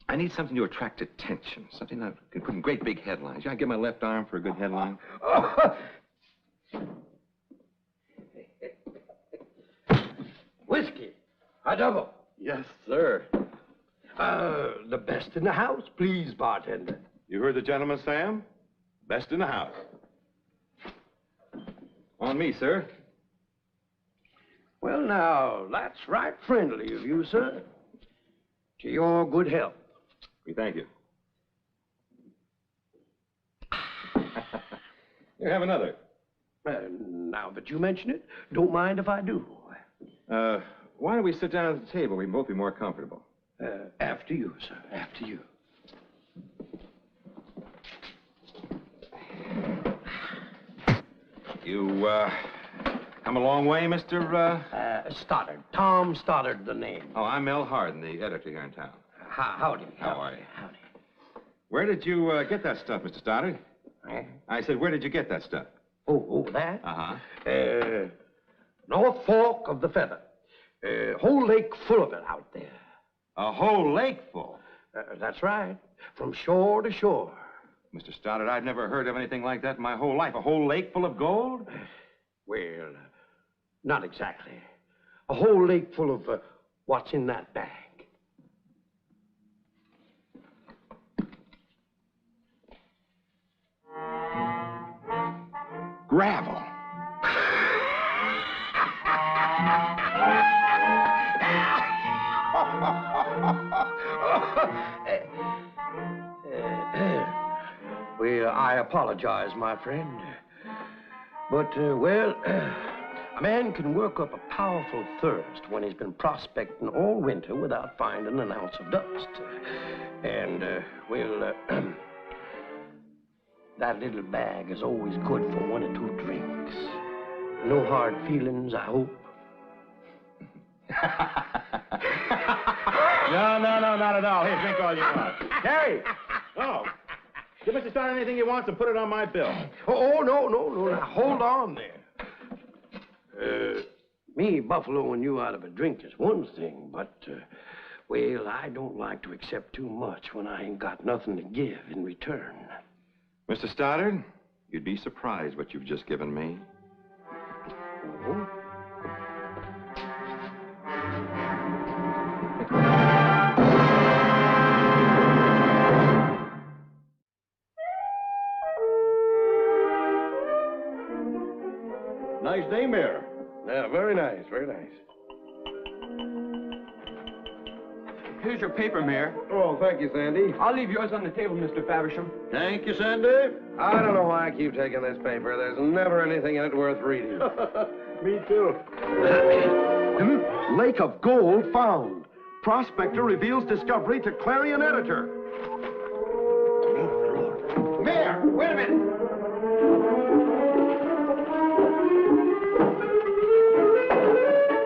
I need something to attract attention, something that can put in great big headlines. I get my left arm for a good headline. Whiskey. A double. Yes, sir. The best in the house, please, bartender. You heard the gentleman, Sam? Best in the house. On me, sir. Well, now, that's right friendly of you, sir. To your good health. We thank you. Here, have another. Now that you mention it, don't mind if I do. Why don't we sit down at the table? We can both be more comfortable. After you, sir. After you. You, come a long way, Mr. Stoddard. Tom Stoddard, the name. Oh, I'm Mel Hardin, the editor here in town. Howdy. How are you? Howdy. Where did you get that stuff, Mr. Stoddard? Eh? I said, where did you get that stuff? Oh, that? Uh-huh. North Fork of the Feather. Whole lake full of it out there. A whole lake full? That's right. From shore to shore. Mr. Stoddard, I've never heard of anything like that in my whole life. A whole lake full of gold? Well, not exactly. A whole lake full of what's in that bag. Gravel. Well, I apologize, my friend. But, well, a man can work up a powerful thirst when he's been prospecting all winter without finding an ounce of dust. And, well, that little bag is always good for 1 or 2 drinks. No hard feelings, I hope. No, not at all. Here, drink all you want. Harry! Oh, give Mr. Stoddard anything he wants and put it on my bill. Oh, no. Now, hold on there. Me buffaloing you out of a drink is one thing, but, well, I don't like to accept too much when I ain't got nothing to give in return. Mr. Stoddard, you'd be surprised what you've just given me. Oh? Nice day, Mayor. Yeah, very nice, very nice. Here's your paper, Mayor. Oh, thank you, Sandy. I'll leave yours on the table, Mr. Faversham. Thank you, Sandy. I don't know why I keep taking this paper. There's never anything in it worth reading. Me too. Lake of gold found. Prospector reveals discovery to Clarion editor. Mayor, wait a minute.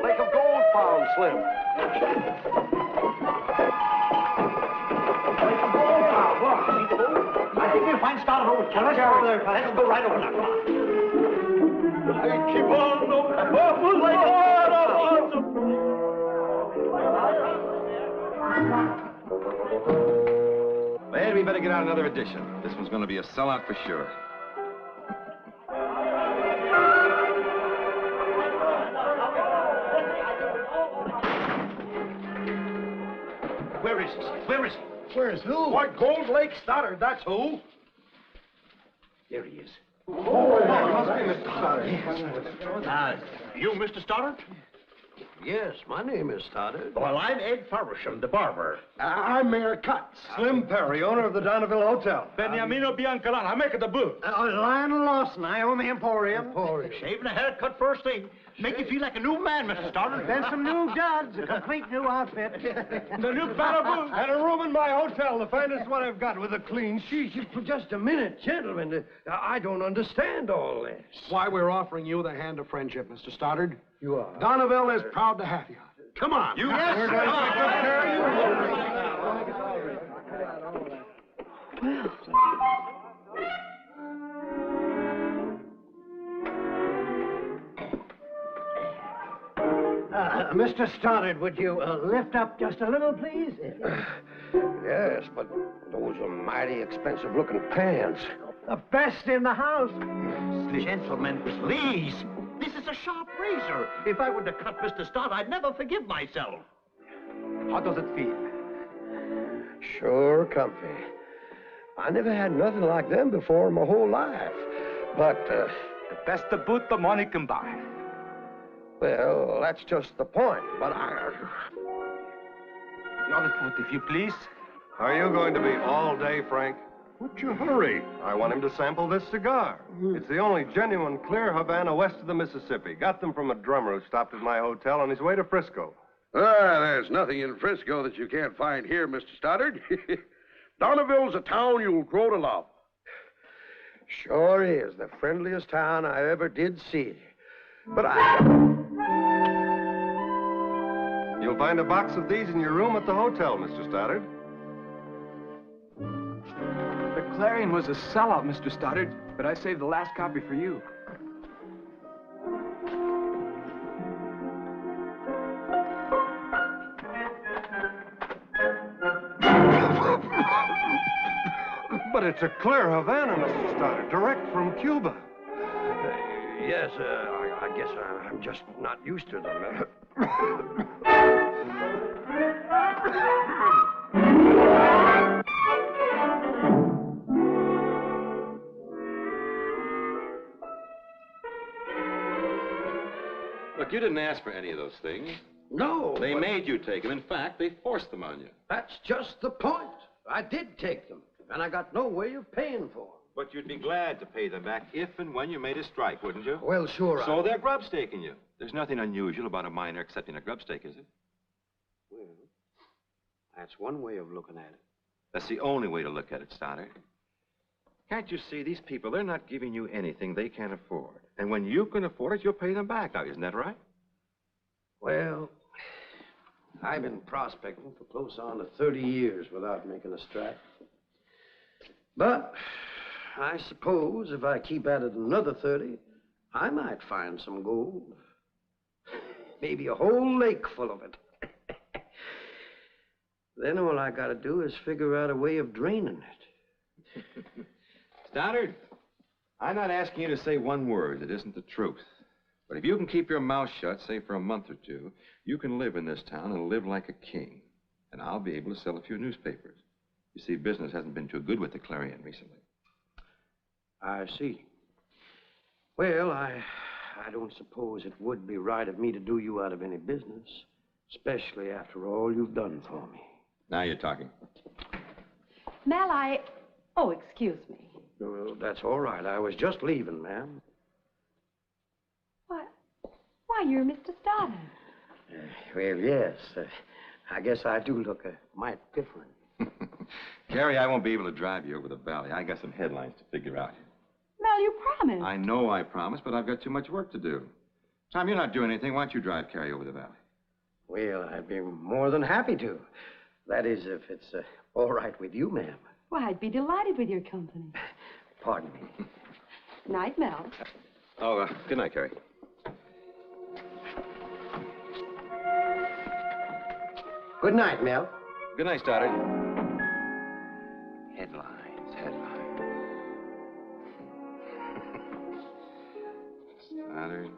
Lake of gold found, Slim. I think we'll find Stoddard over there. Let's go over there. Let's go right over there. I keep on Well, we better get out another edition. This one's going to be a sellout for sure. Where is he? Where is he? Where's who? What, Gold Lake Stoddard, that's who. There he is. Oh, it must be Mr. Stoddard. You Mr. Stoddard? Yes, my name is Stoddard. Well, I'm Ed Faversham, the barber. I'm Mayor Cutts. Slim Perry, owner of the Donneville Hotel. Beniamino Biancalan, I make the boot. Lionel Lawson, I own the Emporium. Shave and a haircut first thing. Make you feel like a new man, Mr. Stoddard. Then some new duds, a complete new outfit. The new Balaboon. And a room in my hotel, the finest one I've got, with a clean sheet. Just a minute, gentlemen. I don't understand all this. Why, we're offering you the hand of friendship, Mr. Stoddard. You are? Donneville is proud to have you. Come on. You yes, we're going to take good care of you. Mr. Stoddard, would you lift up just a little, please? Yes, but those are mighty expensive-looking pants. The best in the house. Gentlemen, please. This is a sharp razor. If I were to cut Mr. Stoddard, I'd never forgive myself. How does it feel? Sure comfy. I never had nothing like them before in my whole life. But, The best the boot the money can buy. well, that's just the point. But The other foot, if you please. Are you going to be all day, Frank? What's your hurry? I want him to sample this cigar. It's the only genuine clear Havana west of the Mississippi. Got them from a drummer who stopped at my hotel on his way to Frisco. there's nothing in Frisco that you can't find here, Mr. Stoddard. Donneville's a town you'll grow to love. Sure is the friendliest town I ever did see. But You'll find a box of these in your room at the hotel, Mr. Stoddard. The Clarion was a sellout, Mr. Stoddard, but I saved the last copy for you. But it's a clear Havana, Mr. Stoddard, direct from Cuba. yes, I guess I'm just not used to them. Look, you didn't ask for any of those things. No. They made you take them. In fact, they forced them on you. That's just the point. I did take them, and I got no way of paying for them. But you'd be glad to pay them back if and when you made a strike, wouldn't you? Well, sure. So they're grub staking you. There's nothing unusual about a miner accepting a grub stake, is it? Well, that's one way of looking at it. That's the only way to look at it, Stoddard. Can't you see these people, they're not giving you anything they can't afford. And when you can afford it, you'll pay them back. Now, isn't that right? Well, I've been prospecting for close on to 30 years without making a strike. But I suppose if I keep at it another 30, I might find some gold. Maybe a whole lake full of it. Then all I gotta do is figure out a way of draining it. Stoddard, I'm not asking you to say one word that isn't the truth. But if you can keep your mouth shut, say for a month or two, you can live in this town and live like a king. And I'll be able to sell a few newspapers. You see, business hasn't been too good with the Clarion recently. I see. Well, I don't suppose it would be right of me to do you out of any business, especially after all you've done for me. Now you're talking. Mel, Oh, excuse me. Well, that's all right. I was just leaving, ma'am. Why, you're Mr. Stoddard. Well, yes. I guess I do look a mite different. Carrie, I won't be able to drive you over the valley. I got some headlines to figure out. Mel, you promised. I know I promised, but I've got too much work to do. Tom, you're not doing anything. Why don't you drive Carrie over the valley? Well, I'd be more than happy to. That is, if it's all right with you, ma'am. Why, I'd be delighted with your company. Pardon me. Night, Mel. Oh, good night, Carrie. Good night, Mel. Good night, Stoddard. Headlines. Stoddard.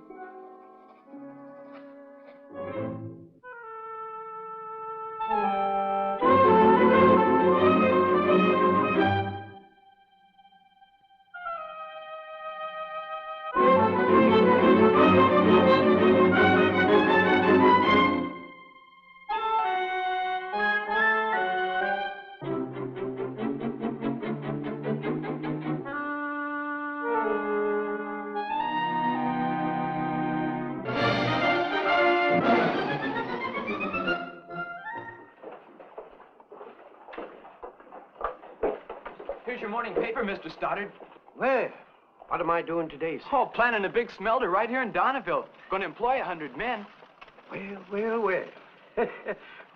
Here's your morning paper, Mr. Stoddard. Where? What am I doing today, sir? Oh, planning a big smelter right here in Donneville. Going to employ 100 men. Well.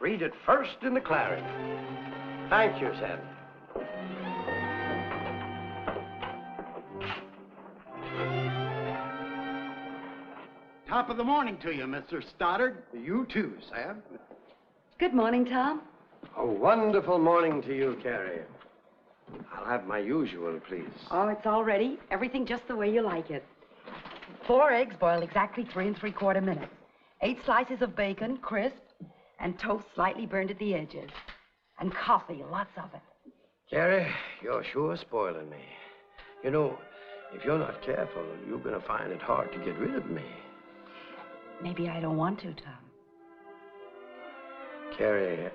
Read it first in the Clarion. Thank you, Sam. Top of the morning to you, Mr. Stoddard. You too, Sam. Good morning, Tom. A wonderful morning to you, Carrie. I'll have my usual, please. Oh, it's all ready. Everything just the way you like it. 4 eggs boiled exactly 3 3/4 minutes. 8 slices of bacon, crisp, and toast slightly burned at the edges. And coffee, lots of it. Carrie, you're sure spoiling me. You know, if you're not careful, you're going to find it hard to get rid of me. Maybe I don't want to, Tom. Carrie,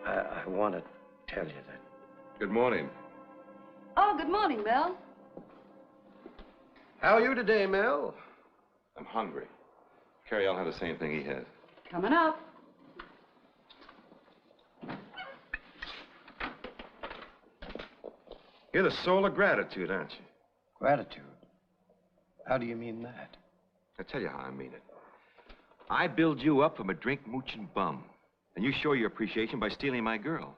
I want to tell you that. Good morning. Oh, good morning, Mel. How are you today, Mel? I'm hungry. Carrie, I'll have the same thing he has. Coming up. You're the soul of gratitude, aren't you? Gratitude? How do you mean that? I'll tell you how I mean it. I build you up from a drink-mooching bum, and you show your appreciation by stealing my girl.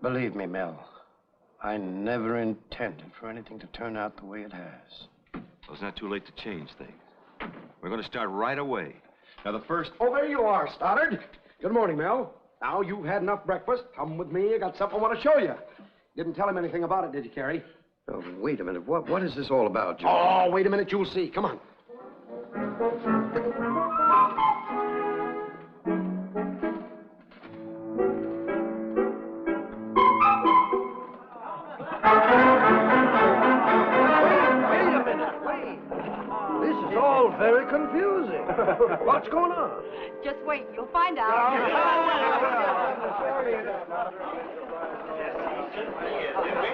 Believe me, Mel, I never intended for anything to turn out the way it has. Well, it's not too late to change things. We're going to start right away. Now, the first... Oh, there you are, Stoddard. Good morning, Mel. Now you've had enough breakfast. Come with me. I got something I want to show you. Didn't tell him anything about it, did you, Carrie? Oh, wait a minute. What is this all about, Joe? Oh, wait a minute. You'll see. Come on. Very confusing. What's going on? Just wait. You'll find out.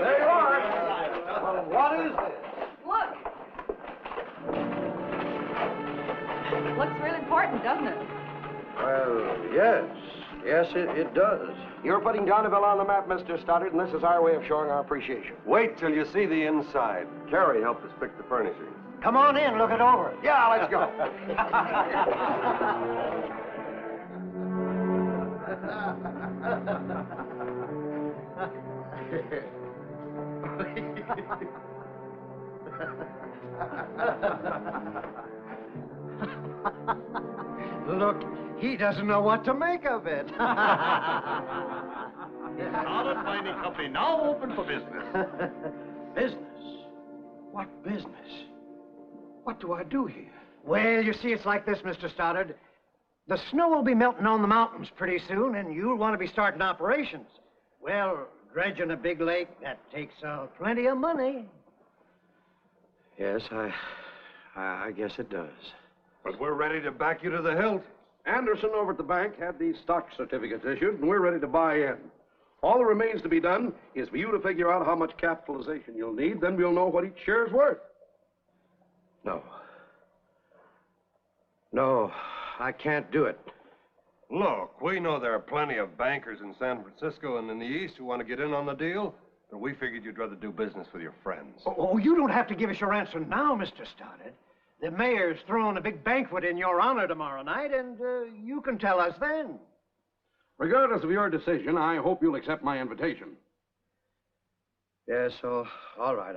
There you are. Well, what is this? Look. Looks real important, doesn't it? Well, yes. Yes, it does. You're putting Donneville on the map, Mr. Stoddard, and this is our way of showing our appreciation. Wait till you see the inside. Carrie helped us pick the furnishings. Come on in, look it over. Yeah, let's go. Look, he doesn't know what to make of it. Solid mining company now open for business. Business? What business? What do I do here? Well, you see, it's like this, Mr. Stoddard. The snow will be melting on the mountains pretty soon, and you'll want to be starting operations. Well, dredging a big lake, that takes plenty of money. Yes, I guess it does. But we're ready to back you to the hilt. Anderson over at the bank had these stock certificates issued, and we're ready to buy in. All that remains to be done is for you to figure out how much capitalization you'll need, then we'll know what each share's worth. No. No, I can't do it. Look, we know there are plenty of bankers in San Francisco and in the East who want to get in on the deal, but we figured you'd rather do business with your friends. Oh, you don't have to give us your answer now, Mr. Stoddard. The mayor's throwing a big banquet in your honor tomorrow night, and you can tell us then. Regardless of your decision, I hope you'll accept my invitation. Yes, so, all right,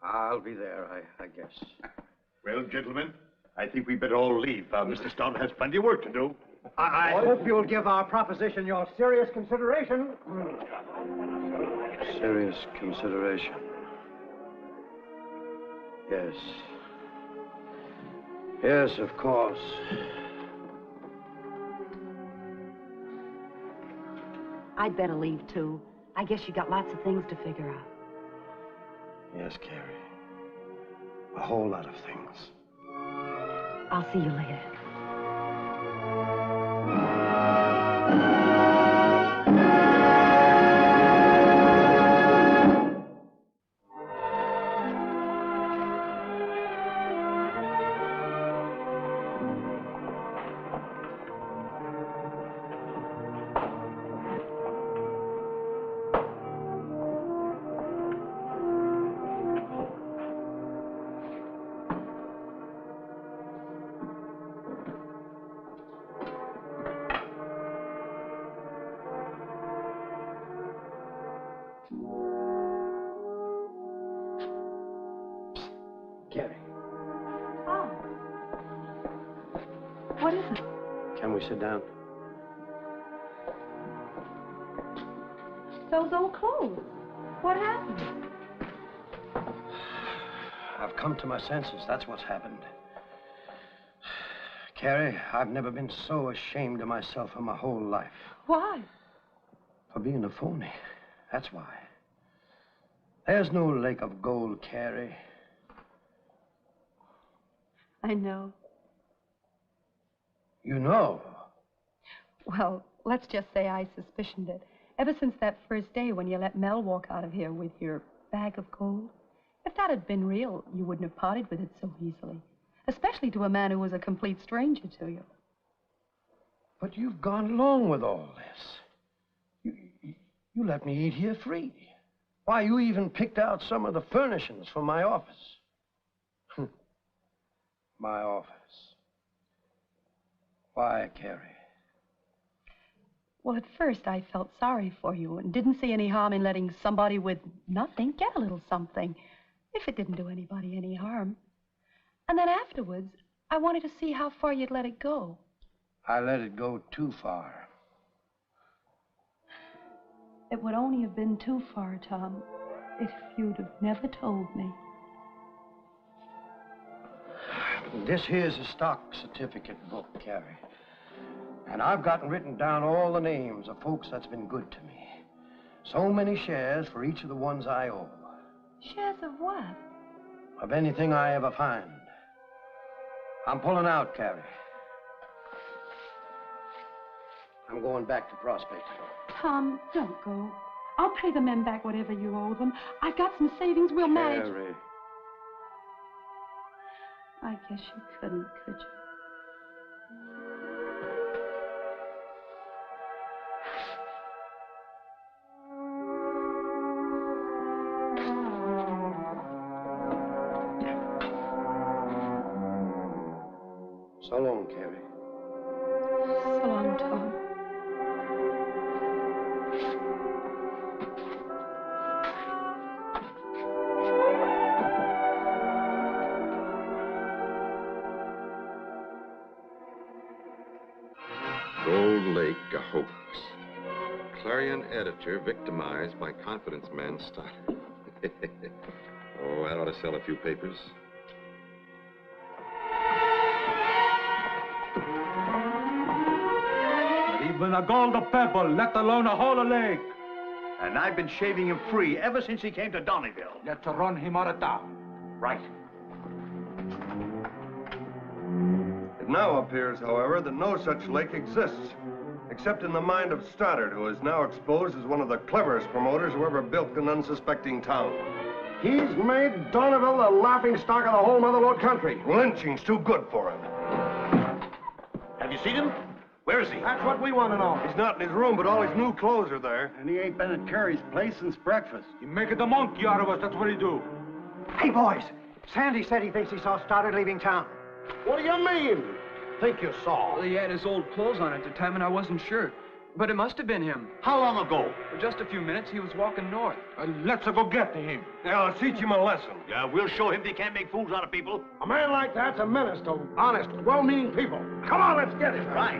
I'll be there, I guess. Well, gentlemen, I think we better all leave. Mr. Stoddard has plenty of work to do. I hope you'll give our proposition your serious consideration. Serious consideration. Yes. Yes, of course. I'd better leave, too. I guess you got lots of things to figure out. Yes, Carrie. A whole lot of things. I'll see you later. Carrie, Oh. What is it? can we sit down? Those old clothes. What happened? I've come to my senses. That's what's happened. Carrie, I've never been so ashamed of myself in my whole life. Why? For being a phony. That's why. There's no lake of gold, Carrie. I know. You know. Well, let's just say I suspicioned it. Ever since that first day when you let Mel walk out of here with your bag of gold. If that had been real, you wouldn't have parted with it so easily. Especially to a man who was a complete stranger to you. But you've gone along with all this. You let me eat here free. Why, you even picked out some of the furnishings for my office. My office. Why, Carrie? Well, at first I felt sorry for you and didn't see any harm in letting somebody with nothing get a little something, if it didn't do anybody any harm. And then afterwards, I wanted to see how far you'd let it go. I let it go too far. It would only have been too far, Tom, if you'd have never told me. This here's a stock certificate book, Carrie. And I've gotten written down all the names of folks that's been good to me. So many shares for each of the ones I owe. Shares of what? Of anything I ever find. I'm pulling out, Carrie. I'm going back to prospecting. Tom, don't go. I'll pay the men back whatever you owe them. I've got some savings. We'll manage. Carrie. I guess you couldn't, could you? So long, Carrie. So long, Tom. Gold Lake, a hoax. Clarion editor victimized by confidence man Stoddard. Oh, that ought to sell a few papers. Even a gold pebble, let alone a whole lake. And I've been shaving him free ever since he came to Donnyville. Let's run him out of town. Right. It now appears, however, that no such lake exists, except in the mind of Stoddard, who is now exposed as one of the cleverest promoters who ever built an unsuspecting town. He's made Donnyville the laughingstock of the whole Motherlode country. Lynching's too good for him. Have you seen him? Where is he? That's what we want to know. He's not in his room, but all his new clothes are there. And he ain't been at Carrie's place since breakfast. He make the monkey out of us, that's what he do. Hey, boys. Sandy said he thinks he saw Stoddard leaving town. What do you mean? Think you saw? Well, he had his old clothes on at the time, and I wasn't sure. But it must have been him. How long ago? For just a few minutes, he was walking north. Let's go get to him. Yeah, let's teach him a lesson. Yeah, we'll show him they can't make fools out of people. A man like that's a menace to honest, well-meaning people. Come on, let's get him. Right.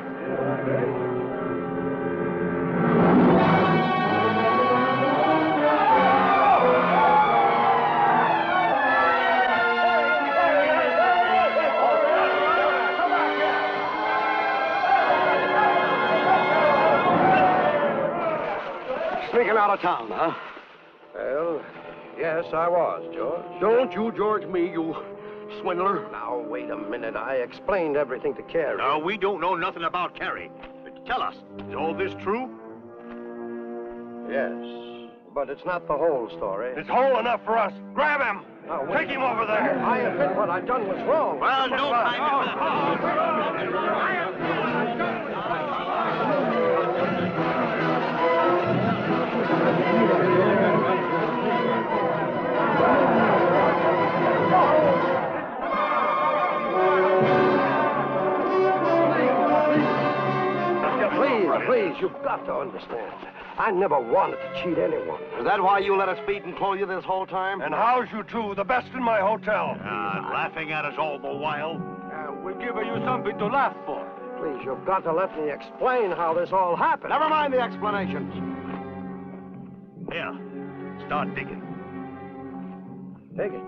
Sneaking out of town, huh? Well, yes, I was, George. Don't you George me, you swindler. Now, wait a minute. I explained everything to Carrie. No, we don't know nothing about Carrie. But tell us, is all this true? Yes, but it's not the whole story. It's whole enough for us. Grab him. Now, wait. Take him over there. I admit what I've done was wrong. Well, no time. Please, you've got to understand. I never wanted to cheat anyone. Is that why you let us feed and clothe you this whole time? And house you two, the best in my hotel. Laughing at us all the while. We're giving you something to laugh for. Please, you've got to let me explain how this all happened. Never mind the explanations. Here, start digging. Digging?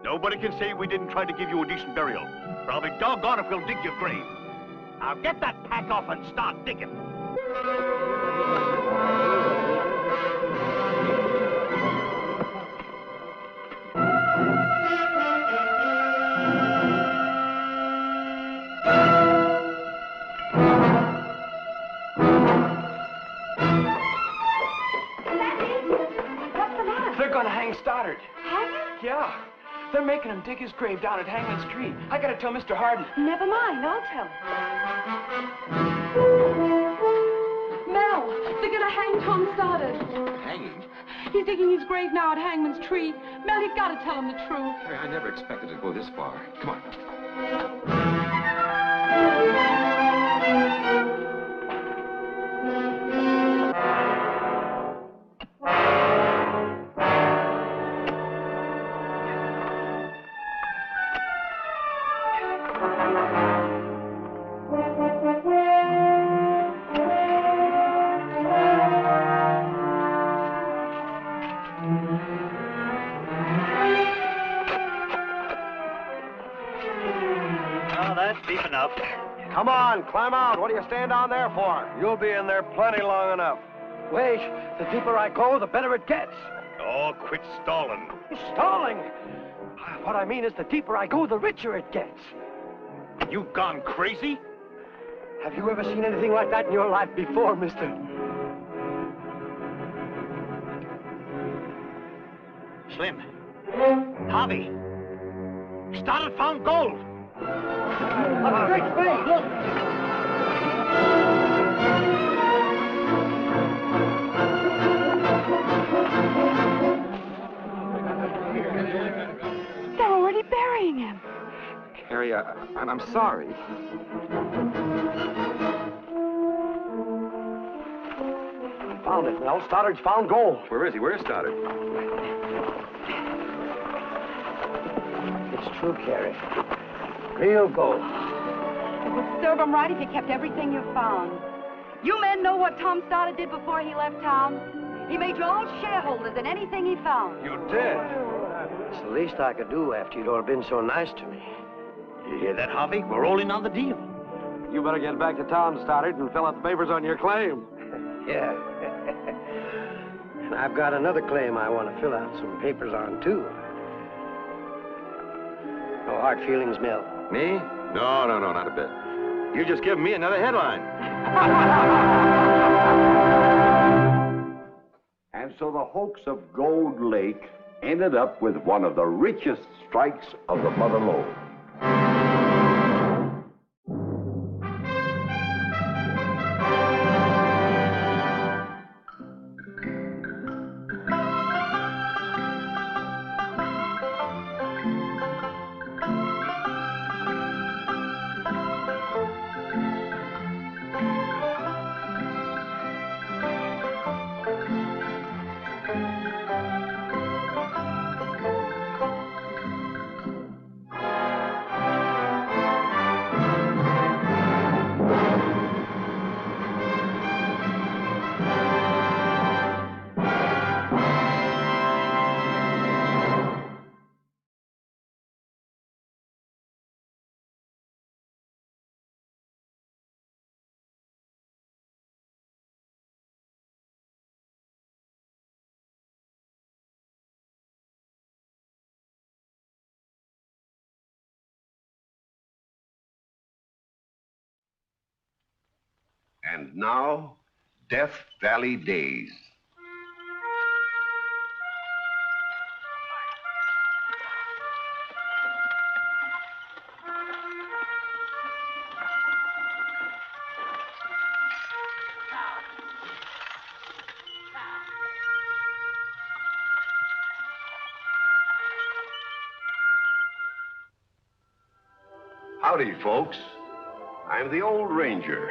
Nobody can say we didn't try to give you a decent burial. But I'll be doggone if we'll dig your grave. Now get that pack off and start digging. They're gonna hang Stoddard. Hang him? Yeah. They're making him dig his grave down at Hangman's Tree. I gotta tell Mr. Harden. Never mind, I'll tell him. Mel, they're gonna hang Tom Stoddard. Hang him? He's digging his grave now at Hangman's Tree. Mel, you've got to tell him the truth. Harry, I never expected to go this far. Come on. Deep enough. Come on, climb out. What do you stand down there for? You'll be in there plenty long enough. Wait, the deeper I go, the better it gets. Oh, quit stalling. Stalling? What I mean is the deeper I go, the richer it gets. You've gone crazy? Have you ever seen anything like that in your life before, mister? Slim. Harvey. Stoddard found gold. A great thing, look! They're already burying him. Harry, I'm sorry. Found it, Mel. Stoddard's found gold. Where is he? Where's Stoddard? It's true, Carrie. Real gold. It would serve him right if you kept everything you found. You men know what Tom Stoddard did before he left town? He made you all shareholders in anything he found. You did? It's the least I could do after you'd all been so nice to me. You hear that, Harvey? We're rolling on the deal. You better get back to town, Stoddard, and fill out the papers on your claim. Yeah. And I've got another claim I want to fill out some papers on, too. No hard feelings, Mel. Me? No, not a bit. You just give me another headline. And so the hoax of Gold Lake ended up with one of the richest strikes of the Mother Lode. And now, Death Valley Days. Howdy, folks. I'm the Old Ranger,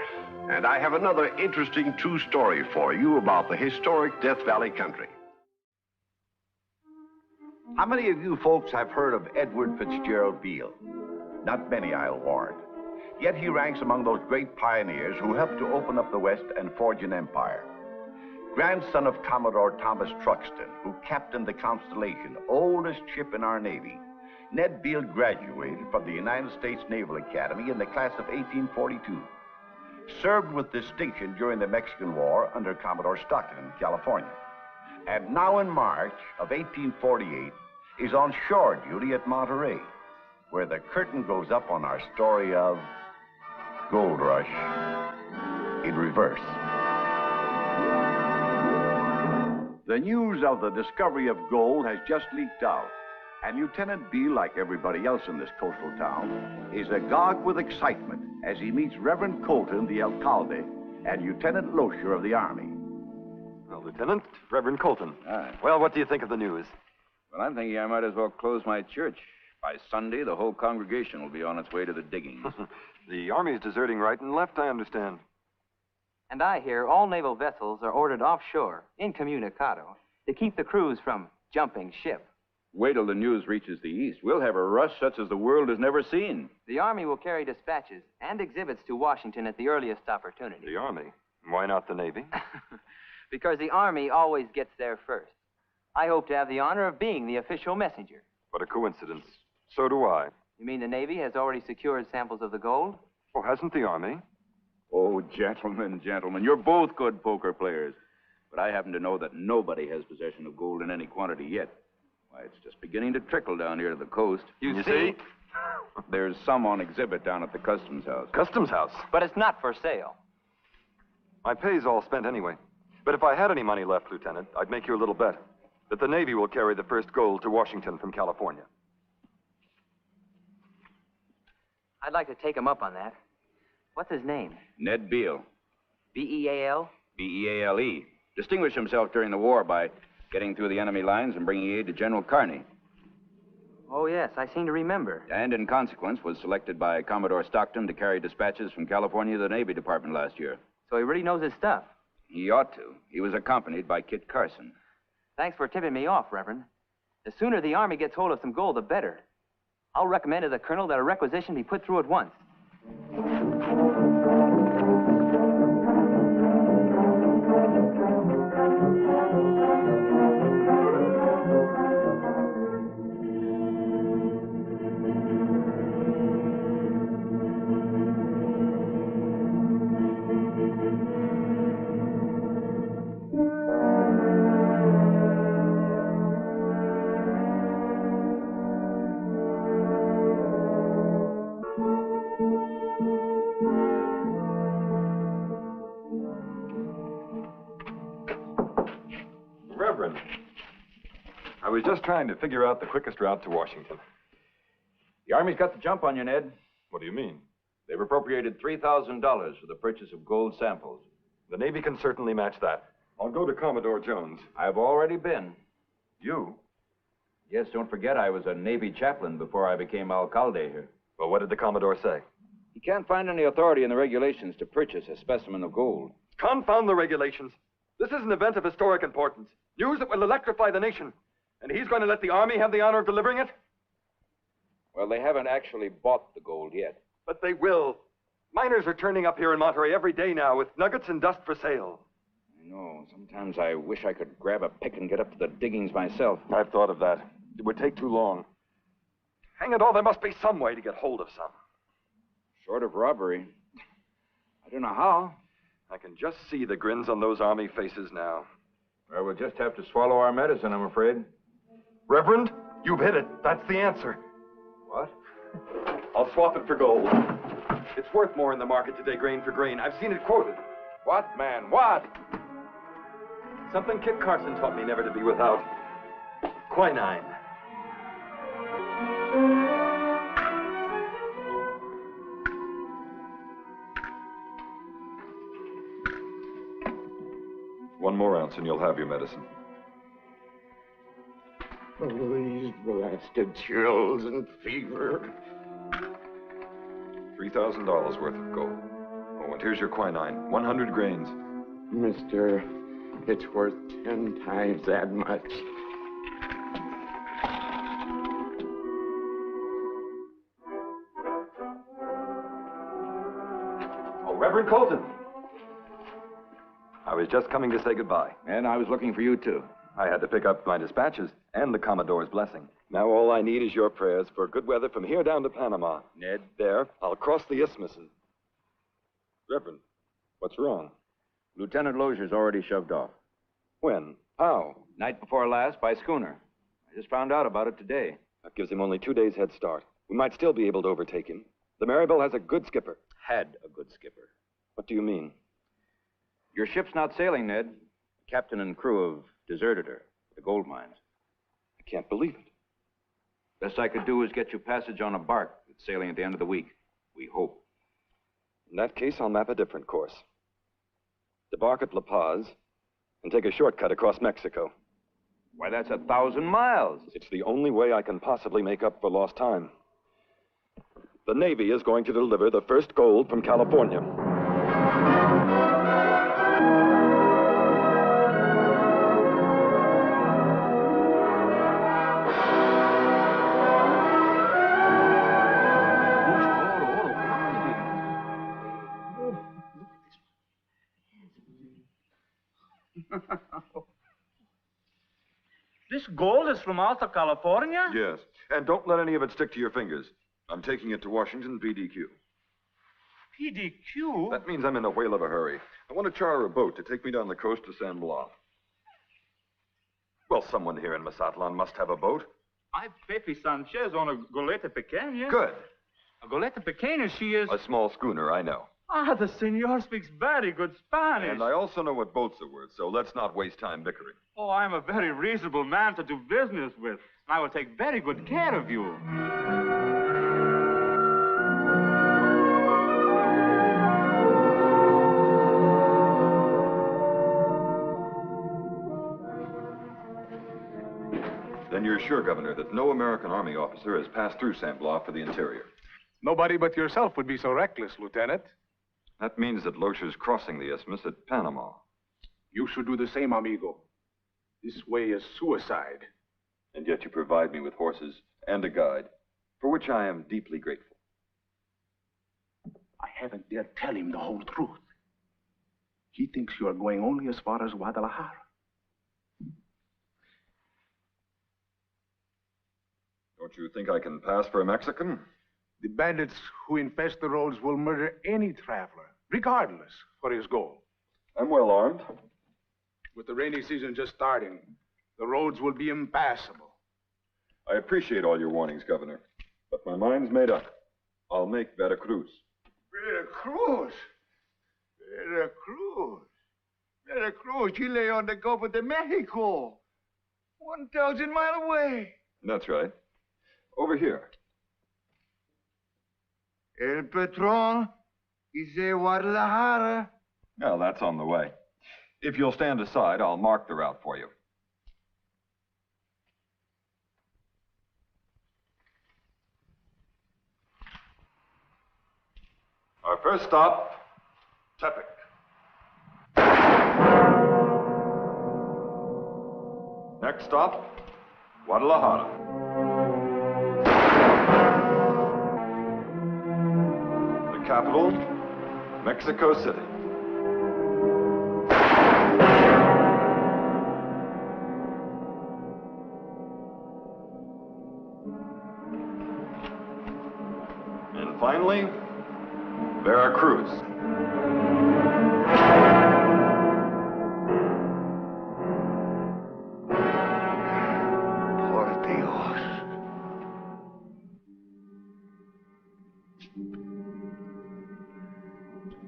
and I have another interesting true story for you about the historic Death Valley country. How many of you folks have heard of Edward Fitzgerald Beale? Not many, I'll warrant. Yet he ranks among those great pioneers who helped to open up the West and forge an empire. Grandson of Commodore Thomas Truxton, who captained the Constellation, oldest ship in our Navy, Ned Beale graduated from the United States Naval Academy in the class of 1842. Served with distinction during the Mexican War under Commodore Stockton in California. And now in March of 1848 is on shore duty at Monterey, where the curtain goes up on our story of Gold Rush in reverse. The news of the discovery of gold has just leaked out. And Lieutenant Beale, like everybody else in this coastal town, is agog with excitement as he meets Reverend Colton, the alcalde, and Lieutenant Loescher of the Army. Well, Lieutenant, Reverend Colton. Well, what do you think of the news? Well, I'm thinking I might as well close my church. By Sunday, the whole congregation will be on its way to the diggings. The Army's deserting right and left, I understand. And I hear all naval vessels are ordered offshore, incommunicado, to keep the crews from jumping ship. Wait till the news reaches the east. We'll have a rush such as the world has never seen. The Army will carry dispatches and exhibits to Washington at the earliest opportunity. The Army? Why not the Navy? Because the Army always gets there first. I hope to have the honor of being the official messenger. What a coincidence. So do I. You mean the Navy has already secured samples of the gold? Oh, hasn't the Army? Oh, gentlemen, you're both good poker players. But I happen to know that nobody has possession of gold in any quantity yet. Why, it's just beginning to trickle down here to the coast. You see? There's some on exhibit down at the Customs House. Customs House? But it's not for sale. My pay's all spent anyway. But if I had any money left, Lieutenant, I'd make you a little bet that the Navy will carry the first gold to Washington from California. I'd like to take him up on that. What's his name? Ned Beale. B-E-A-L? B-E-A-L-E. Distinguished himself during the war by getting through the enemy lines and bringing aid to General Kearney. Oh, yes, I seem to remember. And in consequence was selected by Commodore Stockton to carry dispatches from California to the Navy Department last year. So he really knows his stuff. He ought to. He was accompanied by Kit Carson. Thanks for tipping me off, Reverend. The sooner the Army gets hold of some gold, the better. I'll recommend to the Colonel that a requisition be put through at once. Reverend, I was just trying to figure out the quickest route to Washington. The Army's got the jump on you, Ned. What do you mean? They've appropriated $3,000 for the purchase of gold samples. The Navy can certainly match that. I'll go to Commodore Jones. I've already been. You? Yes, don't forget I was a Navy chaplain before I became alcalde here. Well, what did the Commodore say? He can't find any authority in the regulations to purchase a specimen of gold. Confound the regulations. This is an event of historic importance. News that will electrify the nation. And he's going to let the Army have the honor of delivering it? Well, they haven't actually bought the gold yet. But they will. Miners are turning up here in Monterey every day now with nuggets and dust for sale. I know. Sometimes I wish I could grab a pick and get up to the diggings myself. I've thought of that. It would take too long. Hang it all, there must be some way to get hold of some. Short of robbery. I don't know how. I can just see the grins on those Army faces now. Well, we'll just have to swallow our medicine, I'm afraid. Reverend, you've hit it. That's the answer. What? I'll swap it for gold. It's worth more in the market today, grain for grain. I've seen it quoted. What, man? What? Something Kit Carson taught me never to be without. Quinine. One more ounce and you'll have your medicine. Oh, these blasted chills and fever. $3,000 worth of gold. Oh, and here's your quinine. 100 grains. Mister, it's worth 10 times that much. Oh, Reverend Colton. I was just coming to say goodbye. And I was looking for you, too. I had to pick up my dispatches and the Commodore's blessing. Now all I need is your prayers for good weather from here down to Panama. Ned? There, I'll cross the isthmus and... Reverend, what's wrong? Lieutenant Lozier's already shoved off. When? How? Night before last by schooner. I just found out about it today. That gives him only 2 days head start. We might still be able to overtake him. The Maribel has a good skipper. Had a good skipper. What do you mean? Your ship's not sailing, Ned. The captain and crew have deserted her at the gold mines. I can't believe it. Best I could do is get you passage on a bark that's sailing at the end of the week. We hope. In that case, I'll map a different course. Debark at La Paz and take a shortcut across Mexico. Why, that's 1,000 miles. It's the only way I can possibly make up for lost time. The Navy is going to deliver the first gold from California. This gold is from Alta California? Yes. And don't let any of it stick to your fingers. I'm taking it to Washington PDQ. PDQ? That means I'm in a whale of a hurry. I want to charter a boat to take me down the coast to San Blas. Well, someone here in Mazatlan must have a boat. I've Pepe Sanchez on a goleta pequeña. Good. A goleta pequeña, she is... A small schooner, I know. Ah, the senor speaks very good Spanish. And I also know what boats are worth, so let's not waste time bickering. Oh, I'm a very reasonable man to do business with. I will take very good care of you. Then And you're sure, Governor, that no American Army officer has passed through St. Blas for the interior? Nobody but yourself would be so reckless, Lieutenant. That means that Locher's crossing the isthmus at Panama. You should do the same, amigo. This way is suicide. And yet you provide me with horses and a guide, for which I am deeply grateful. I haven't dared tell him the whole truth. He thinks you are going only as far as Guadalajara. Don't you think I can pass for a Mexican? The bandits who infest the roads will murder any traveler, regardless, for his goal. I'm well armed. With the rainy season just starting, the roads will be impassable. I appreciate all your warnings, Governor, but my mind's made up. I'll make Veracruz. Veracruz? Veracruz? Veracruz, Chile on the Gulf of Mexico. 1,000 miles away. That's right. Over here. El Patron is a Guadalajara. Well, that's on the way. If you'll stand aside, I'll mark the route for you. Our first stop, Tepic. Next stop, Guadalajara. The capital, Mexico City. And finally, Veracruz. Por Dios.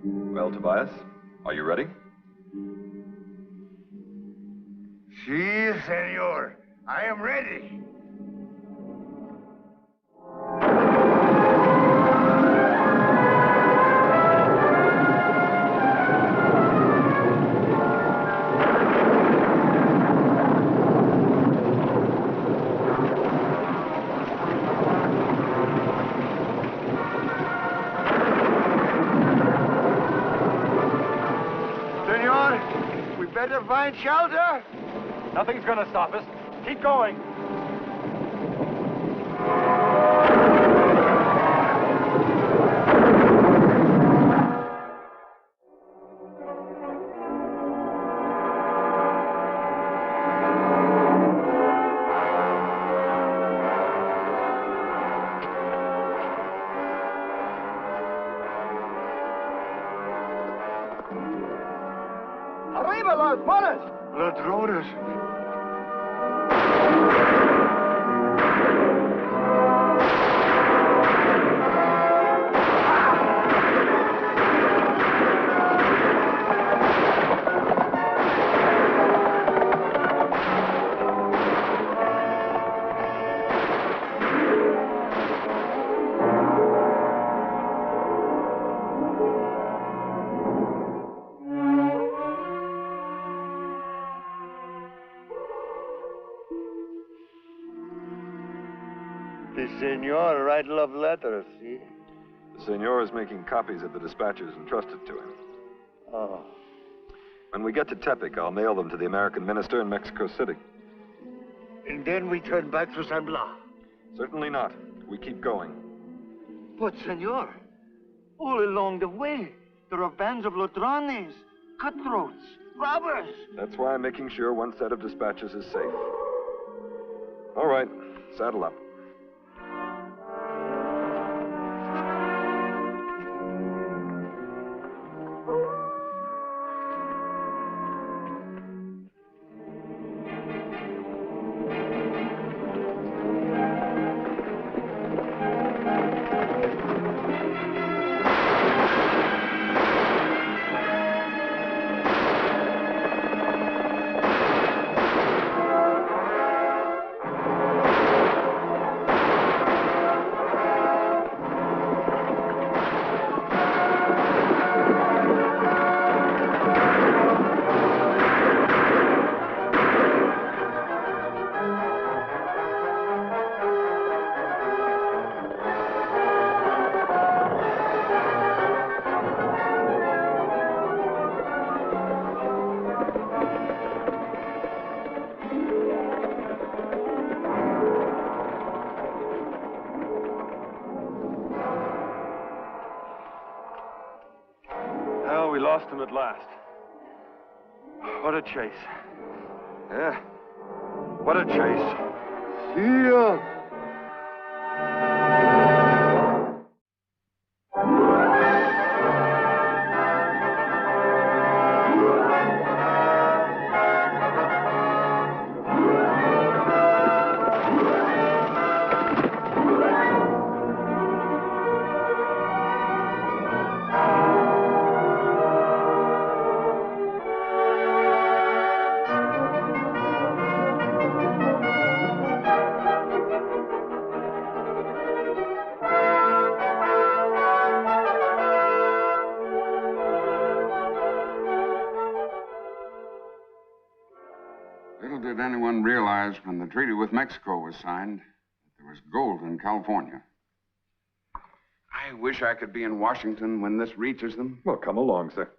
Well, Tobias, are you ready? Si, senor. I am ready. Better find shelter? Nothing's gonna stop us. Keep going. Arriba, los manos! Ladrones. The senor write love letters, see? The senor is making copies of the dispatches entrusted to him. Oh. When we get to Tepic, I'll mail them to the American minister in Mexico City. And then we turn back to San Blas. Certainly not. We keep going. But, senor, all along the way, there are bands of ladrones, cutthroats, robbers. That's why I'm making sure one set of dispatches is safe. All right, saddle up. lost him at last. What a chase. Yeah. What a chase. See ya. Little did anyone realize when the treaty with Mexico was signed that there was gold in California. I wish I could be in Washington when this reaches them. Well, come along, sir.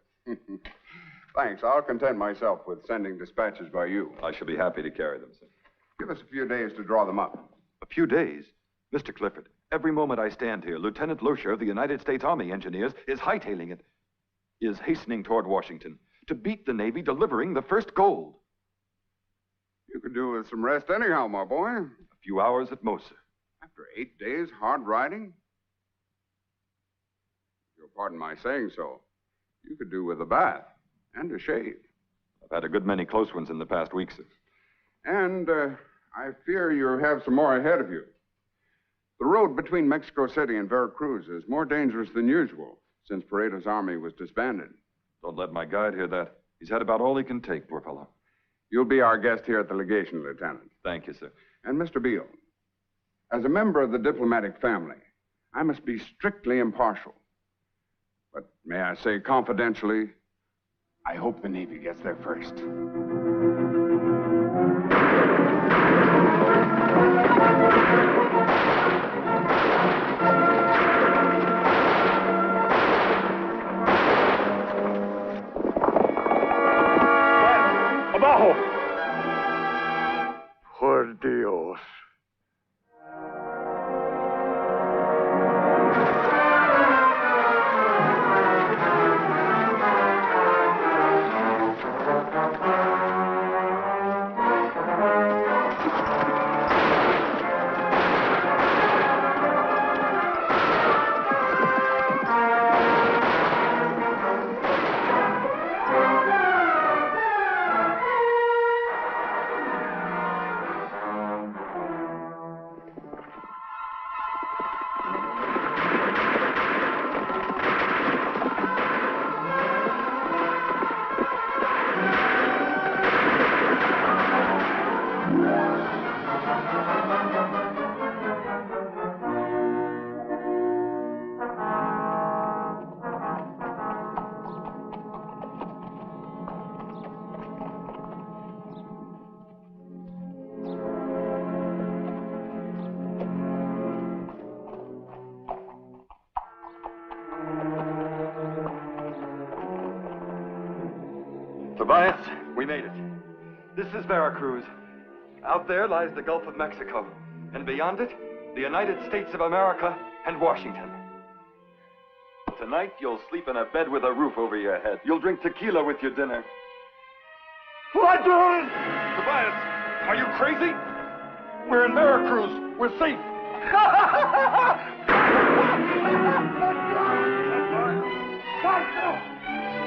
Thanks. I'll content myself with sending dispatches by you. I shall be happy to carry them, sir. Give us a few days to draw them up. A few days? Mr. Clifford, every moment I stand here, Lieutenant Loescher of the United States Army Engineers is hightailing it, is hastening toward Washington to beat the Navy delivering the first gold. You could do with some rest anyhow, my boy. A few hours at most, sir. After 8 days hard riding? You'll pardon my saying so. You could do with a bath and a shave. I've had a good many close ones in the past week, sir. And I fear you have some more ahead of you. The road between Mexico City and Veracruz is more dangerous than usual since Pareto's army was disbanded. Don't let my guide hear that. He's had about all he can take, poor fellow. You'll be our guest here at the legation, Lieutenant. Thank you, sir. And Mr. Beale, as a member of the diplomatic family, I must be strictly impartial. But may I say confidentially, I hope the Navy gets there first. Abajo! Por Dios. Tobias, we made it. This is Veracruz. Out there lies the Gulf of Mexico, and beyond it, the United States of America and Washington. Tonight, you'll sleep in a bed with a roof over your head. You'll drink tequila with your dinner. Ladron! Tobias, are you crazy? We're in Veracruz. We're safe.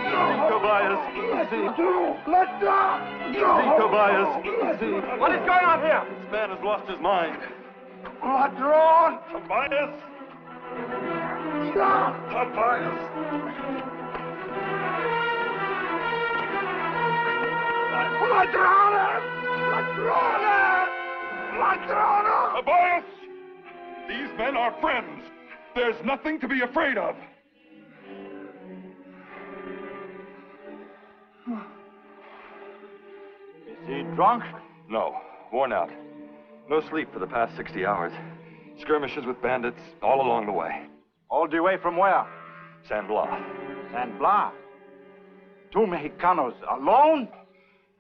Easy, Tobias, easy. Let go! Easy, Tobias, easy. What is going on here? This man has lost his mind. Ladron! Tobias! Stop! Tobias! Ladrones! Ladrones! Ladrones! Tobias! These men are friends. There's nothing to be afraid of. Is he drunk? No, worn out. No sleep for the past 60 hours. Skirmishes with bandits all along the way. All the way from where? San Blas. San Blas. 2 Mexicanos alone?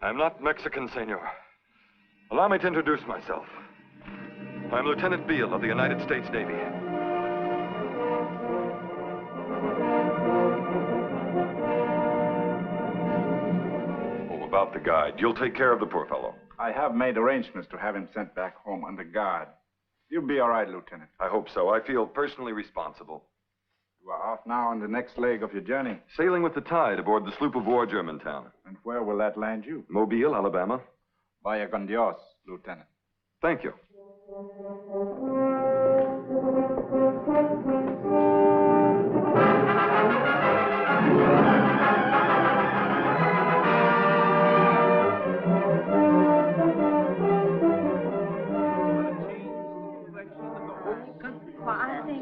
I'm not Mexican, senor. Allow me to introduce myself. I'm Lieutenant Beale of the United States Navy. about the guide. You'll take care of the poor fellow. I have made arrangements to have him sent back home under guard. You'll be all right, Lieutenant. I hope so. I feel personally responsible. You are off now on the next leg of your journey. Sailing with the tide aboard the sloop of war, Germantown. And where will that land you? Mobile, Alabama. Vaya con Dios, Lieutenant. Thank you.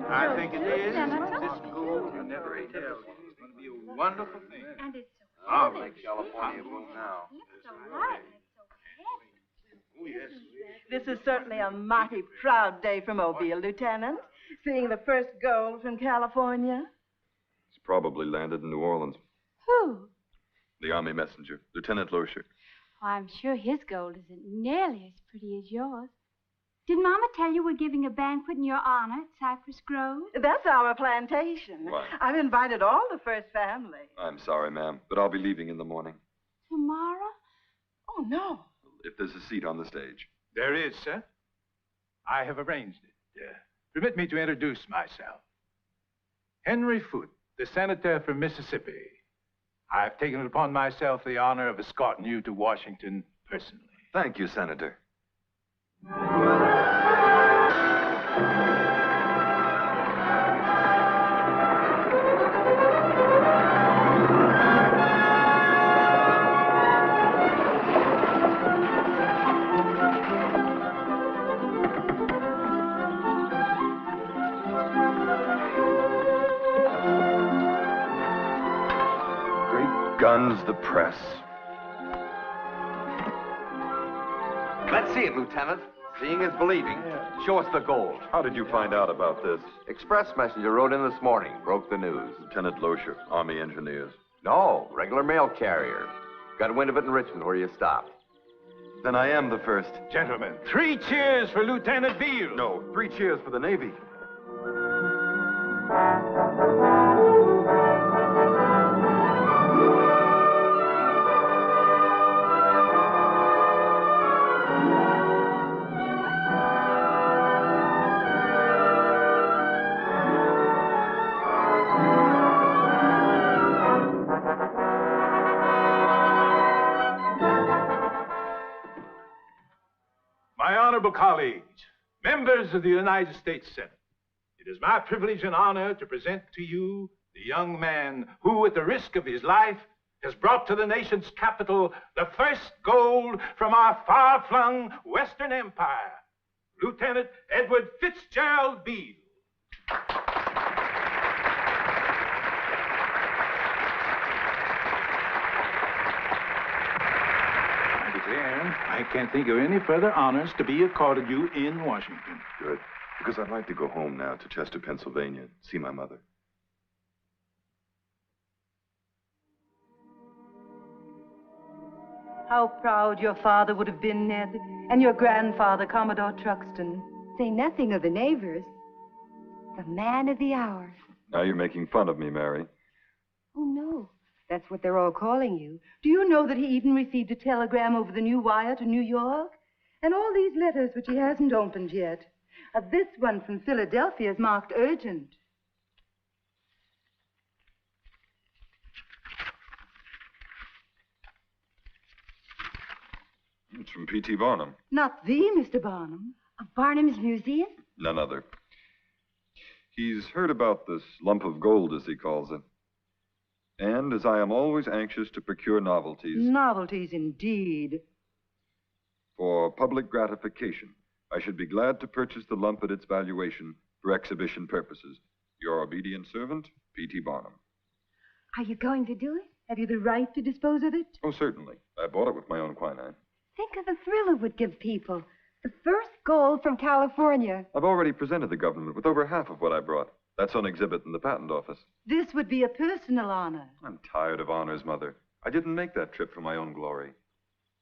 I think it is. This gold you never tell. It's going to be a wonderful thing. And it's so I'll make California move now. so light and it's so heavy. Oh, yes. This is certainly a mighty proud day for Mobile, Lieutenant. Seeing the first gold from California. It's probably landed in New Orleans. Who? The Army messenger, Lieutenant Loescher. Oh, I'm sure his gold isn't nearly as pretty as yours. Did Mama tell you we're giving a banquet in your honor at Cypress Grove? That's our plantation. Why? I've invited all the first family. I'm sorry, ma'am, but I'll be leaving in the morning. Tomorrow? Oh, no. If there's a seat on the stage. There is, sir. I have arranged it. Permit me to introduce myself. Henry Foote, the senator from Mississippi. I've taken it upon myself the honor of escorting you to Washington personally. Thank you, Senator. Great guns, the press. Let's see it, Lieutenant. Seeing is believing. Show us the gold. How did you find out about this? Express messenger rode in this morning. Broke the news. Lieutenant Loescher, Army Engineers. No, regular mail carrier. Got wind of it in Richmond where you stopped. Then I am the first. Gentlemen, 3 cheers for Lieutenant Beale. No, 3 cheers for the Navy. My honorable colleagues, members of the United States Senate, it is my privilege and honor to present to you the young man who, at the risk of his life, has brought to the nation's capital the first gold from our far-flung Western Empire, Lieutenant Edward Fitzgerald Beale. I can't think of any further honors to be accorded you in Washington. Good. Because I'd like to go home now to Chester, Pennsylvania, see my mother. How proud your father would have been, Ned, and your grandfather, Commodore Truxton. Say nothing of the neighbors. The man of the hour. Now you're making fun of me, Mary. Oh, no. That's what they're all calling you. Do you know that he even received a telegram over the new wire to New York? And all these letters which he hasn't opened yet. This one from Philadelphia is marked urgent. It's from P.T. Barnum. Not thee, Mr. Barnum. Of Barnum's Museum? None other. He's heard about this lump of gold, as he calls it. And as I am always anxious to procure novelties. Novelties, indeed. For public gratification, I should be glad to purchase the lump at its valuation for exhibition purposes. Your obedient servant, P.T. Barnum. Are you going to do it? Have you the right to dispose of it? Oh, certainly. I bought it with my own quinine. Think of the thrill it would give people. The first gold from California. I've already presented the government with over half of what I brought. That's on exhibit in the patent office. This would be a personal honor. I'm tired of honors, Mother. I didn't make that trip for my own glory.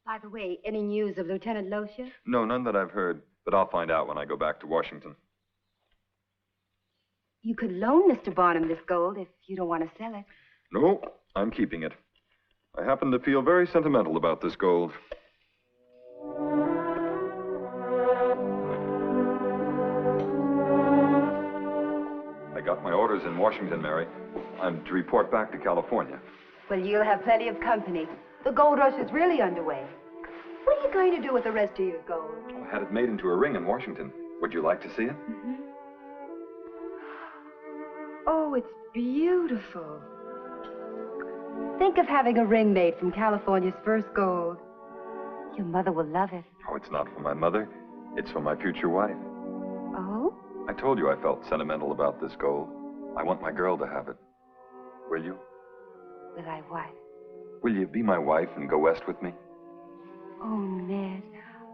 By the way, any news of Lieutenant Loescher? No, none that I've heard, but I'll find out when I go back to Washington. You could loan Mr. Barnum this gold if you don't want to sell it. No, I'm keeping it. I happen to feel very sentimental about this gold. I got my orders in Washington, Mary. I'm to report back to California. Well, you'll have plenty of company. The gold rush is really underway. What are you going to do with the rest of your gold? I had it made into a ring in Washington. Would you like to see it? Mm-hmm. Oh, it's beautiful. Think of having a ring made from California's first gold. Your mother will love it. Oh, it's not for my mother. It's for my future wife. Oh? I told you I felt sentimental about this gold. I want my girl to have it. Will you? Will I what? Will you be my wife and go west with me? Oh, Ned,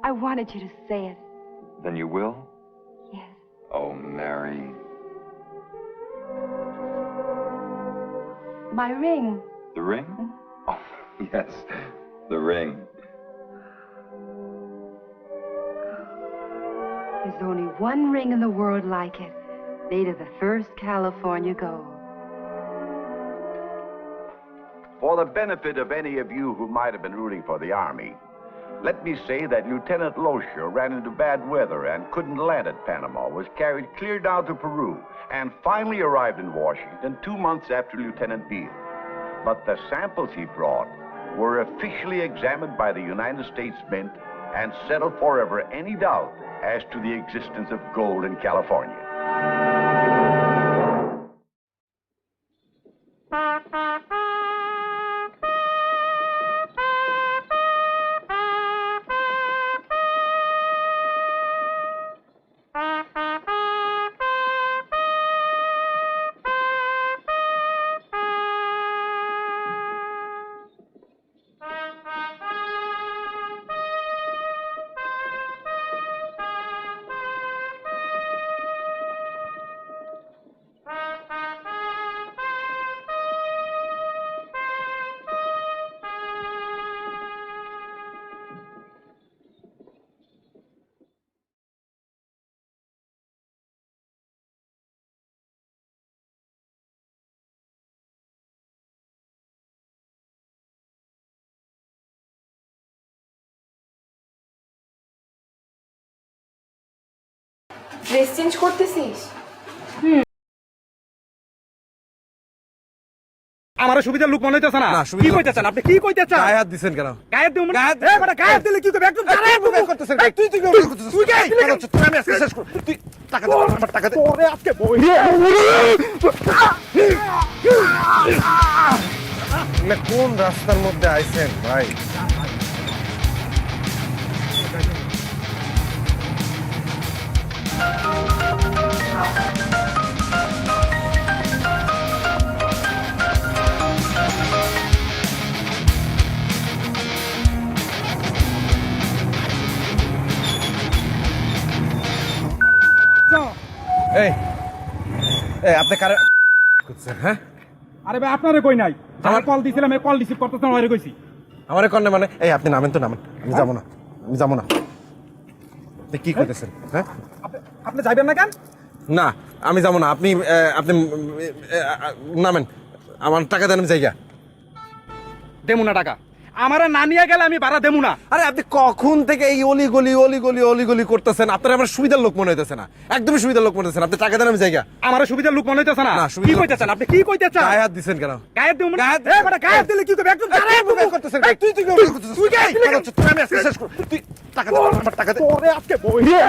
I wanted you to say it. Then you will? Yes. Oh, Mary. My ring. The ring? Oh, yes, the ring. There's only one ring in the world like it, made of the first California gold. For the benefit of any of you who might have been rooting for the Army, let me say that Lieutenant Loescher ran into bad weather and couldn't land at Panama, was carried clear down to Peru, and finally arrived in Washington 2 months after Lieutenant Beale. But the samples he brought were officially examined by the United States Mint and settled forever any doubt as to the existence of gold in California. Dress change করতেছিস? আমার সুবিধার লোক মনে হইতেছে না। কি কইতেছেন আপনি? কি কইতেছেন? গায়ে হাত দিবেন কেন? গায়ে দিও মানে এ বড় গায়ে দিলে কি করবে? একদম গায়ে করতেছেন। তুই তুই করতেছিস। তুই গায়ে করতেছিস। তুই আমি আজকে শেষ কর। তুই টাকা দে, আমার টাকা দে। ওরে আজকে বই রে। আপনি কোন রাস্তার মধ্যে আইছেন ভাই? এই এই আপনি কারে করছেন? হ্যাঁ আরে ভাই আপনারে কই নাই, আমার কল দিছিলাম, এই কল রিসিভ করতেছ না, ওরে কইছি। আমারে কোনে মানে? এই আপনি নামেন তো, নামেন। আমি যাব না, আমি যাব না। আপনি কি কইতেছেন? হ্যাঁ আপনি যাইবেন না কেন? না আমি যাব না। আপনি আপনি নামেন, আমার টাকা দেন, আমি যাইগা। দেমু না টাকা, আমারে না নিয়ে গেলে আমি ভাড়া দেবো না। আরে আপনি কখন থেকে এই অলি করতেছেন? আপনার আমার সুবিধার লোক মনে হইতেছে না, একদমই সুবিধার লোক মনে হইতেছে না। আপনি টাকা দেন, আমি জায়গা। আমার সুবিধার লোক মনে হইতেছে না। কি কইতেছেন আপনি? কি কইতেছেন? গায়ে হাত দিবেন কেন? গায়ে দিও মানে এ বড় গায়ে দিলে কি করবে? একদম গায়ে করতেছেন। তুই তুই করতেছিস। তুই গায়ে দিলে তুই আমি আজকে শেষ কর। তুই টাকা দে, আমার টাকা দে। ওরে আজকে বই রে।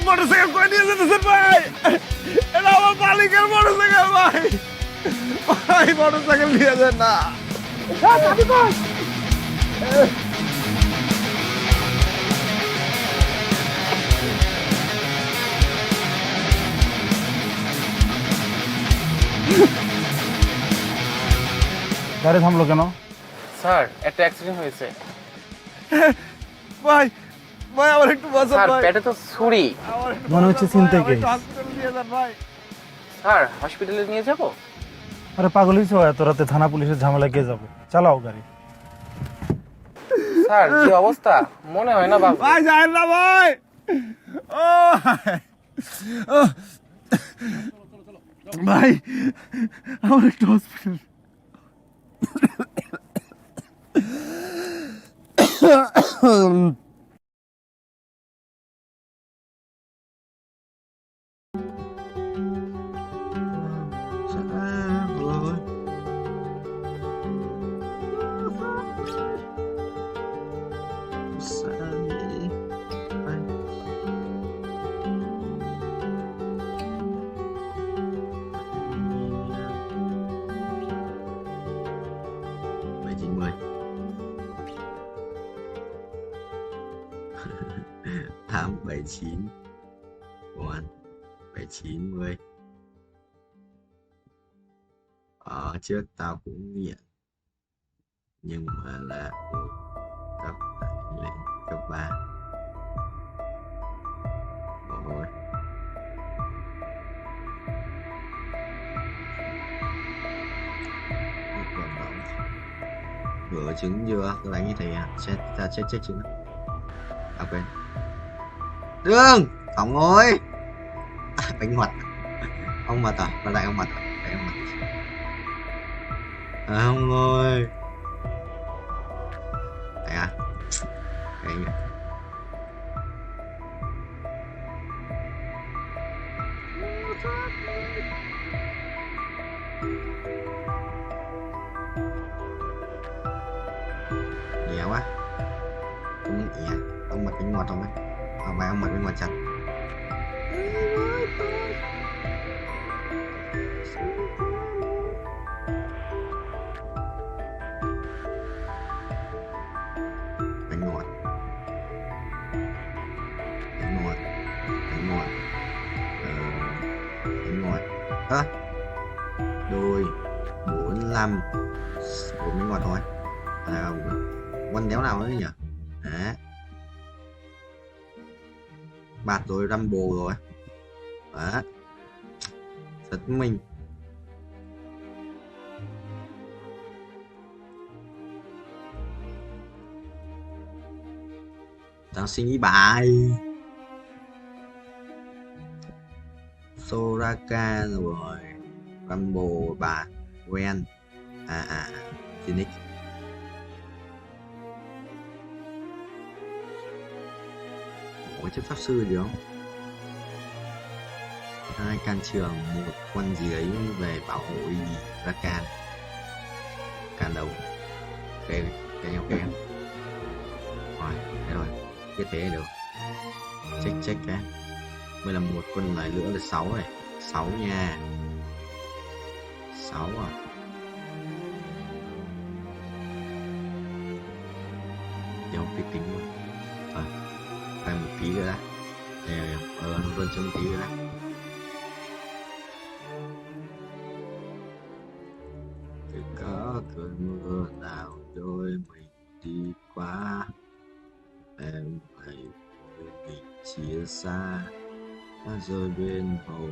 মোটরসাইকেল করে নিয়ে যেতেছেন ভাই? এটা আমার মালিকের মোটরসাইকেল ভাই। ভাই মোটরসাইকেল নিয়ে যান না। গাড়ি থামলো কেন? স্যার একটা অ্যাক্সিডেন্ট হয়েছে। ভাই ভাই আমার একটু বাঁচান স্যার, ভাই। পেটে তো ছুরি। মনে হচ্ছে চিন্তা কি? স্যার হসপিটালে নিয়ে যাব? আরে পাগল হইছো, এত রাতে থানা পুলিশের ঝামেলা কে যাবে? চালাও গাড়ি। স্যার যে অবস্থা, মনে হয় না বাবা। ভাই যাই না ভাই। ও ভাই আমার একটু hospital. Tám 79 của anh 790. Ở trước tao cũng nghiện, nhưng mà là một cấp tại lên cấp 3. Ôi vừa trứng chưa? Tôi đánh như thế à? Ta chết trứng. À quên. Đường! Ông ơi! Bánh ngọt. Ông mật à? Và lại ông mật à? Đấy, ông mật. À, ông ơi! Đấy à? Đấy nhỉ? Dẻo quá. Cũng nhẹ. Ông mật bánh ngọt không ấy? Ông bài ông mật bánh ngọt chặt. Bánh ngọt. Bánh ngọt. Bánh ngọt. Bánh ngọt. Ơ. Đôi. 45. 4 bánh ngọt thôi. À, quanh đéo nào nữa nhỉ? Đấy. Bạt rồi, Rambo rồi. Đó. Giật mình. Đang suy nghĩ bài. Soraka rồi. Rambo, bạt, Gwen. Phoenix. Có chức pháp sư được không? 2 can trường, 1 quân gì ấy về bảo hộ Rakan. Can đầu. Ok, ok. Rồi, thế rồi. Biết thế được. Check cái. Mới là 1 quân lại nữa là 6 này. 6 nha. 6 à. Để không biết tính luôn. Rồi. Phải một tí nữa đã. Vươn cho một tí nữa đã. Có cơn mưa nào đôi mình đi qua, em hãy mình chia xa rồi bên hồ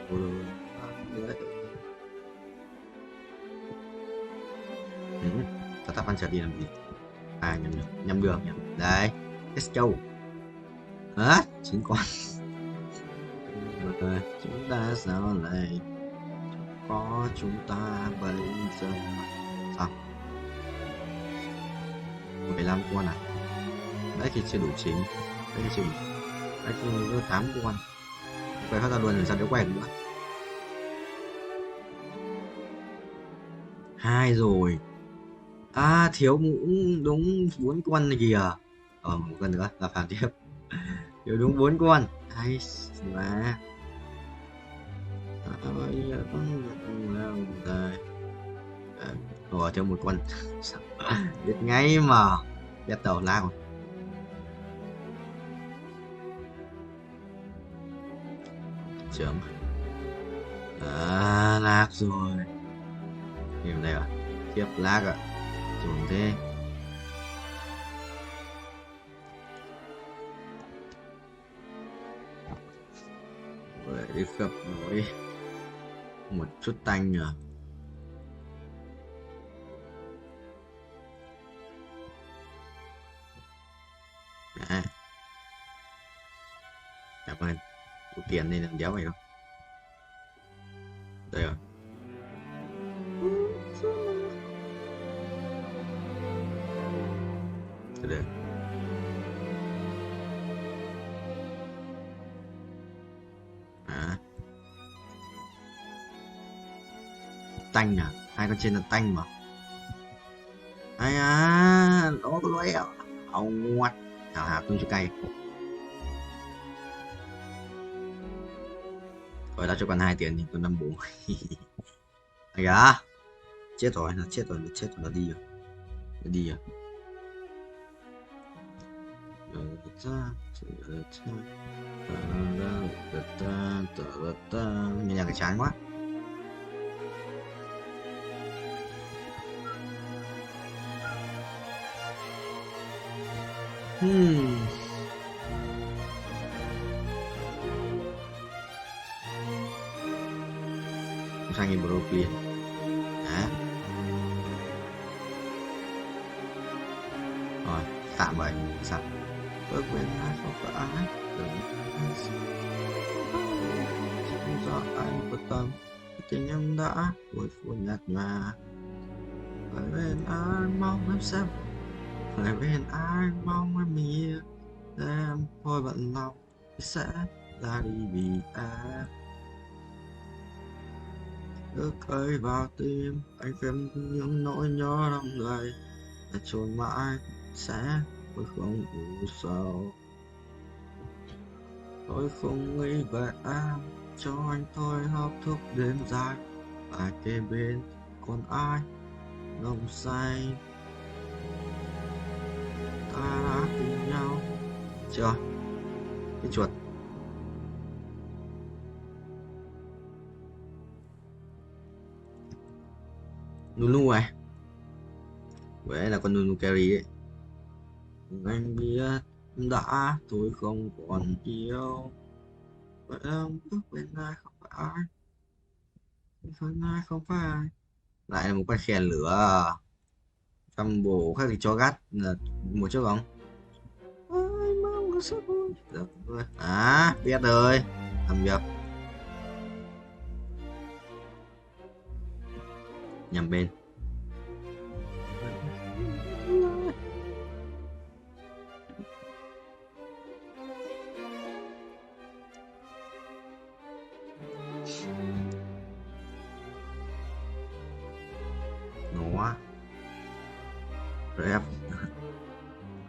luôn ta tắp ăn trở đi làm gì? À nhầm đường nhầm. Đấy, let's go. Hả? 9 con. Chúng ta sao lại có chúng ta bây giờ? Sao? 15 con à? Đấy thì chưa đủ chính. Đấy thì chưa đủ. Đấy thì có 8 con. Quay phát ra luôn rồi sao đéo quay được nữa. 2 rồi. À thiếu cũng đúng 4 con này kìa. Một con nữa là phản tiếp. Thiếu đúng 4 con. Hay mà. Thiếu 1 con. Biết ngay mà. Biết đầu lao. Chấm. Lag rồi. Game này à? Tiếp lag à? Chuẩn thế. Vậy Để gặp nổi một chút tanh à. À, cảm ơn. Có tiền nên làm đéo mày không? Đây rồi. Đây. À. Tanh à? Hai con trên là tanh mà. Ai à, nó có lóe à? Ông ngoặt. Hào hào tung cho cay. Rồi tao cho con 2 tiền thì con 5 bố. Ai à? Chết rồi, nó chết rồi, nó đi rồi. Nó đi rồi. Nghe nhạc cái chán quá. Sang Brooklyn. Hả? Rồi, tạm vậy, sẵn. Bước bên ai không phải ai, đừng chẳng rõ anh bất tâm, tình em đã vui phù nhạt nhòa. Phải bên ai mong em xem, phải bên ai mong em mỉa, em thôi bận lòng sẽ ra đi vì em. Ước ấy vào tim anh thêm những nỗi nhớ trong người, để trôi mãi sẽ tôi không đủ sầu. Tôi không nghĩ về em, cho anh thôi hấp thuốc đêm dài, phải kề bên còn ai nồng say. Ta đã cùng nhau. Chưa? Cái chuột. Nunu à? Vậy là con Nunu Carry ấy. Anh biết đã tôi không còn yêu. Vậy em bước bên ai không phải ai. Bên ai không phải ai. Lại là một con khen lửa. Trong bộ khác thì cho gắt là một chút không? Ai mong có sức vui. Được rồi. À, biết rồi. Thầm nhập. Nhầm bên. Nó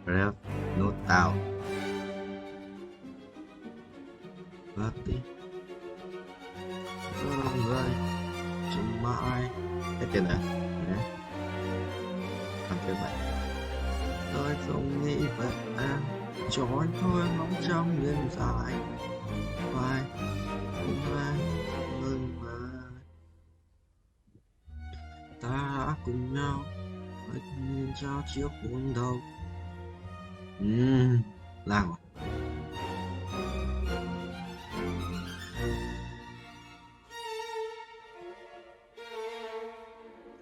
rep nốt tao bớt đi rồi chúng mãi hết tiền rồi đấy làm thế vậy. Tôi không nghĩ về em, cho anh thôi ngóng trong đêm dài vai cùng anh hơn mà ta đã cùng nhau phải nên trao chiếc hôn đầu. Làm rồi.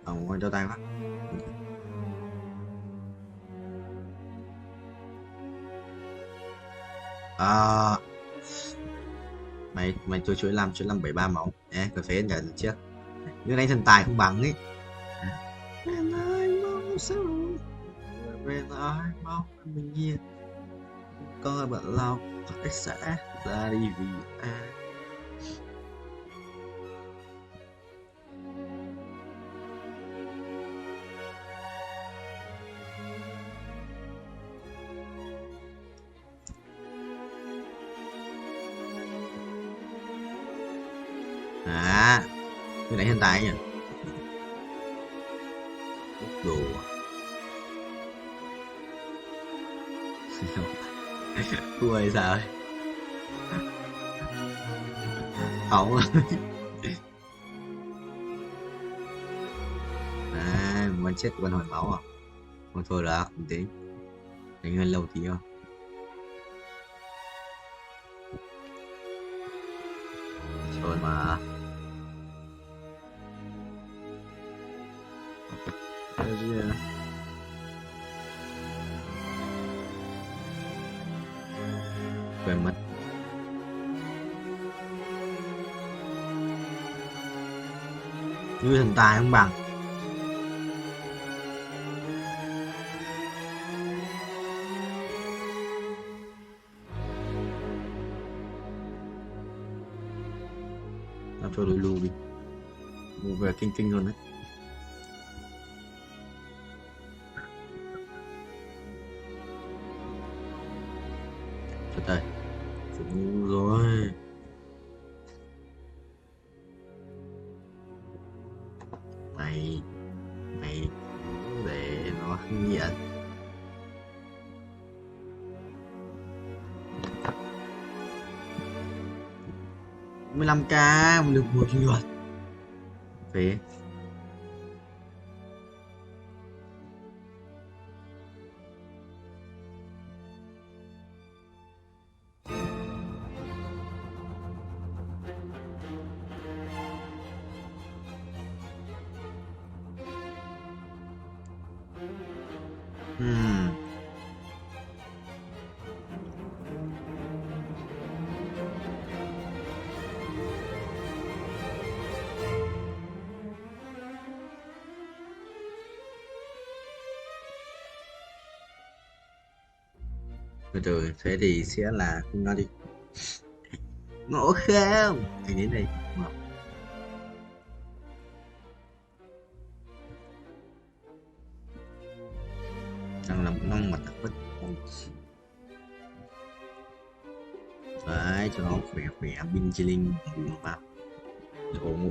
Ngồi cho tay quá. À, mày chuối làm 73 máu. Cà phê nhà trước. Nhưng anh thần tài không bằng ấy. Bên ai mong sao bên ai mong mình yên, coi bận lòng phải sẽ ra đi vì em. À, cái này hiện tại nhỉ? Đồ thua hay sao ấy? Không. À, muốn chết con hồi máu à? Không thôi là không tính. Đánh hơi lâu tí không? quên mất. Như thần tài không bằng. Làm cho đối lưu đi. Ngủ về kinh kinh luôn đấy. Chết đây. Phải ngu rồi. Mày để nó nghiện. Mười 15k mình được 1 lượt. Phế. Rồi thế thì sẽ là không nói đi. Ngộ không? Anh đến đây. Đang làm nông mà tắc bất. Đấy, cho nó khỏe khỏe binh chi linh vào. Đồ ngủ.